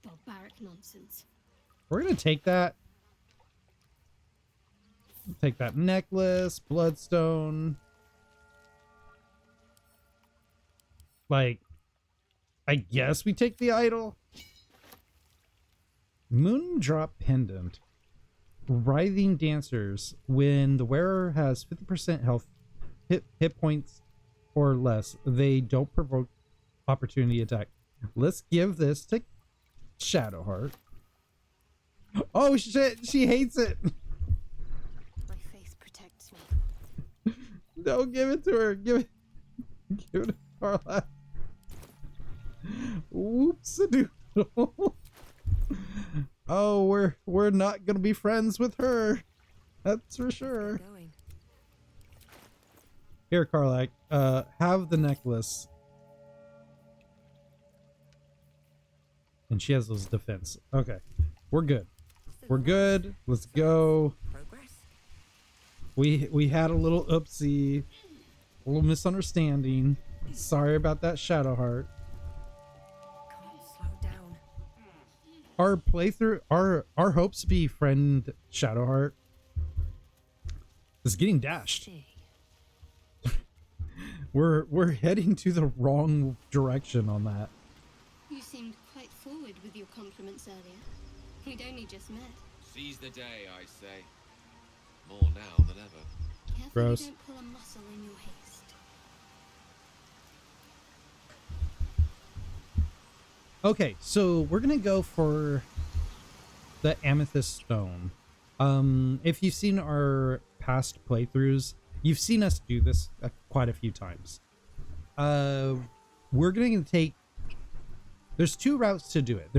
Barbaric nonsense. We're gonna take that. Take that necklace, bloodstone. Like, I guess we take the idol. Moondrop pendant. Writhing dancers. When the wearer has 50% health, hit points or less, they don't provoke opportunity attack. Let's give this to Shadowheart. Oh shit, she hates it. My face protects me. Don't give it to her. Give it to Karlach. Whoops-a-doodle. Oh, we're not gonna be friends with her. That's for sure. Here, Karlach, have the necklace. And she has those defense. Okay, we're good. We're good. Let's go. We had a little oopsie, a little misunderstanding. Sorry about that, Shadowheart. Our playthrough, our hopes to be friend Shadowheart is getting dashed. We're heading to the wrong direction on that. You seemed quite forward with your compliments earlier. We'd only just met. Seize the day, I say. More now than ever. Careful Gross. you don't pull a muscle in your haste. Okay, so we're gonna go for the Amethyst Stone. If you've seen our past playthroughs, you've seen us do this quite a few times. We're gonna take. There's two routes to do it.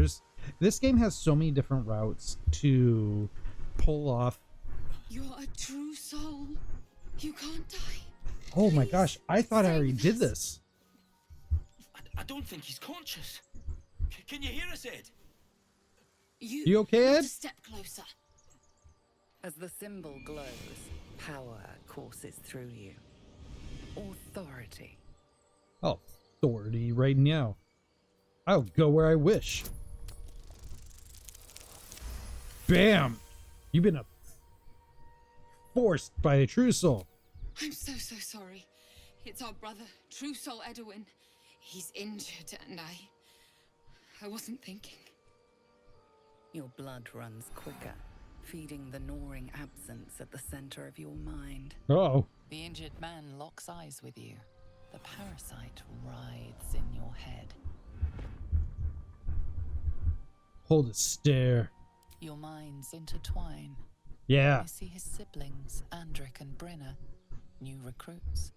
This game has so many different routes to pull off. You're a true soul. You can't die. Oh my gosh, I thought I already did this. I don't think he's conscious. Can you hear us, Ed? You okay, Ed? Not a step closer. As the symbol glows, power courses through you. Authority. Oh, authority right now. I'll go where I wish. Bam! You've been forced by a true soul. I'm so sorry. It's our brother, True Soul Edwin. He's injured and I wasn't thinking. Your blood runs quicker, feeding the gnawing absence at the center of your mind. Oh. The injured man locks eyes with you. The parasite writhes in your head. Hold a stare. Your minds intertwine. Yeah. You see his siblings, Andric and Brenna, new recruits.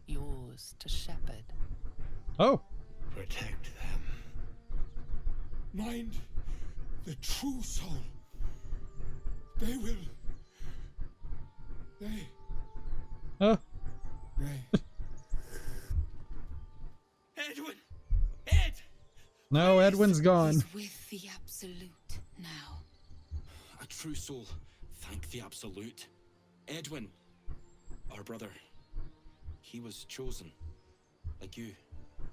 Yours to shepherd. Oh. Protect them. Mind the true soul. They will. Oh. Edwin! Ed! No, Edwin's gone. He's with the Absolute now. A true soul. Thank the Absolute. Edwin, our brother, he was chosen. Like you.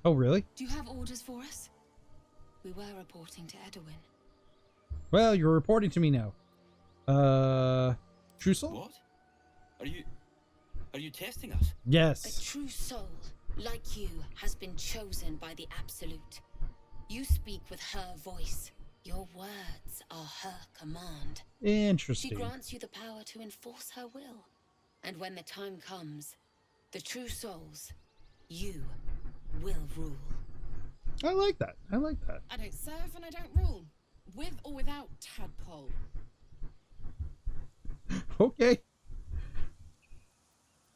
Oh, really? Do you have orders for us? We were reporting to Edwin. Well, you're reporting to me now. True soul? What? Are you testing us? Yes. A true soul, like you, has been chosen by the Absolute. You speak with her voice. Your words are her command. Interesting. She grants you the power to enforce her will. And when the time comes, the true souls, you will rule. I like that. I like that. I don't serve and I don't rule. With or without Tadpole. Okay.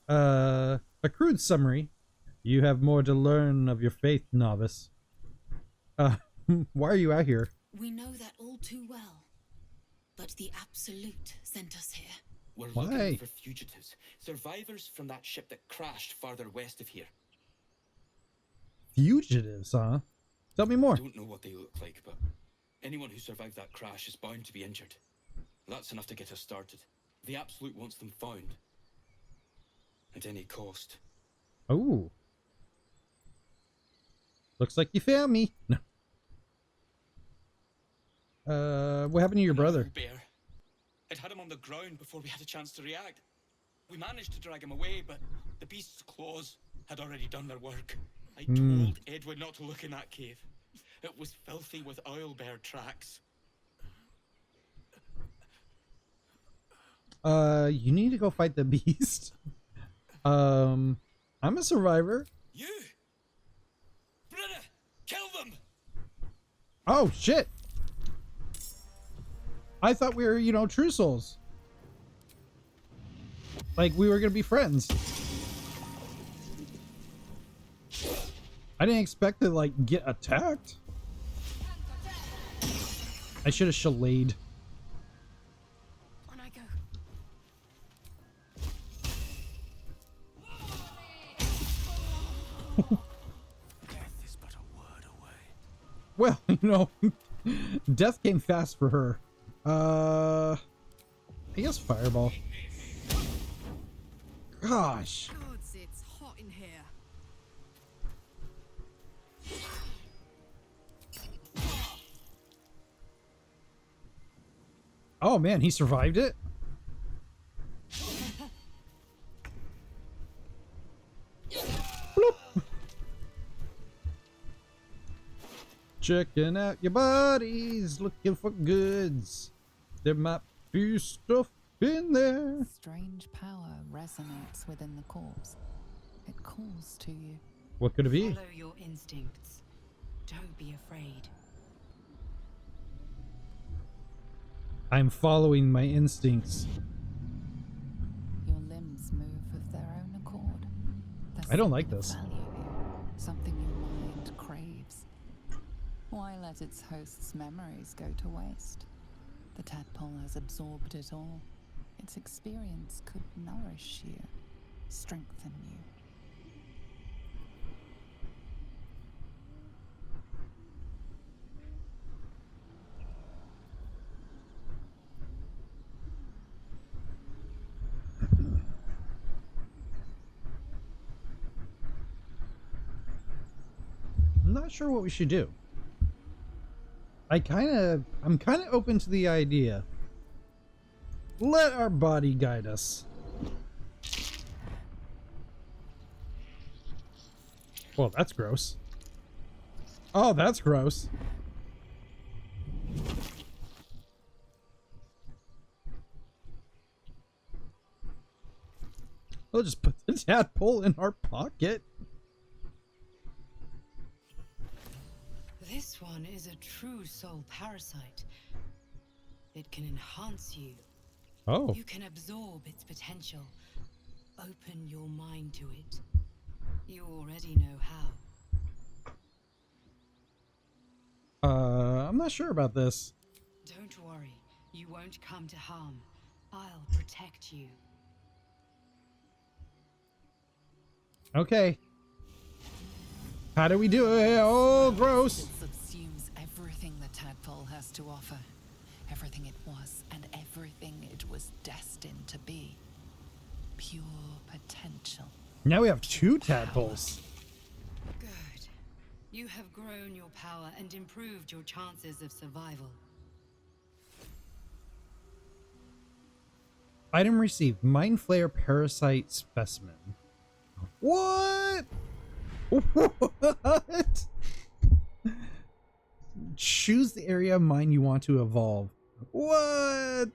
A crude summary. You have more to learn of your faith, novice. Why are you out here? We know that all too well. But the Absolute sent us here. We're Why? looking for fugitives, survivors from that ship that crashed farther west of here. Fugitives, huh? Tell me more. I don't know what they look like, but anyone who survived that crash is bound to be injured. That's enough to get us started. The Absolute wants them found. At any cost. Oh. Looks like you found me. No. What happened to your brother? Bear. I'd had him on the ground before we had a chance to react. We managed to drag him away, but the beast's claws had already done their work. I told Edward not to look in that cave. It was filthy with owlbear tracks. You need to go fight the beast. I'm a survivor. You! Brenna! Kill them! Oh, shit. I thought we were, you know, true souls. Like, we were gonna be friends. I didn't expect to, like, get attacked. I should have shillayed. On I go. Death is but a word away. Well, you know, death came fast for her. I guess fireball. Gosh. Gods, it's hot in here. Oh man, he survived it? Bloop. Checking out your bodies, looking for goods. There might be stuff in there. Strange power resonates within the corpse. It calls to you. What could it be? Follow your instincts. Don't be afraid. I'm following my instincts. Your limbs move of their own accord. There's I don't like something of this. value here, something your mind craves. Why let its host's memories go to waste? The tadpole has absorbed it all. Its experience could nourish you, strengthen you. I'm not sure what we should do. I'm kind of open to the idea. Let our body guide us. Well, that's gross. Oh, that's gross. We'll just put the tadpole in our pocket. This one is a true soul parasite. It can enhance you. Oh. You can absorb its potential. Open your mind to it. You already know how. I'm not sure about this. Don't worry. You won't come to harm. I'll protect you. Okay. How do we do it? Oh, gross. It subsumes everything the tadpole has to offer. Everything it was and everything it was destined to be. Pure potential. Now we have two tadpoles. Good. You have grown your power and improved your chances of survival. Item received. Mind Flayer Parasite Specimen. What? What? Choose the area of mind you want to evolve. What?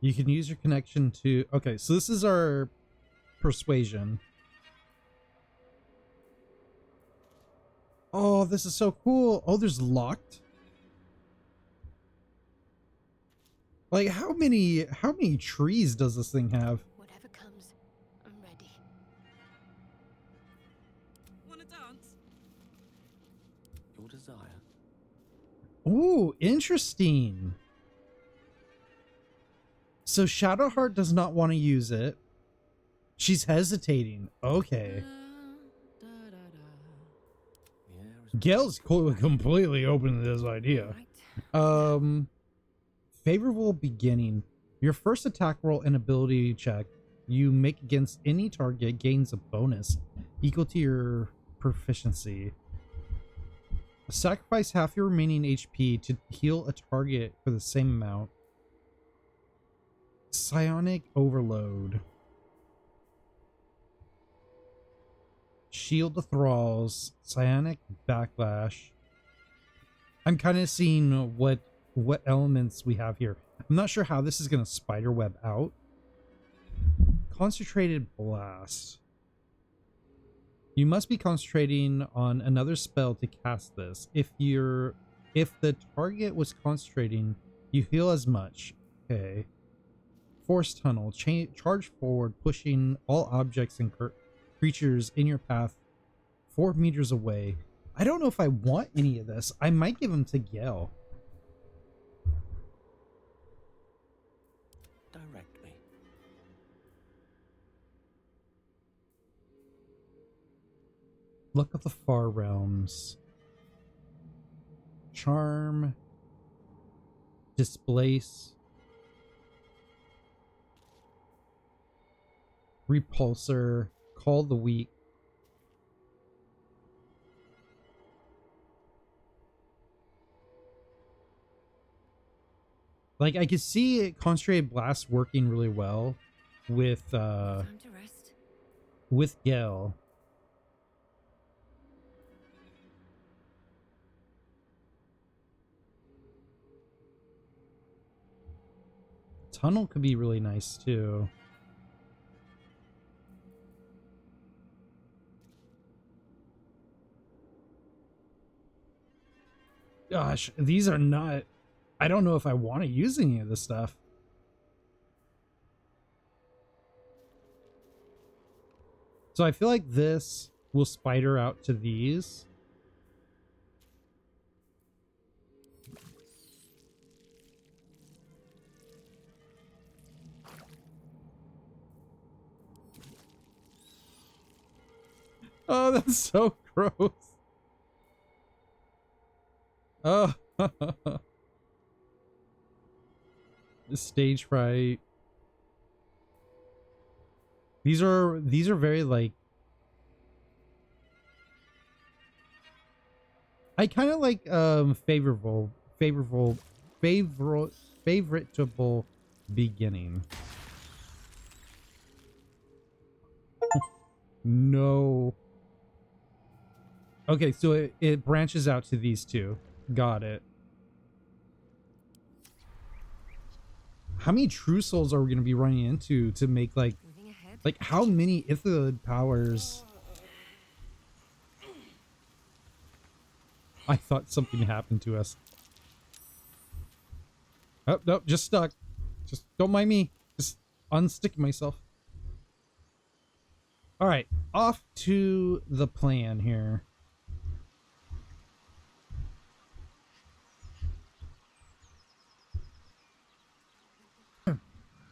You can use your connection to... Okay, so this is our persuasion. Oh, this is so cool. Oh, there's locked. Like how many trees does this thing have? Whatever comes, I'm ready. Wanna dance? Your desire. Ooh, interesting. So Shadowheart does not want to use it. She's hesitating. Okay. Gail's completely open to this idea. Favorable beginning. Your first attack roll and ability check you make against any target gains a bonus equal to your proficiency. Sacrifice half your remaining HP to heal a target for the same amount. Psionic Overload. Shield the Thralls. Psionic Backlash. I'm kind of seeing what elements we have here. I'm not sure how this is going to spiderweb out. Concentrated Blast. You must be concentrating on another spell to cast this. If the target was concentrating, you heal as much. Okay. Force Tunnel. Charge forward, pushing all objects and creatures in your path 4 meters away. I don't know if I want any of this. I might give them to Gale. Direct me. Look at the Far Realms. Charm. Displace. Repulsor. Call the Weak. Like, I could see Concentrated Blast working really well with Gale. Tunnel could be really nice too. Gosh, these are not... I don't know if I want to use any of this stuff. So I feel like this will spider out to these. Oh, that's so gross. Oh. Stage fright. These are very like... I kind of like favorable favoritable beginning. No. Okay, so it branches out to these two. Got it. How many True Souls are we going to be running into to make like how many Ithilid powers? I thought something happened to us. Oh, no, just stuck. Just don't mind me. Just unsticking myself. All right, off to the plan here.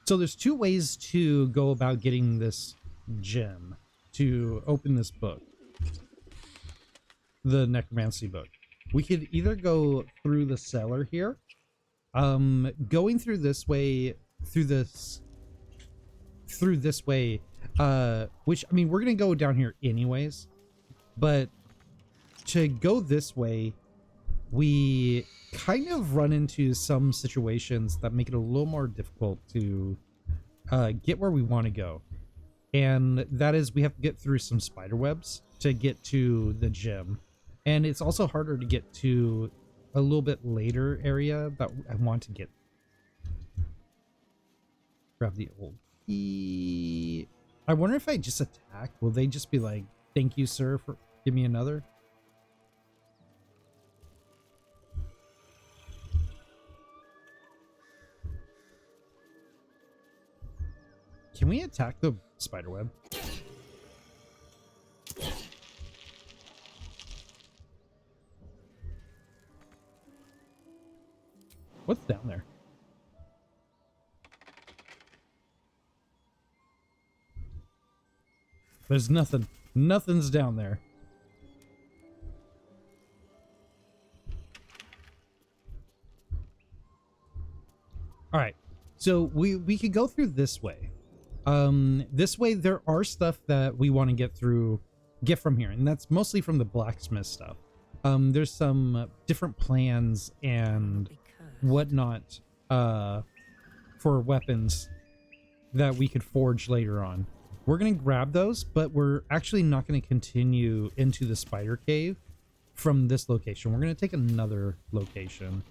So there's two ways to go about getting this gem to open this book, the necromancy book. We could either go through the cellar here, going through this way, through this way, which, I mean, we're gonna go down here anyways, but to go this way, we kind of run into some situations that make it a little more difficult to get where we want to go. And that is, we have to get through some spider webs to get to the gem. And it's also harder to get to a little bit later area that I want to get. Grab the old key. I wonder if I just attack, will they just be like, thank you, sir, for give me another? Can we attack the spiderweb? What's down there? There's nothing. Nothing's down there. All right. So we could go through this way. This way there are stuff that we want to get from here, and that's mostly from the blacksmith stuff. There's some different plans and whatnot for weapons that we could forge later on. We're going to grab those, but we're actually not going to continue into the spider cave from this location. We're going to take another location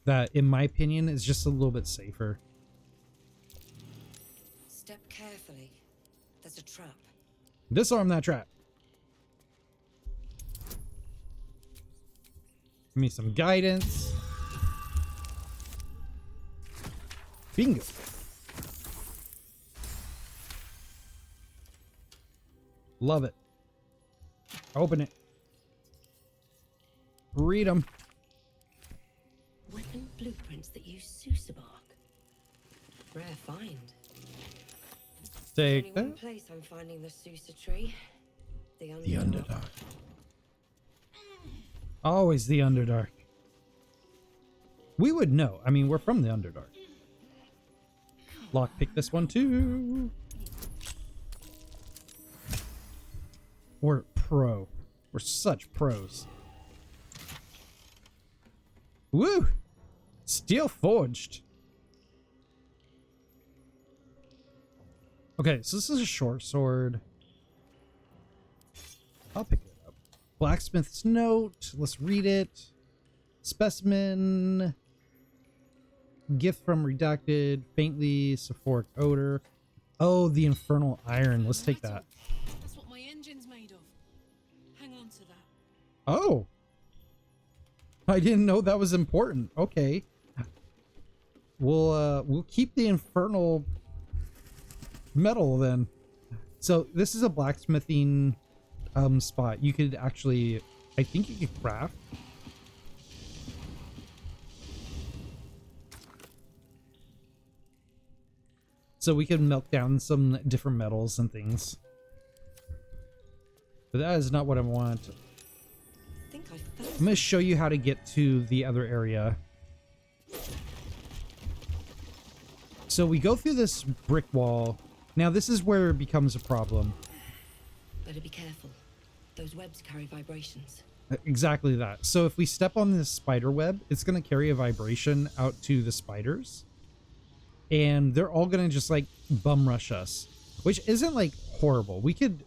that, in my opinion, is just a little bit safer. Step carefully. There's a trap. Disarm that trap. Give me some guidance. Bingo. Love it. Open it. Read them. Weapon blueprints that use Sousa bark. Rare find. Take Only that. one place I'm finding the Sousa tree. The Underdark. The Underdark. Always the Underdark. We would know. I mean, we're from the Underdark. Lockpick this one too. We're pro. We're such pros. Woo! Steel forged. Okay, so this is a short sword. I'll pick it up. Blacksmith's note. Let's read it. Specimen. Gift from redacted. Faintly sulfuric odor. Oh, the infernal iron. Let's take that. That's what my engine's made of. Hang on to that. Oh. I didn't know that was important. Okay. We'll keep the infernal metal then. So this is a blacksmithing spot. You could actually, I think you could craft. So we could melt down some different metals and things. But that is not what I want. I'm going to show you how to get to the other area. So we go through this brick wall. Now this is where it becomes a problem. Better be careful. Those webs carry vibrations. Exactly that. So if we step on this spider web, it's going to carry a vibration out to the spiders. And they're all going to just like bum rush us, which isn't like horrible. We could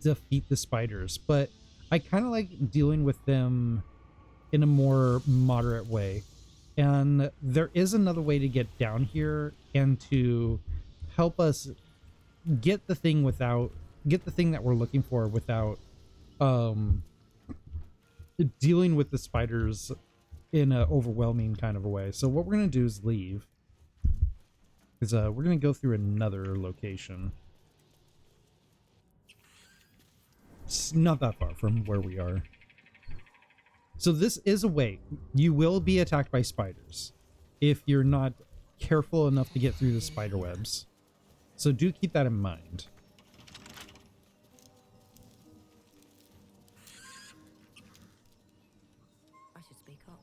defeat the spiders, but I kind of like dealing with them in a more moderate way. And there is another way to get down here and to help us get the thing that we're looking for without dealing with the spiders in an overwhelming kind of a way. So what we're going to do is leave, because we're going to go through another location. It's not that far from where we are. So this is a way. You will be attacked by spiders if you're not careful enough to get through the spider webs. So do keep that in mind. I should speak up.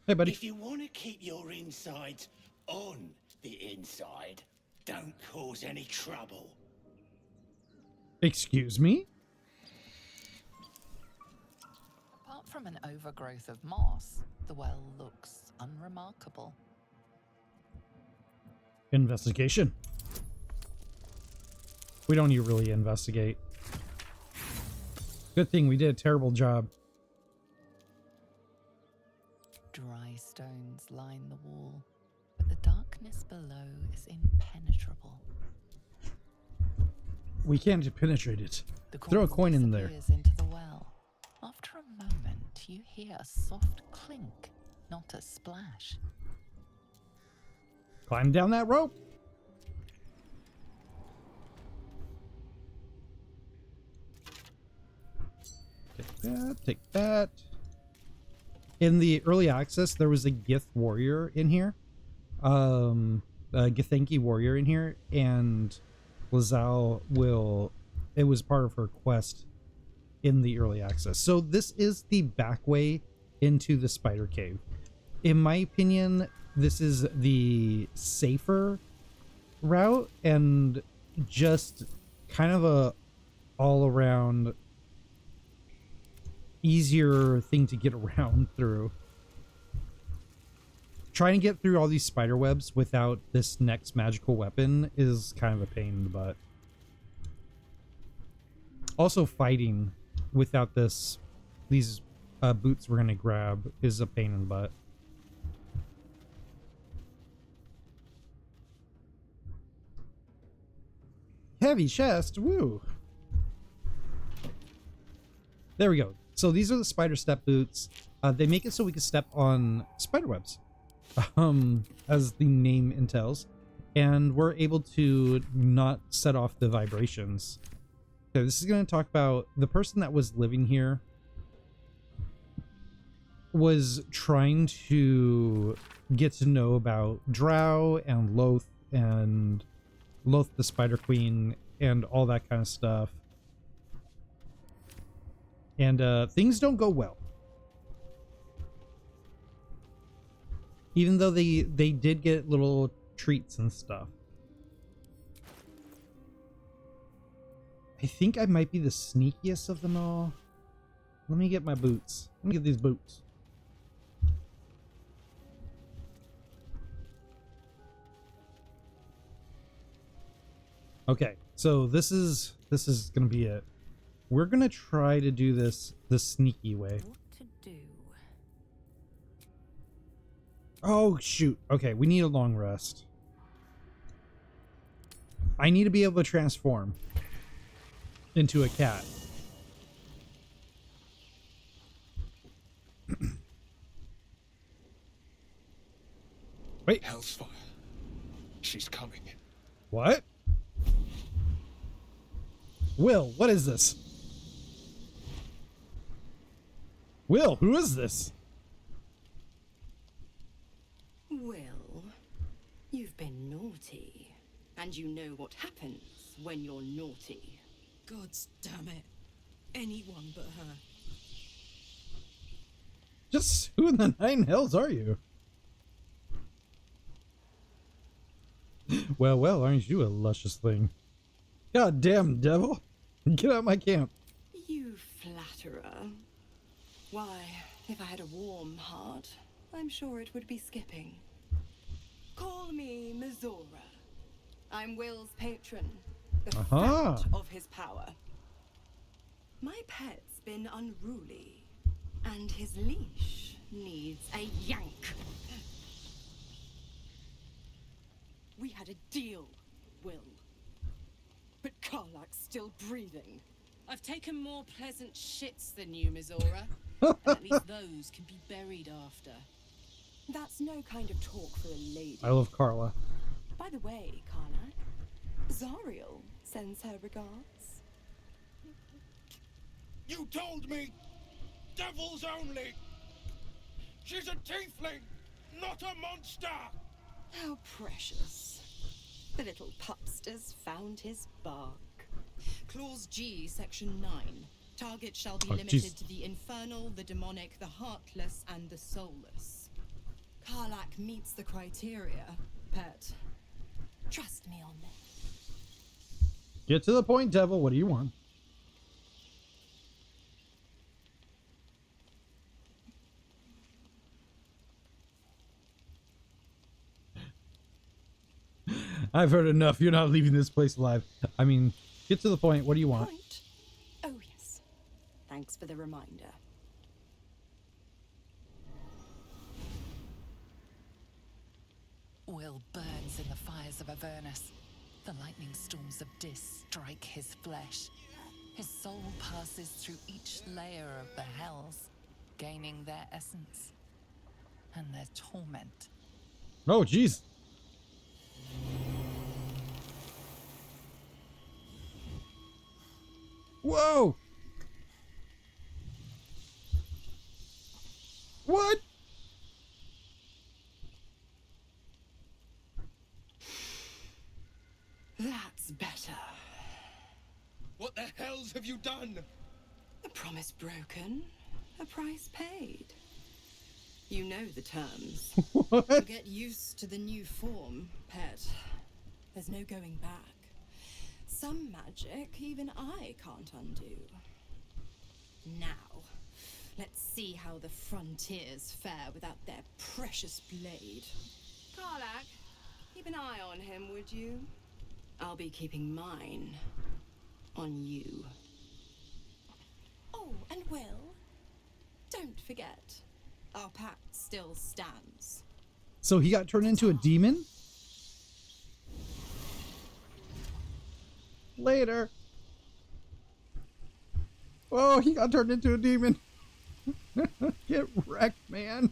Hey, buddy. If you want to keep your insides on the inside, don't cause any trouble. Excuse me? Apart from an overgrowth of moss, the well looks unremarkable. Investigation. We don't need to really investigate. Good thing we did a terrible job. Dry stones line the wall, but the darkness below is impenetrable. We can't penetrate it. The Throw a coin in there. disappears into the well. After a moment, you hear a soft clink, not a splash. Climb down that rope. Take that, take that. In the early access, there was a Gith warrior in here. A Githanki warrior in here, and Lazal it was part of her quest in the early access. So this is the back way into the spider cave. In my opinion, this is the safer route and just kind of a all-around easier thing to get around through. Trying to get through all these spider webs without this next magical weapon is kind of a pain in the butt. Also, fighting without these boots we're gonna grab is a pain in the butt. Heavy chest, woo! There we go. So these are the spider step boots. They make it so we can step on spider webs, as the name entails, and we're able to not set off the vibrations. Okay, this is going to talk about the person that was living here was trying to get to know about Drow and Loth the Spider Queen and all that kind of stuff. And things don't go well. Even though they did get little treats and stuff. I think I might be the sneakiest of them all. Let me get my boots. Let me get these boots. Okay, so this is gonna be it. We're gonna try to do this the sneaky way. What to do? Oh shoot. Okay, we need a long rest. I need to be able to transform into a cat. Wait. Hellsfire. She's coming. What? Will, what is this? Will, who is this? Will, you've been naughty, and you know what happens when you're naughty. Gods damn it. Anyone but her. Just who in the nine hells are you? Well, well, aren't you a luscious thing? God damn, devil. Get out of my camp. You flatterer. Why, if I had a warm heart, I'm sure it would be skipping. Call me Mizora. I'm Will's patron, the fount of his power. My pet's been unruly, and his leash needs a yank. We had a deal, Will. But Karlach's still breathing. I've taken more pleasant shits than you, Mizora. And at least those can be buried after. That's no kind of talk for a lady. I love Carla. By the way, Karlach, Zariel sends her regards. You told me! Devils only! She's a tiefling, not a monster! How precious. The little pupster's found his bark. Clause G, Section 9. Target shall be limited geez. to the infernal, the demonic, the heartless, and the soulless. Karlach meets the criteria, pet. Trust me on this. Get to the point, devil. What do you want? I've heard enough. You're not leaving this place alive. I mean, get to the point. What do you want? Point? Oh, yes. Thanks for the reminder. Will burns in the fires of Avernus. The lightning storms of Dis strike his flesh. His soul passes through each layer of the hells, gaining their essence and their torment. Oh, jeez. Whoa! What? That's better. What the hells have you done? A promise broken, a price paid. You know the terms. What? Get used to the new form, pet. There's no going back. Some magic even I can't undo. Now, let's see how the frontiers fare without their precious blade. Karlach, keep an eye on him, would you? I'll be keeping mine on you. Oh, and Will, don't forget, our pact still stands. So he got turned into a demon? Later. Oh, he got turned into a demon. Get wrecked, man.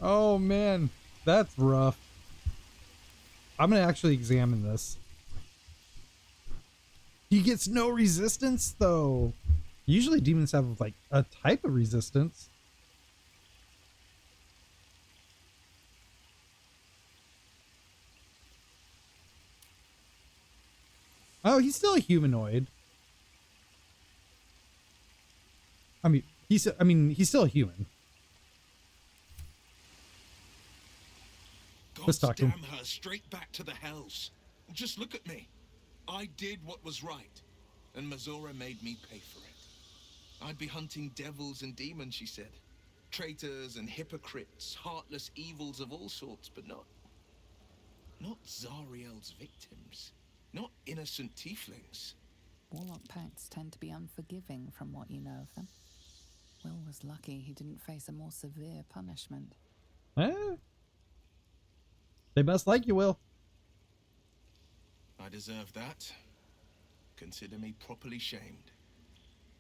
Oh, man. That's rough. I'm going to actually examine this. He gets no resistance, though. Usually demons have, like, a type of resistance. Oh, he's still a humanoid. I mean, he's still a human. Let's talk to him. Damn her straight back to the hells. Just look at me. I did what was right, and Mazora made me pay for it. I'd be hunting devils and demons, she said. Traitors and hypocrites, heartless evils of all sorts, but not Zariel's victims. Not innocent tieflings. Warlock pacts tend to be unforgiving from what you know of them. Will was lucky he didn't face a more severe punishment. Eh? They must like you, Will. I deserve that. Consider me properly shamed.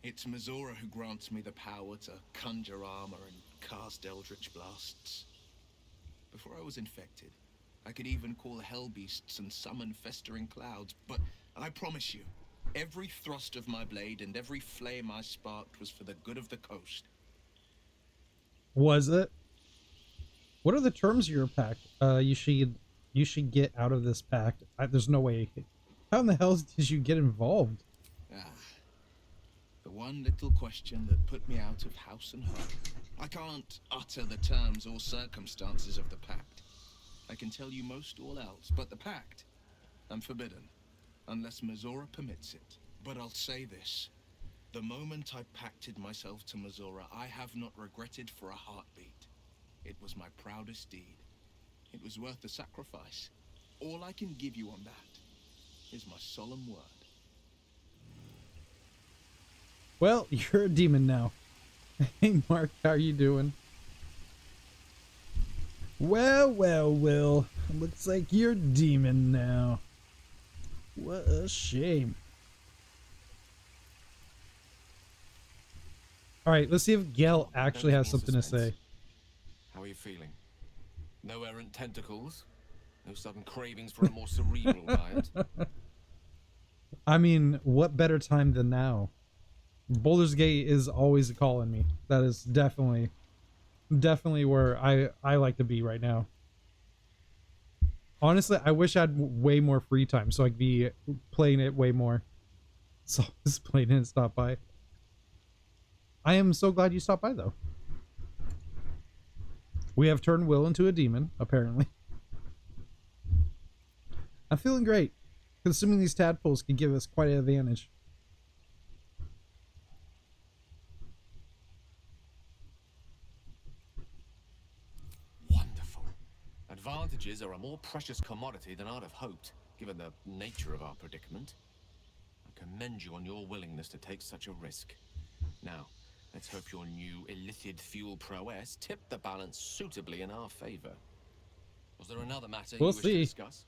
It's Mazora who grants me the power to conjure armor and cast eldritch blasts. Before I was infected, I could even call hell beasts and summon festering clouds, but I promise you, every thrust of my blade and every flame I sparked was for the good of the coast. Was it? What are the terms of your pact? You should get out of this pact. There's no way. How in the hell did you get involved? The one little question that put me out of house and home. I can't utter the terms or circumstances of the pact. I can tell you most all else, but the pact, I'm forbidden, unless Mazora permits it. But I'll say this. The moment I pacted myself to Mazora, I have not regretted for a heartbeat. It was my proudest deed. It was worth the sacrifice. All I can give you on that is my solemn word. Well, you're a demon now. Hey, Mark, how are you doing? Well, Will. Looks like you're a demon now. What a shame. Alright, let's see if Gel actually has something to say. How are you feeling? No errant tentacles? No sudden cravings for a more cerebral diet? I mean, what better time than now? Baldur's Gate is always calling me. That is definitely where I like to be right now. Honestly, I wish I had way more free time so I could be playing it way more. So just playing it and stop by. I am so glad you stopped by, though. We have turned Will into a demon, apparently. I'm feeling great. Consuming these tadpoles could give us quite an advantage. Wonderful. Advantages are a more precious commodity than I'd have hoped, given the nature of our predicament. I commend you on your willingness to take such a risk. Now, let's hope your new illithid fuel prowess tipped the balance suitably in our favor. Was there another matter you wish to discuss?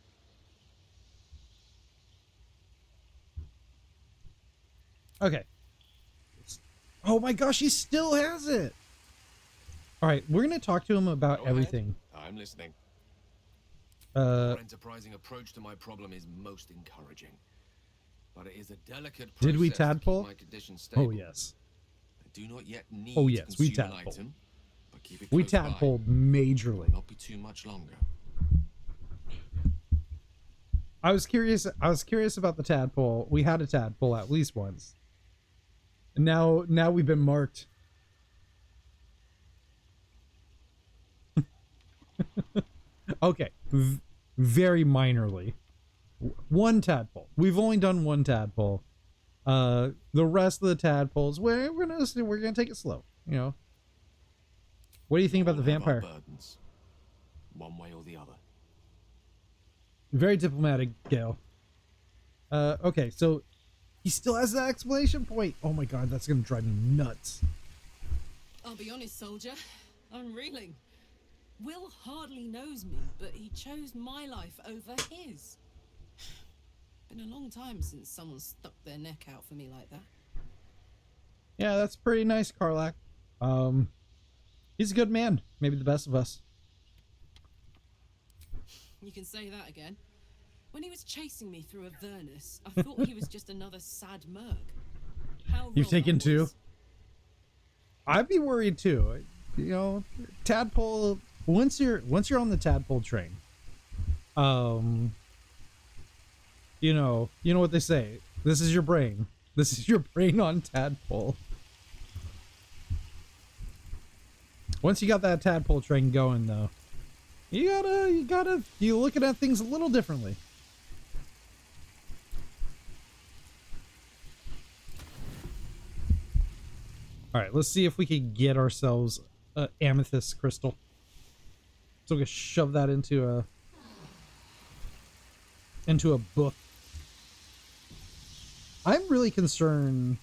Okay. Oh my gosh, he still has it! Alright, we're gonna talk to him about everything. I'm listening. Your enterprising approach to my problem is most encouraging. but it is a delicate process Did we to keep tadpole? my condition stable. Oh yes. I do not yet need Oh to yes, we consume an tadpole. item, but keep it We close by. tadpoled majorly. Not be too much longer. I was curious about the tadpole. We had a tadpole at least once. And now we've been marked. Okay. Very minorly. One tadpole. We've only done one tadpole. The rest of the tadpoles, we're gonna take it slow, you know. What do you think about the vampire? Burdens, one way or the other. Very diplomatic, Gale. Okay, so he still has that exclamation point. Oh my god, that's gonna drive me nuts. I'll be honest, soldier. I'm reeling. Will hardly knows me, but he chose my life over his. Been a long time since someone stuck their neck out for me like that. Yeah, that's pretty nice, Karlach. He's a good man. Maybe the best of us. You can say that again. When he was chasing me through Avernus, I thought he was just another sad merc. How You've wrong taken I two? was. I'd be worried too. You know, tadpole. Once you're on the tadpole train, you know what they say. This is your brain. This is your brain on tadpole. Once you got that tadpole train going, though, you're looking at things a little differently. All right, let's see if we can get ourselves an amethyst crystal. So we can shove that into a book. I'm really concerned.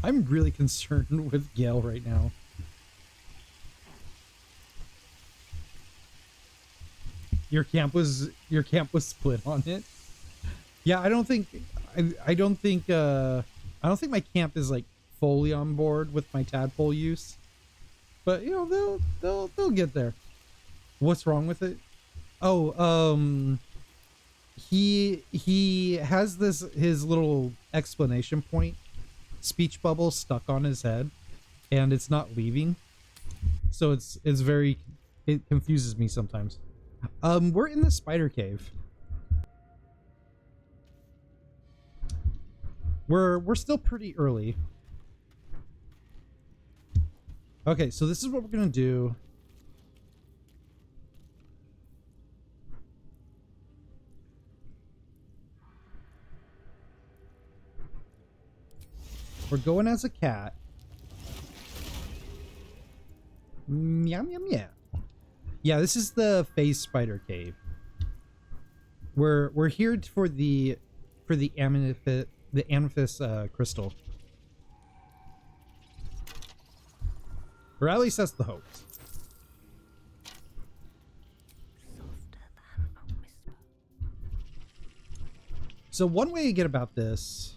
I'm really concerned with Gale right now. Your camp was split on it. Yeah, I don't think my camp is like fully on board with my tadpole use. But you know, they'll get there. What's wrong with it? Oh, he has his little explanation point speech bubble stuck on his head, and it's not leaving. So it confuses me sometimes. We're in the spider cave. We're still pretty early. Okay, so this is what we're gonna do. We're going as a cat. Meow meow meow. Yeah, this is the phase spider cave. We're here for the amethyst crystal. Or at least that's the hope. So one way to get about this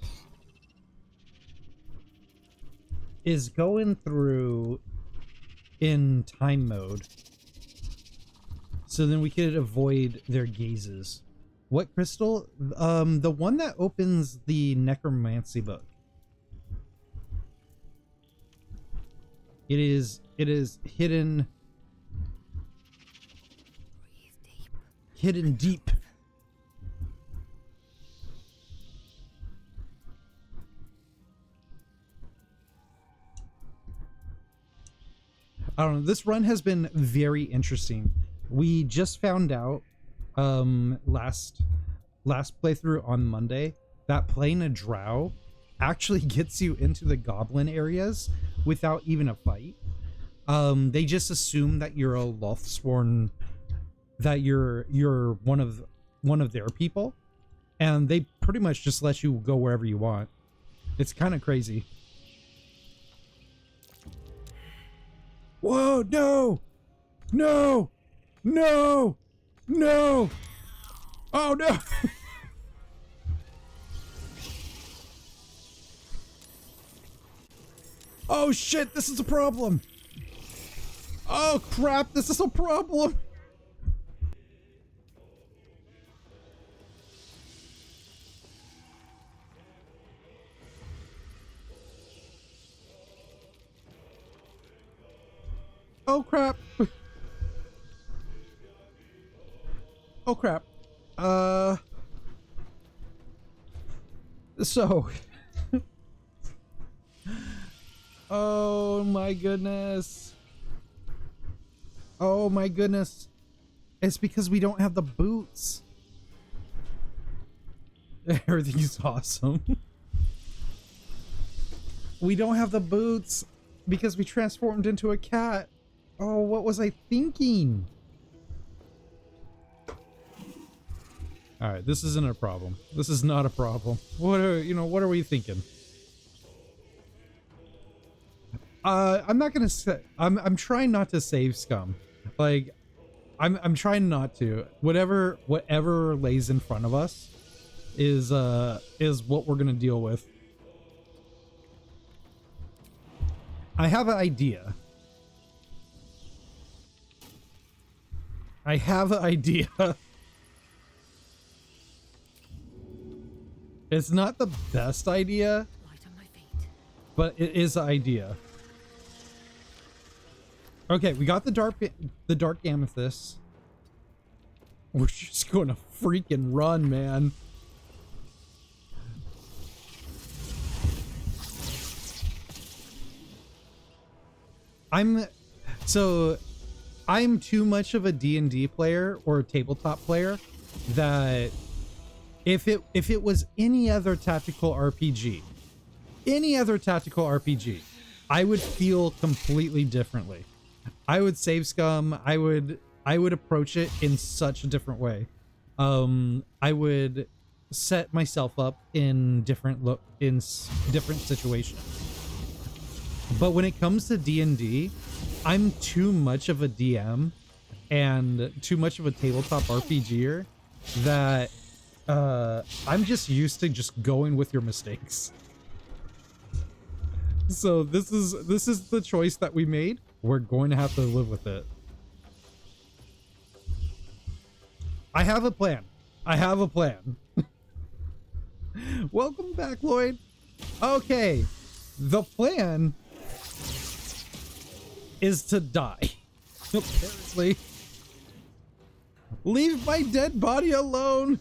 is going through in time mode. So then we could avoid their gazes. What crystal? The one that opens the necromancy book. It is hidden deep. I don't know. This run has been very interesting. We just found out last playthrough on Monday that playing a drow actually gets you into the goblin areas without even a fight. They just assume that you're a Lothsworn, that you're one of their people, and they pretty much just let you go wherever you want. It's kind of crazy. Whoa, no! No! No! No! Oh no! Oh shit, this is a problem! Oh crap, this is a problem! Oh crap. Oh crap. So oh my goodness. Oh my goodness. It's because we don't have the boots. Everything's awesome. We don't have the boots because we transformed into a cat. Oh, what was I thinking? All right, this isn't a problem. This is not a problem. What are we thinking? I'm not gonna say. I'm trying not to save scum. Like, I'm trying not to. Whatever lays in front of us is what we're gonna deal with. I have an idea. It's not the best idea, but it is an idea. Okay, we got the dark amethyst. We're just going to freaking run, man. I'm too much of a D&D player or a tabletop player that if it was any other tactical RPG, I would feel completely differently. I would save scum. I would approach it in such a different way. I would set myself up in different situations. But when it comes to D&D, I'm too much of a DM and too much of a tabletop RPGer that I'm just used to just going with your mistakes. So this is the choice that we made. We're going to have to live with it. I have a plan. Welcome back, Lloyd. Okay. The plan is to die. Apparently. Leave my dead body alone.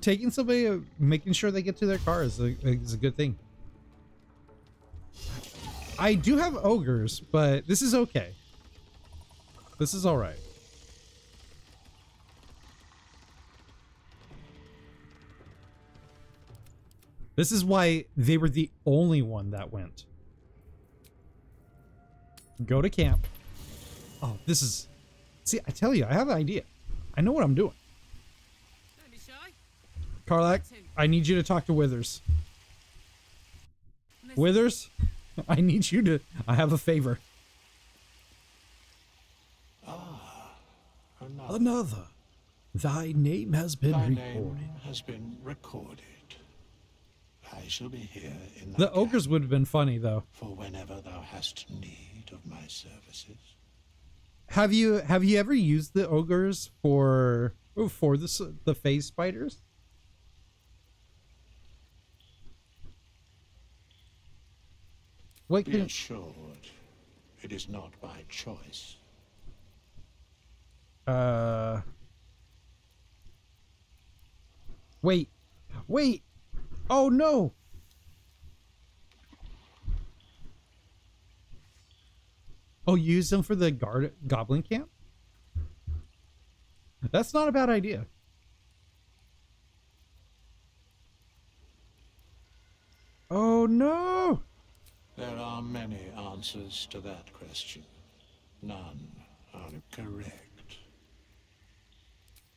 Taking somebody, making sure they get to their car is a good thing. I do have ogres, but this is okay. This is all right. This is why they were the only one that went. Go to camp. Oh, this is... See, I tell you, I have an idea. I know what I'm doing. Don't be shy. Karlach, I need you to talk to Withers. Withers, I need you to... I have a favor. Another. Thy name has been Thy recorded. name has been recorded. I shall be here in The ogres would have been funny, though. for whenever thou hast need of my services. Have you ever used the ogres for the phase spiders? What Be can... assured, it is not by choice. Wait. Oh no. Oh, use them for the goblin camp? That's not a bad idea. Oh no. There are many answers to that question. None are correct.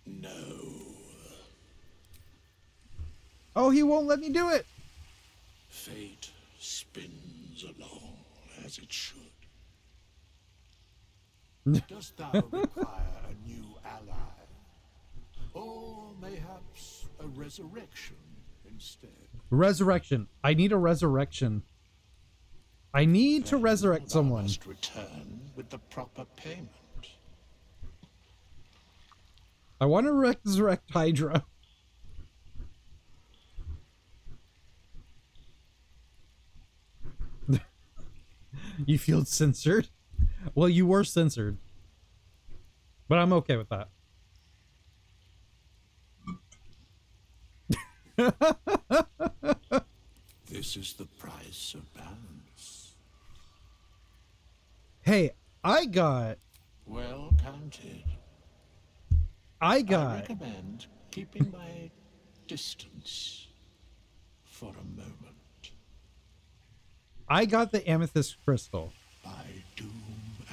No. Oh, he won't let me do it. Fate spins along as it should. Dost thou require a new ally? Or mayhaps a resurrection instead? Resurrection. I need a resurrection. I need to resurrect someone. Must return with the proper payment. I want to resurrect Hydra. You feel censored? Well, you were censored. But I'm okay with that. This is the price of balance. Hey, I got... Well counted. I recommend keeping my distance for a moment. I got the amethyst crystal. By doom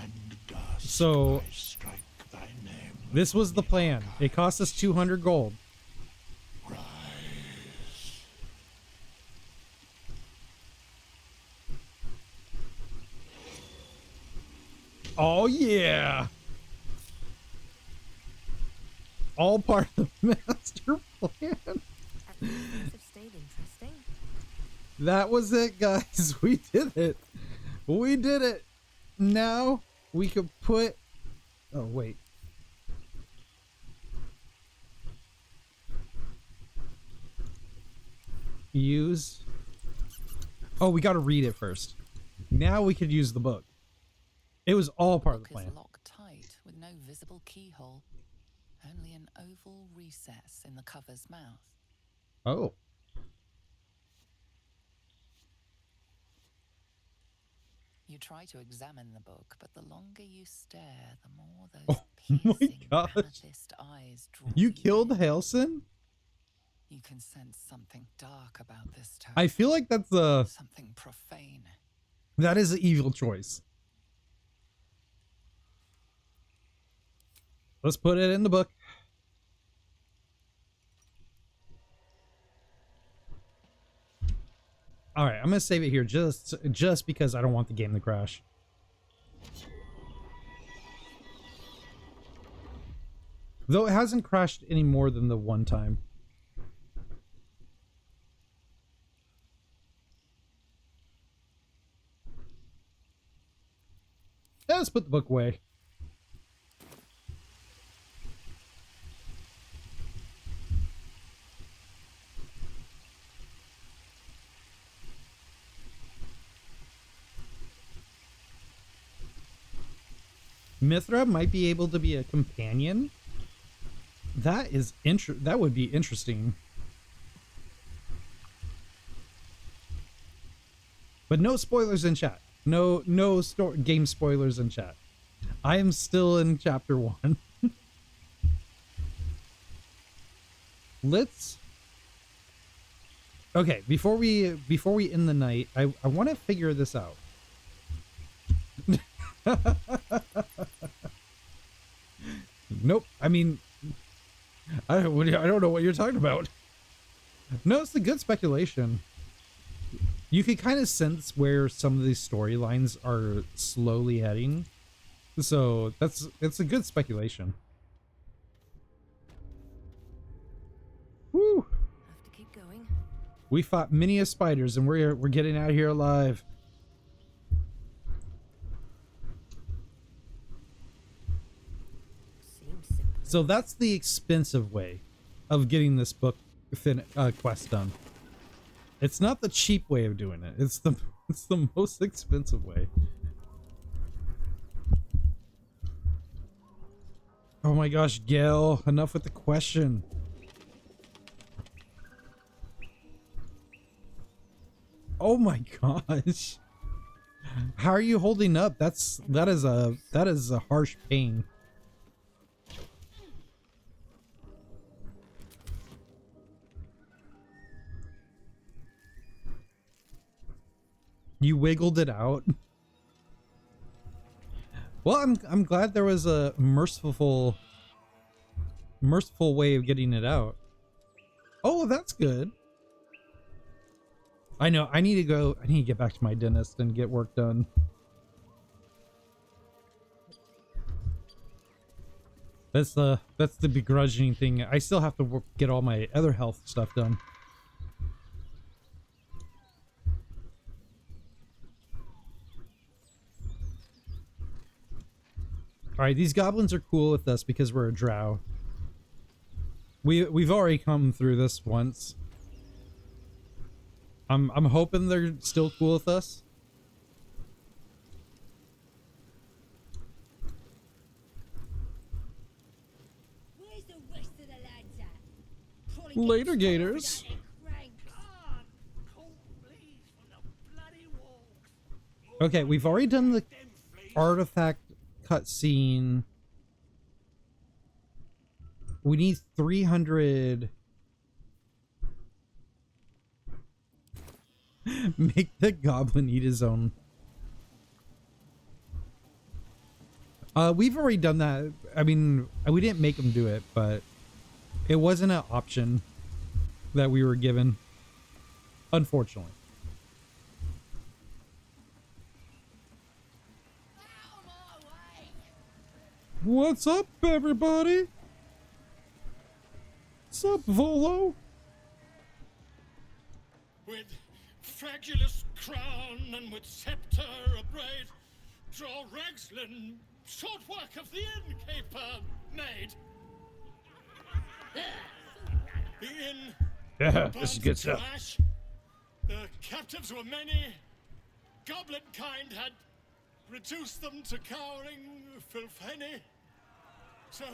and dust, So, I strike thy name. this was the plan. It cost us 200 gold. Oh yeah! All part of the master plan. Have stayed interesting. That was it, guys. We did it. We did it. Now we could put... Oh, wait. Use... Oh, we got to read it first. Now we could use the book. It was all part of the plan. Is locked tight with no visible keyhole. Only an oval recess in the cover's mouth. Oh. You try to examine the book, but the longer you stare, the more those piercing amethyst eyes draw You killed Halson? You can sense something dark about this tome. I feel like that's a... Something profane. That is an evil choice. Let's put it in the book. All right, I'm gonna save it here just because I don't want the game to crash. Though it hasn't crashed any more than the one time. Yeah, let's put the book away. Mithra might be able to be a companion. That is that would be interesting. But no spoilers in chat. No game spoilers in chat. I am still in chapter 1. Let's... Okay, before we end the night, I want to figure this out. Nope. I mean, I don't know what you're talking about. No, it's a good speculation. You could kind of sense where some of these storylines are slowly heading. So it's a good speculation. Woo! Have to keep going. We fought many of spiders and we're getting out of here alive. So that's the expensive way of getting this book quest done. It's not the cheap way of doing it. It's the most expensive way. Oh my gosh, Gail, enough with the question. Oh my gosh. How are you holding up? That is a harsh pain. You wiggled it out. Well, I'm glad there was a merciful way of getting it out. Oh, that's good. I know. I need to get back to my dentist and get work done. That's the begrudging thing. I still have to get all my other health stuff done. All right, these goblins are cool with us because we're a drow. We've already come through this once. I'm hoping they're still cool with us. Later, Gators. Okay, we've already done the artifact cutscene. We need 300. Make the goblin eat his own. We've already done that. I mean, we didn't make him do it, but it wasn't an option that we were given, unfortunately. What's up, everybody? What's up, Volo? With fragulous crown and with scepter abraid, draw Ragslin, short work of the innkeeper made. The inn Yeah, this is good burned stuff. to ash. The captives were many. Goblin kind had reduced them to cowering filtheny. So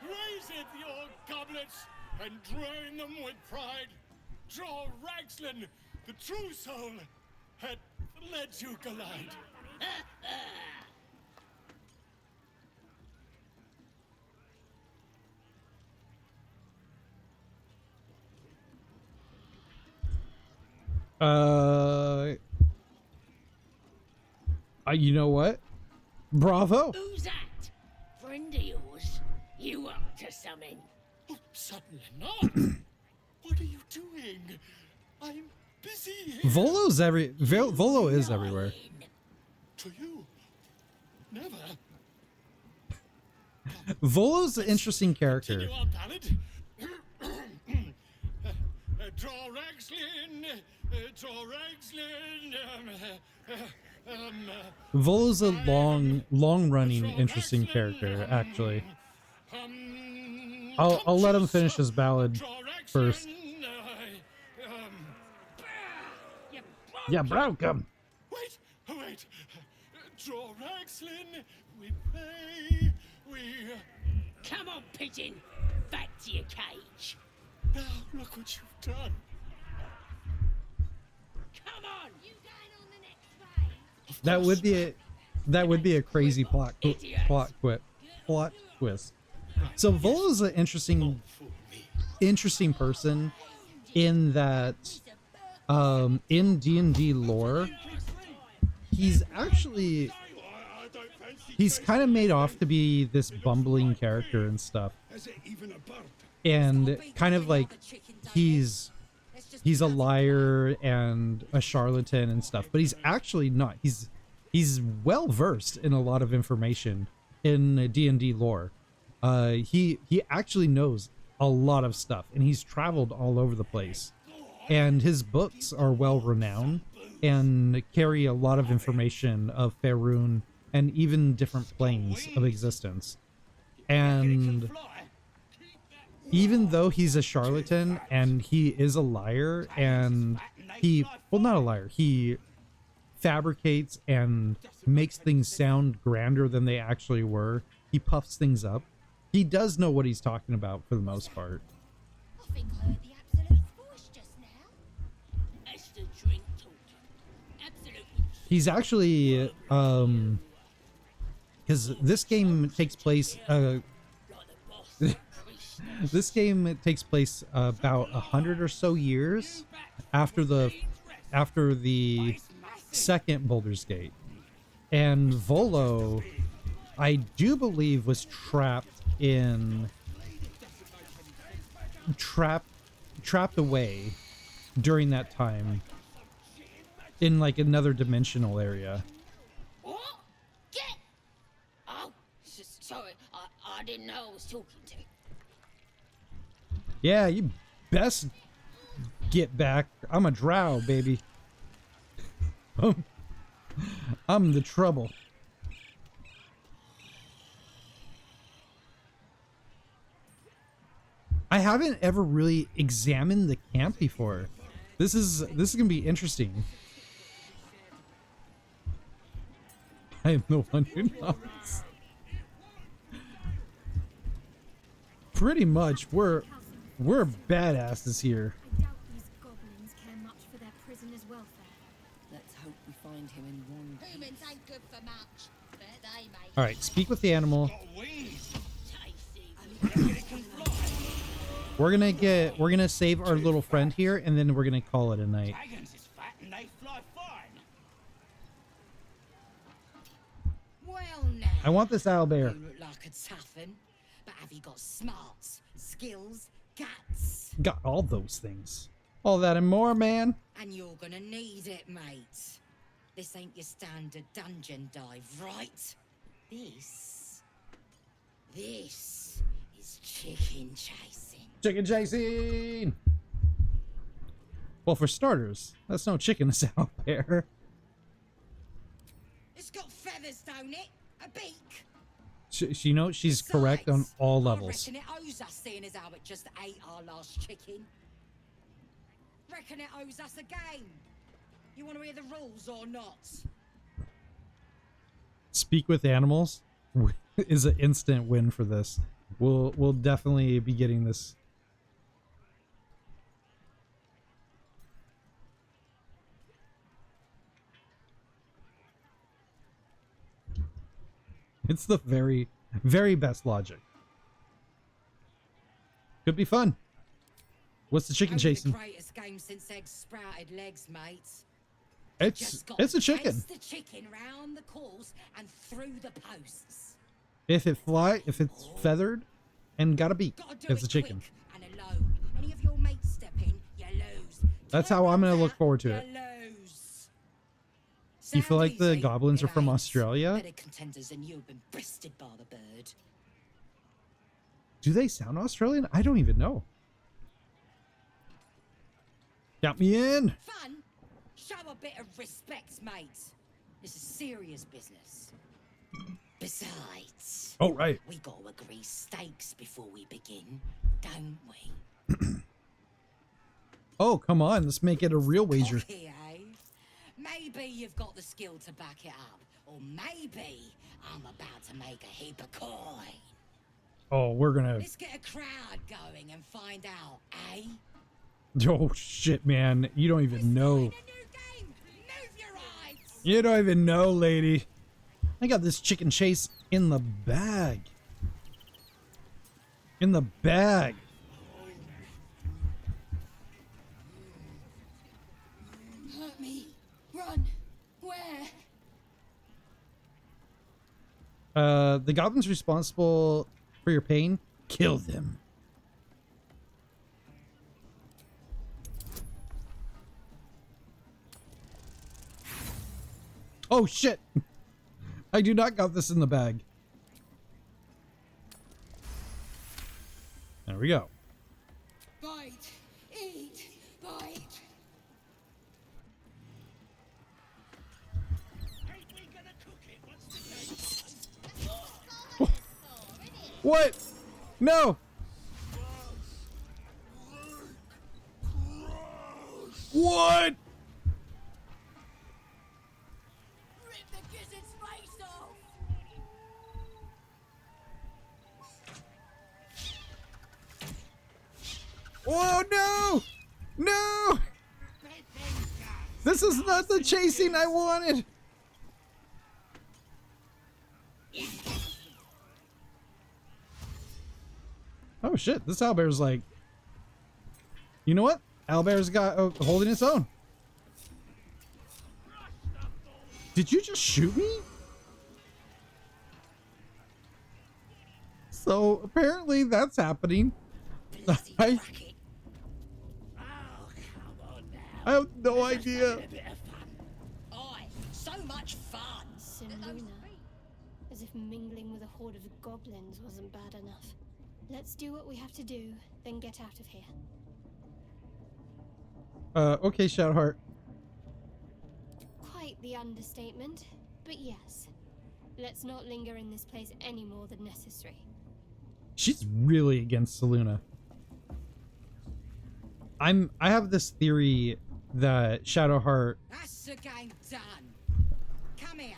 raise it, your goblets, and drain them with pride. Draw Ragslin, the true soul, had led you collide. You know what? Bravo. Who's that? Friend of yours? You up to something? Oh, certainly not. What are you doing? I'm busy here. Volo is everywhere. To you? Never. Volo's an interesting character. Continue our ballad. Draw Ragslin, draw Ragslin, Volo's a long-running interesting character, actually. I'll let him finish his ballad first. Yeah, broke him. Wait. Draw Ragslin, we play, we... Come on, pigeon. Back to your cage. Now, look what you've done. Come on. You going on the next phase? That would be a crazy plot twist. So Volo's an interesting person in that in D&D lore, he's kind of made off to be this bumbling character and stuff, and kind of like he's a liar and a charlatan and stuff, but he's actually not. He's well versed in a lot of information in D&D lore. He actually knows a lot of stuff, and he's traveled all over the place, and his books are well renowned and carry a lot of information of Faerun and even different planes of existence. And even though he's a charlatan and he is a liar, and not a liar, he fabricates and makes things sound grander than they actually were. He puffs things up. He does know what he's talking about for the most part. I think I heard the Absolute's voice just now. That's the drink talking. Absolutely. He's actually because this game takes place this game takes place about 100 or so years after the second Baldur's Gate, and Volo, I do believe, was trapped away during that time in like another dimensional area. What? Get! Oh, sorry. I didn't know I was talking to. Yeah, you best get back. I'm a drow, baby. I'm the trouble. I haven't ever really examined the camp before. This is gonna be interesting. I am the one who knows. Pretty much, we're We're badasses here. I doubt these goblins care much for their prisoners' welfare. Let's hope we find him in one. Humans ain't good for much, but they make. All right, speak with the animal. We're gonna save our little friend here, and then we're gonna call it a night. Dragons is fat and they fly fine. Well now. I want this owlbear. You look like a toughen, but have you got smarts, skills, guts? Got all those things. All that and more, man. And you're gonna need it, mate. This ain't your standard dungeon dive, right? This is chicken chasing. Chicken chasing! Well, for starters, that's no chicken, it's out there. It's got feathers, don't it? A beak. She knows she's correct on all levels. I reckon it owes us, seeing as how it just ate our last chicken. Reckon it owes us a game. You want to hear the rules or not? Speak with animals is an instant win for this. We'll definitely be getting this. It's the very, very best logic. Could be fun. What's the chicken chasing? The greatest game since eggs sprouted legs, mates. It's a chicken. Chase the chicken round the course and through the posts. If it's feathered and got a beak, it's a chicken. And alone. Any of your mates step in, you lose. That's how I'm gonna look forward to it. Lose. You feel like the goblins are from Australia? Better contenders than you have been breasted by the bird. Do they sound Australian? I don't even know. Got me in. Fun? Show a bit of respect, mate. This is serious business. Besides, oh right, we got to agree stakes before we begin, don't we? Oh come on, let's make it a real wager. Okay, eh? Maybe you've got the skill to back it up, or maybe I'm about to make a heap of coin. Oh, we're gonna. Let's get a crowd going and find out, eh? Oh shit, man! You don't even know. You don't even know, lady. I got this chicken chase in the bag. In the bag. Hurt me. Run. Where? The goblins responsible for your pain, kill them. Oh shit! I do not got this in the bag. There we go. Bite. Eat. Bite. What? No! What? Rip the gizzard's face off. Oh no! No! This is not the chasing I wanted! Oh shit, this owlbear's like... You know what? Owlbear's got holding its own. Did you just shoot me? So apparently that's happening. I have no idea. Oi, so much fun. Simuna. As if mingling with a horde of goblins wasn't bad enough. Let's do what we have to do, then get out of here. Okay, Shadowheart. Quite the understatement, but yes. Let's not linger in this place any more than necessary. She's really against Saluna. I have this theory that Shadowheart... That's the game done. Come here.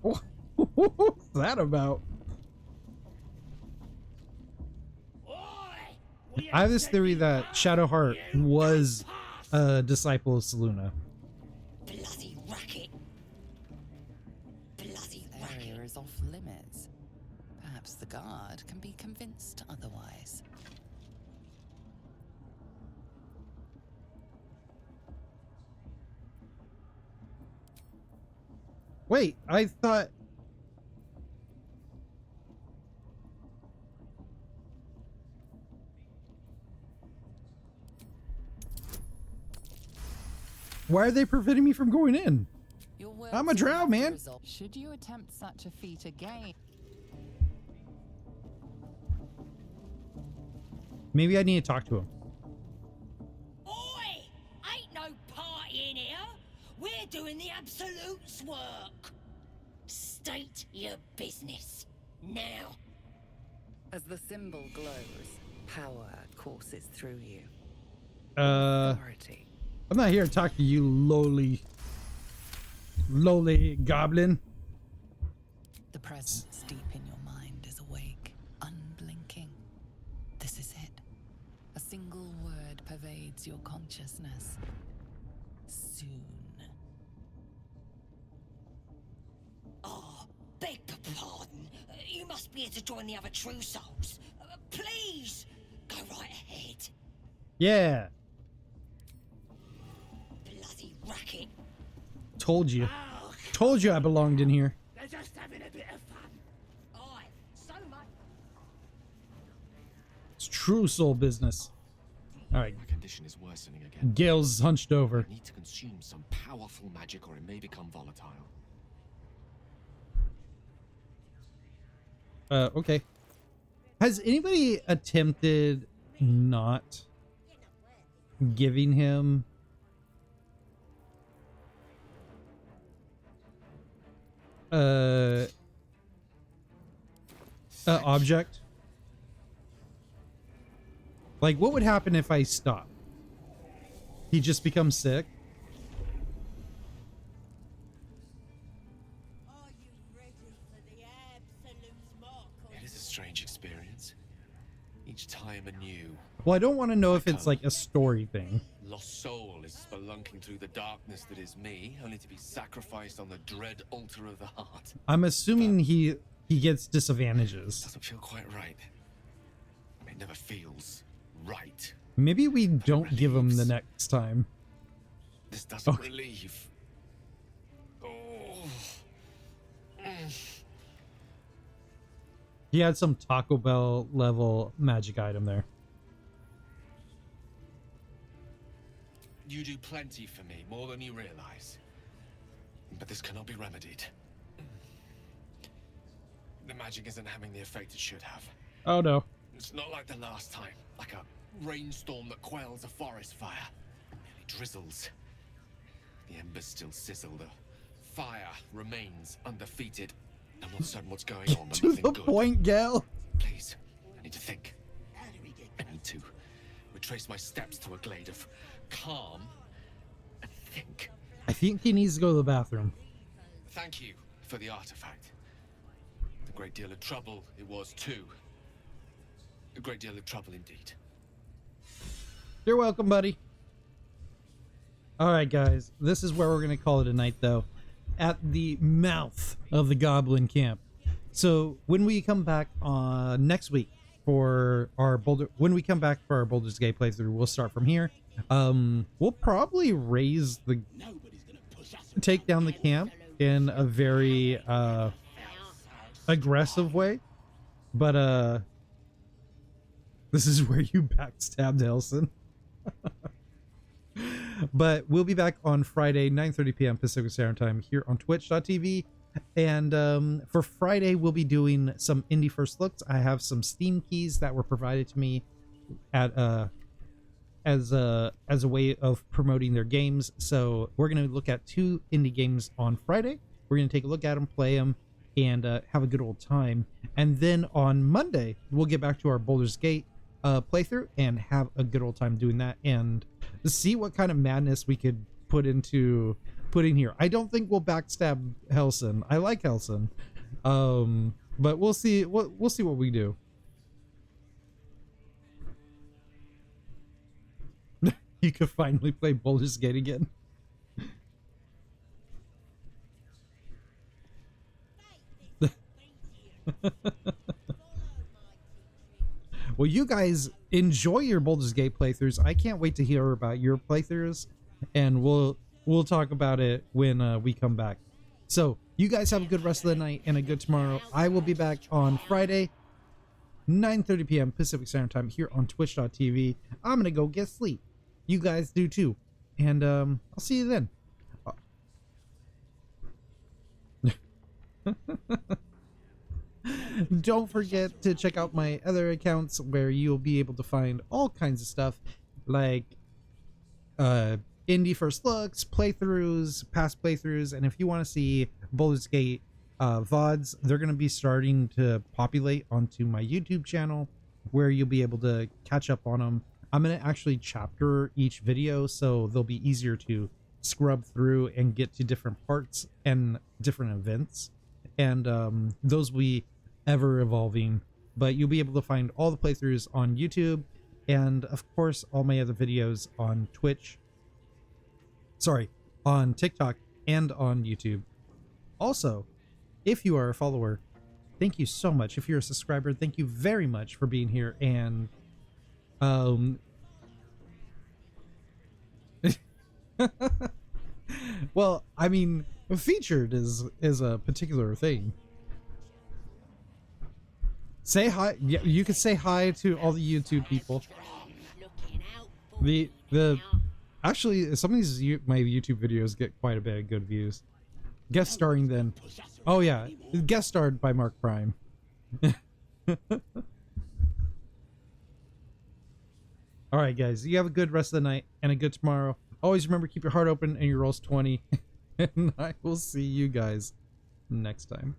What's that about? I have this theory that Shadowheart was a disciple of Selûne. Bloody racket. Bloody racket. Area is off limits. Perhaps the guard can be convinced otherwise. Wait, I thought... Why are they preventing me from going in? I'm a drow, man. Should you attempt such a feat again? Maybe I need to talk to him. Oi! Ain't no party in here. We're doing the Absolute's work. State your business. Now. As the symbol glows, power courses through you. Authority. I'm not here to talk to you, lowly goblin. The presence deep in your mind is awake, unblinking. This is it. A single word pervades your consciousness. Soon. Oh, beg pardon. You must be here to join the other true souls. Please, go right ahead. Yeah. Bloody racket. Told you. Told you I belonged in here. They're just having a bit of fun. Aye, so much. It's true soul business. All right. My condition is worsening again. Gale's hunched over. I need to consume some powerful magic or it may become volatile. Okay. Has anybody attempted not giving him object? Like, what would happen if I stop? He just becomes sick? It is a strange experience. Each time anew. Well, I don't want to know if it's like a story thing. Lost soul is spelunking through the darkness that is me, only to be sacrificed on the dread altar of the heart. I'm assuming he gets disadvantages. Doesn't feel quite right. It never feels right. Maybe we don't give him the next time. This doesn't relieve. Oh. He had some Taco Bell level magic item there. You do plenty for me, more than you realize. But this cannot be remedied. The magic isn't having the effect it should have. Oh no. It's not like the last time, like a rainstorm that quells a forest fire. It merely drizzles. The embers still sizzle, the fire remains undefeated. I'm not certain what's going on, but to nothing the good. point, Gal. Please, I need to think. I need to retrace my steps to a glade of calm and think. I think he needs to go to the bathroom. Thank you for the artifact. A great deal of trouble it was too. A great deal of trouble indeed. You're welcome, buddy. All right, guys. This is where we're going to call it a night, though. At the mouth of the goblin camp. So when we come back next week for our Baldur's Gate playthrough, we'll start from here. We'll probably take down the camp in a very aggressive way, but this is where you backstabbed Elson. But we'll be back on Friday, 9:30 p.m. Pacific Standard Time here on twitch.tv. And for Friday, we'll be doing some indie first looks. I have some Steam keys that were provided to me at as a way of promoting their games. So we're going to look at 2 indie games on Friday. We're going to take a look at them, play them, and have a good old time. And then on Monday, we'll get back to our Baldur's Gate playthrough and have a good old time doing that, and see what kind of madness we could put into put in here. I don't think we'll backstab Helson. I like Helson. But we'll see. We'll see what we do. You could finally play Baldur's Gate again. Well, you guys enjoy your Baldur's Gate playthroughs. I can't wait to hear about your playthroughs, and we'll talk about it when we come back. So you guys have a good rest of the night and a good tomorrow. I will be back on Friday, 9:30 p.m. Pacific Standard Time here on twitch.tv. I'm gonna go get sleep. You guys do too, and I'll see you then. Don't forget to check out my other accounts where you'll be able to find all kinds of stuff like indie first looks, playthroughs, past playthroughs, and if you want to see Baldur's Gate VODs, they're going to be starting to populate onto my YouTube channel where you'll be able to catch up on them. I'm going to actually chapter each video so they'll be easier to scrub through and get to different parts and different events. And those will be ever evolving, but you'll be able to find all the playthroughs on YouTube and of course all my other videos on Twitch, on TikTok and on YouTube. Also, if you are a follower, thank you so much. If you're a subscriber, thank you very much for being here. And well, I mean, featured is a particular thing. Say hi. Yeah, you can say hi to all the YouTube people. Actually, some of these my YouTube videos get quite a bit of good views. Guest starring then. Oh yeah, guest starred by Mark Prime. All right, guys. You have a good rest of the night and a good tomorrow. Always remember, keep your heart open and your rolls 20. And I will see you guys next time.